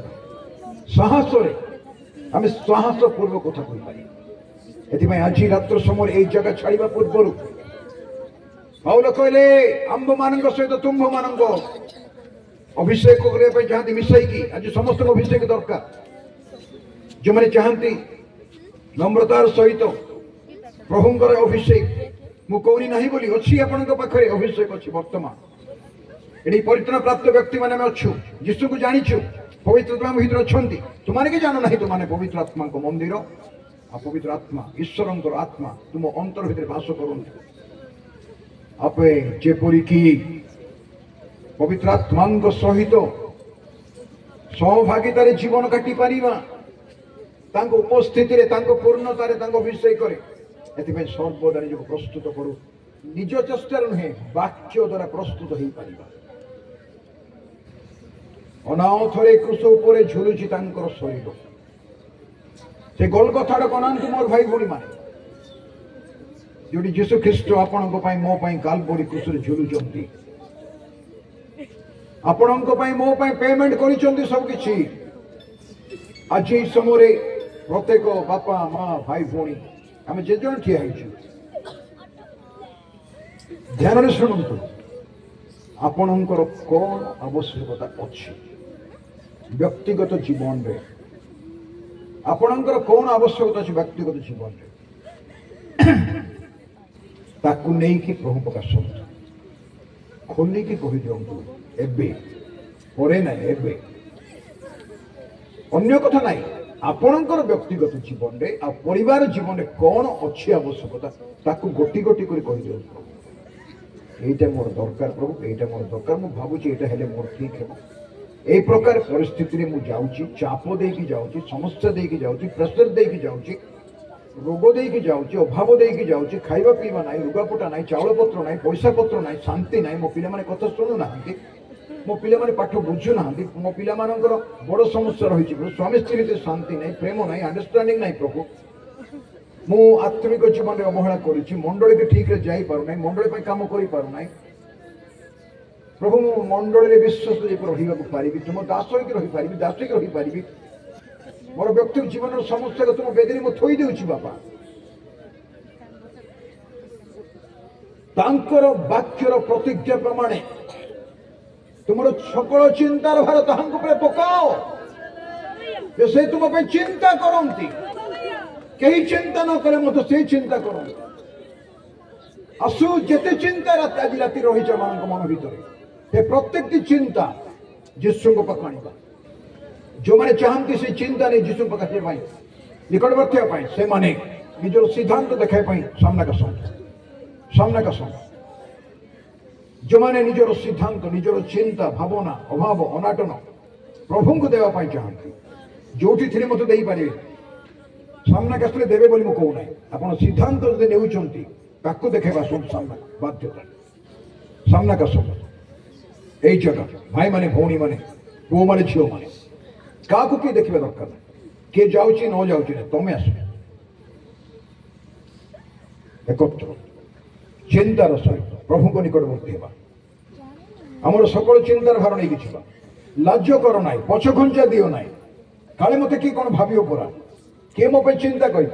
ସାହସରେ ଆମେ ସାହସ ପୂର୍ବ କଥା କହିପାରିବା। ଏଥିପାଇଁ ଆଜି ରାତ୍ର ସମୟରେ ଏଇ ଜାଗା ଛାଡ଼ିବା ପୂର୍ବରୁ ପାଉଲ କହିଲେ ଆମ୍ଭମାନଙ୍କ ସହିତ ତୁମ୍ଭମାନଙ୍କ ଅଭିଷେକ କରିବା ପାଇଁ ଚାହାନ୍ତି ମିଶାଇକି। ଆଜି ସମସ୍ତଙ୍କ ଅଭିଷେକ ଦରକାର। ଯେଉଁମାନେ ଚାହାନ୍ତି ନମ୍ରତାର ସହିତ ପ୍ରଭୁଙ୍କର ଅଭିଷେକ, ମୁଁ କହୁନି ନାହିଁ ବୋଲି, ଅଛି ଆପଣଙ୍କ ପାଖରେ ଅଭିଷେକ ଅଛି। ବର୍ତ୍ତମାନ ଏଠି ପରିତ୍ରାଣ ପ୍ରାପ୍ତ ବ୍ୟକ୍ତିମାନେ ଆମେ ଅଛୁ, ଯୀଶୁକୁ ଜାଣିଛୁ, ପବିତ୍ର ଆତ୍ମା ଭିତରେ ଅଛନ୍ତି। ତୁମାନେ କି ଜାଣୁ ନାହିଁ ତୁମାନେ ପବିତ୍ର ଆତ୍ମାଙ୍କ ମନ୍ଦିର, ଆଉ ପବିତ୍ର ଆତ୍ମା ଈଶ୍ୱରଙ୍କର ଆତ୍ମା ତୁମ ଅନ୍ତର ଭିତରେ ବାସ କରନ୍ତି। ଆପେ ଯେପରିକି ପବିତ୍ର ଆତ୍ମାଙ୍କ ସହିତ ସହଭାଗିତାରେ ଜୀବନ କାଟି ପାରିବା, ତାଙ୍କ ଉପସ୍ଥିତିରେ, ତାଙ୍କ ପୂର୍ଣ୍ଣତାରେ, ତାଙ୍କ ଅଭିଷେକରେ। ଏଥିପାଇଁ ସର୍ବଦା ନିଜକୁ ପ୍ରସ୍ତୁତ କରୁ। ନିଜ ଚେଷ୍ଟାରେ ନୁହେଁ, ବାକ୍ୟ ଦ୍ୱାରା ପ୍ରସ୍ତୁତ ହେଇପାରିବା। ଅନାଥରେ କୃଷ ଉପରେ ଝୁଲୁଛି ତାଙ୍କର ଶରୀର। ସେ ଗୋଲଗଥାଟାକୁ ଅନାନ୍ତୁ ମୋର ଭାଇ ଭଉଣୀ ମାନେ, ଯୋଉଠି ଯୀଶୁ ଖ୍ରୀଷ୍ଟ ଆପଣଙ୍କ ପାଇଁ ମୋ ପାଇଁ କାଲବରୀ କ୍ରୁଶରେ ଝୁଲୁଛନ୍ତି। ଆପଣଙ୍କ ପାଇଁ ମୋ ପାଇଁ ପେମେଣ୍ଟ କରିଛନ୍ତି ସବୁ କିଛି। ଆଜି ଏହି ସମୟରେ ପ୍ରତ୍ୟେକ ବାପା ମା ଭାଇ ଭଉଣୀ ଆମେ ଯେ ଜଣ ଠିଆ ହେଇଛୁ, ଧ୍ୟାନରେ ଶୁଣନ୍ତୁ। ଆପଣଙ୍କର କଣ ଆବଶ୍ୟକତା ଅଛି ବ୍ୟକ୍ତିଗତ ଜୀବନରେ? ଆପଣଙ୍କର କଣ ଆବଶ୍ୟକତା ଅଛି ବ୍ୟକ୍ତିଗତ ଜୀବନରେ? ତାକୁ ନେଇକି ପ୍ରଭୁ ପ୍ରକାଶନ୍ତୁ, ଖୋଲିକି କହିଦିଅନ୍ତୁ। ଏବେ ପରେ ନାହିଁ, ଏବେ ଅନ୍ୟ କଥା ନାହିଁ। ଆପଣଙ୍କର ବ୍ୟକ୍ତିଗତ ଜୀବନରେ ଆଉ ପରିବାର ଜୀବନରେ କଣ ଅଛି ଆବଶ୍ୟକତା, ତାକୁ ଗୋଟି ଗୋଟି କରି କହିଦିଅନ୍ତୁ। এইটা মোর দরকার প্রভু, এইটা মোর দরকার, ମୁଁ ଭାବୁଛି ଏଇଟା ହେଲେ ମୋର ଠିକ ହେବ। এই প্রকার ପରିସ୍ଥିତିରେ ମୁଁ ଯାଉଛି, ଚାପ ଦେଇକି ଯାଉଛି, ସମସ୍ୟା ଦେଇକି ଯାଉଛି, ପ୍ରେସର ଦେଇକି ଯାଉଛି, ରୋଗ ଦେଇକି ଯାଉଛି, ଅଭାବ ଦେଇକି ଯାଉଛି, ଖାଇବା ପିଇବା ନାହିଁ, ଲୁଗାପଟା ନାହିଁ, ଚାଉଳ ପତ୍ର ନାହିଁ, ପଇସା ପତ୍ର ନାହିଁ, ଶାନ୍ତି ନାହିଁ, ମୋ ପିଲାମାନେ କଥା ଶୁଣୁନାହାନ୍ତି, ମୋ ପିଲାମାନେ ପାଠ ବୁଝୁନାହାନ୍ତି, ମୋ ପିଲାମାନଙ୍କର ବଡ଼ ସମସ୍ୟା ରହିଛି ପ୍ରଭୁ, ସ୍ୱାମୀ ସ୍ତ୍ରୀ ଭିତରେ ଶାନ୍ତି ନାହିଁ, ପ୍ରେମ ନାହିଁ, ଅଣ୍ଡରଷ୍ଟାଣ୍ଡିଂ ନାହିଁ ପ୍ରଭୁ। ମୁଁ ଆତ୍ମିକ ଜୀବନରେ ଅବହେଳା କରିଛି, ମଣ୍ଡଳୀକୁ ଠିକରେ ଯାଇପାରୁନାହିଁ, ମଣ୍ଡଳୀ ପାଇଁ କାମ କରିପାରୁନାହିଁ ପ୍ରଭୁ। ମୁଁ ମଣ୍ଡଳୀରେ ବିଶ୍ୱାସ ଦେଇକି ରହିବାକୁ ପାରିବି, ତୁମ ଦାସ ହେଇକି ରହିପାରିବି, ଦାସ ହେଇକି ରହିପାରିବି। ମୋର ବ୍ୟକ୍ତିଗତ ଜୀବନର ସମସ୍ୟାକୁ ତୁମ ବେଦୀରେ ମୁଁ ଥୋଇ ଦେଉଛି ବାପା। ତାଙ୍କର ବାକ୍ୟର ପ୍ରତିଜ୍ଞା ପ୍ରମାଣେ ତୁମର ସକଳ ଚିନ୍ତାର ଭାର ତାହାଙ୍କ ଉପରେ ପକାଅ, ଯେ ସେ ତୁମ ପାଇଁ ଚିନ୍ତା କରନ୍ତି। କେହି ଚିନ୍ତା ନ କଲେ ମଧ୍ୟ ସେ ଚିନ୍ତା କରନ୍ତି। ଆସୁ ଯେତେ ଚିନ୍ତା ଆଜି ରାତି ରହିଛି ମାନଙ୍କ ମନ ଭିତରେ, ସେ ପ୍ରତ୍ୟେକଟି ଚିନ୍ତା ଯୀଶୁଙ୍କ ପାଖକୁ ଆଣିବା। ଯେଉଁମାନେ ଚାହାନ୍ତି ସେ ଚିନ୍ତା ନେଇ ଯୀଶୁଙ୍କ ପାଖକୁ ଆସିବା ପାଇଁ, ନିକଟବର୍ତ୍ତୀ ହେବା ପାଇଁ, ସେମାନେ ନିଜର ସିଦ୍ଧାନ୍ତ ଦେଖାଇବା ପାଇଁ ସାମ୍ନାକୁ ଆସନ୍ତୁ, ସାମ୍ନାକୁ ଆସନ୍ତୁ। ଯେଉଁମାନେ ନିଜର ସିଦ୍ଧାନ୍ତ, ନିଜର ଚିନ୍ତା ଭାବନା ଅଭାବ ଅନାଟନ ପ୍ରଭୁଙ୍କୁ ଦେବା ପାଇଁ ଚାହାନ୍ତି, ଯୋଉଠି ଥିଲେ ମୋତେ ଦେଇପାରିବେ, ସାମ୍ନାକୁ ଆସିଲେ ଦେବେ ବୋଲି ମୁଁ କହୁନାହିଁ। ଆପଣ ସିଦ୍ଧାନ୍ତ ଯଦି ନେଉଛନ୍ତି ତାକୁ ଦେଖାଇବା ସବୁ ସାମ୍ନା ବାଧ୍ୟତା, ସାମ୍ନାକୁ ଆସନ୍ତୁ। এই জায়গা ଭାଇମାନେ ଭଉଣୀମାନେ ପୁଅମାନେ ଝିଅମାନେ କାହାକୁ କିଏ ଦେଖିବା ଦରକାର ନାହିଁ। କିଏ ଯାଉଛି ନ ଯାଉଛି ନା, ତମେ ଆସ একত্র চিন্তার সহিত প্রভুଙ୍କ নিকটবর্তী ହେବା। ଆମର সকল ଚିନ୍ତାର ଭାର ନେଇକି ଯିବା। ଲାଜ କର ନାହିଁ, ପଛ ଘୁଞ୍ଚା ଦିଅ ନାହିଁ, କାଳେ ମୋତେ କିଏ କ'ଣ ଭାବିବ ପରା, କିଏ ମୋ ପାଇଁ ଚିନ୍ତା କରିବ।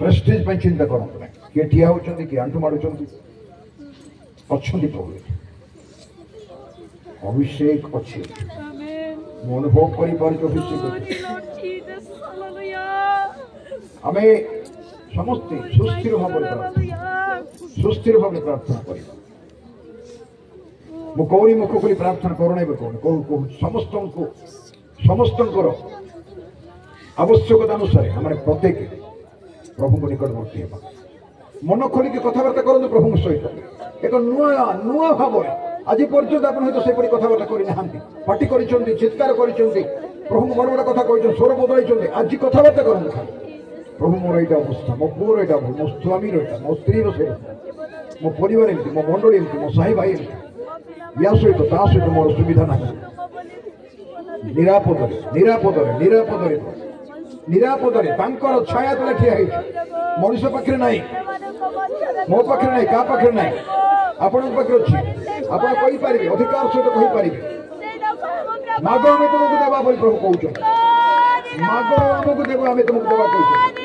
ପ୍ରେଷ୍ଟିଜ୍ ପାଇଁ ଚିନ୍ତା କରନ୍ତୁ ନାହିଁ। किए ठिया होचंदी कि आंटू मारुचंदी अच्छी प्रभु अभिषेक अच्छी मैं अनुभव कर अभिषेक आम समस्ते सुस्थिर भाव प्रार्थना कर कौनी मुख खोली प्रार्थना करूना कौन समस्त आवश्यकता अनुसार आम प्रत्येक प्रभु को निकटवर्ती होगा मन खोलिक कथबार्ता करूँ प्रभु सहित एक नुआ नुआ भाव आज पर्यटन आप से कथबार्ता करना पार्टी कर चित्कार कर प्रभु बड़ बड़ कथा कह स्वर बदल आज कथबार्ता करूँ प्रभु मोर यहाँ अवस्था मो पुअर यहाँ भूल मो स्वामी रहा मो स्त्री से मो परिवार एमती मो मंडली एमती मो साई भाई एमती या सहित ता सहित मोर सुविधा ना निरापद निरापद निरापद निरापद छाया तले ठिया मनुष्य पाखे ना मो पाखे ना क्या पाखे ना आपण पाखे अच्छी आप अधिकार सहित कहीपर माग आम तुमको देवा प्रभु कहते माग आमको देव आम तुमको देवा कहते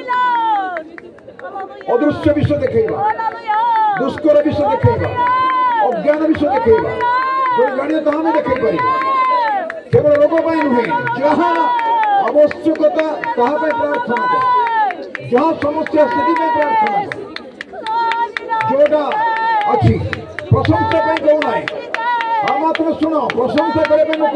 अदृश्य विषय देखा दुष्कर विषय देखा अज्ञान विषय देखा जो जाने तो हमें देखा केवल रोग नुहे जहाँ आवश्यकता प्रार्थना कर जहाँ समस्या स्थिति प्रार्थना कर जोटा अच्छी प्रशंसा कहूना हम तुम शुण प्रशंसा करने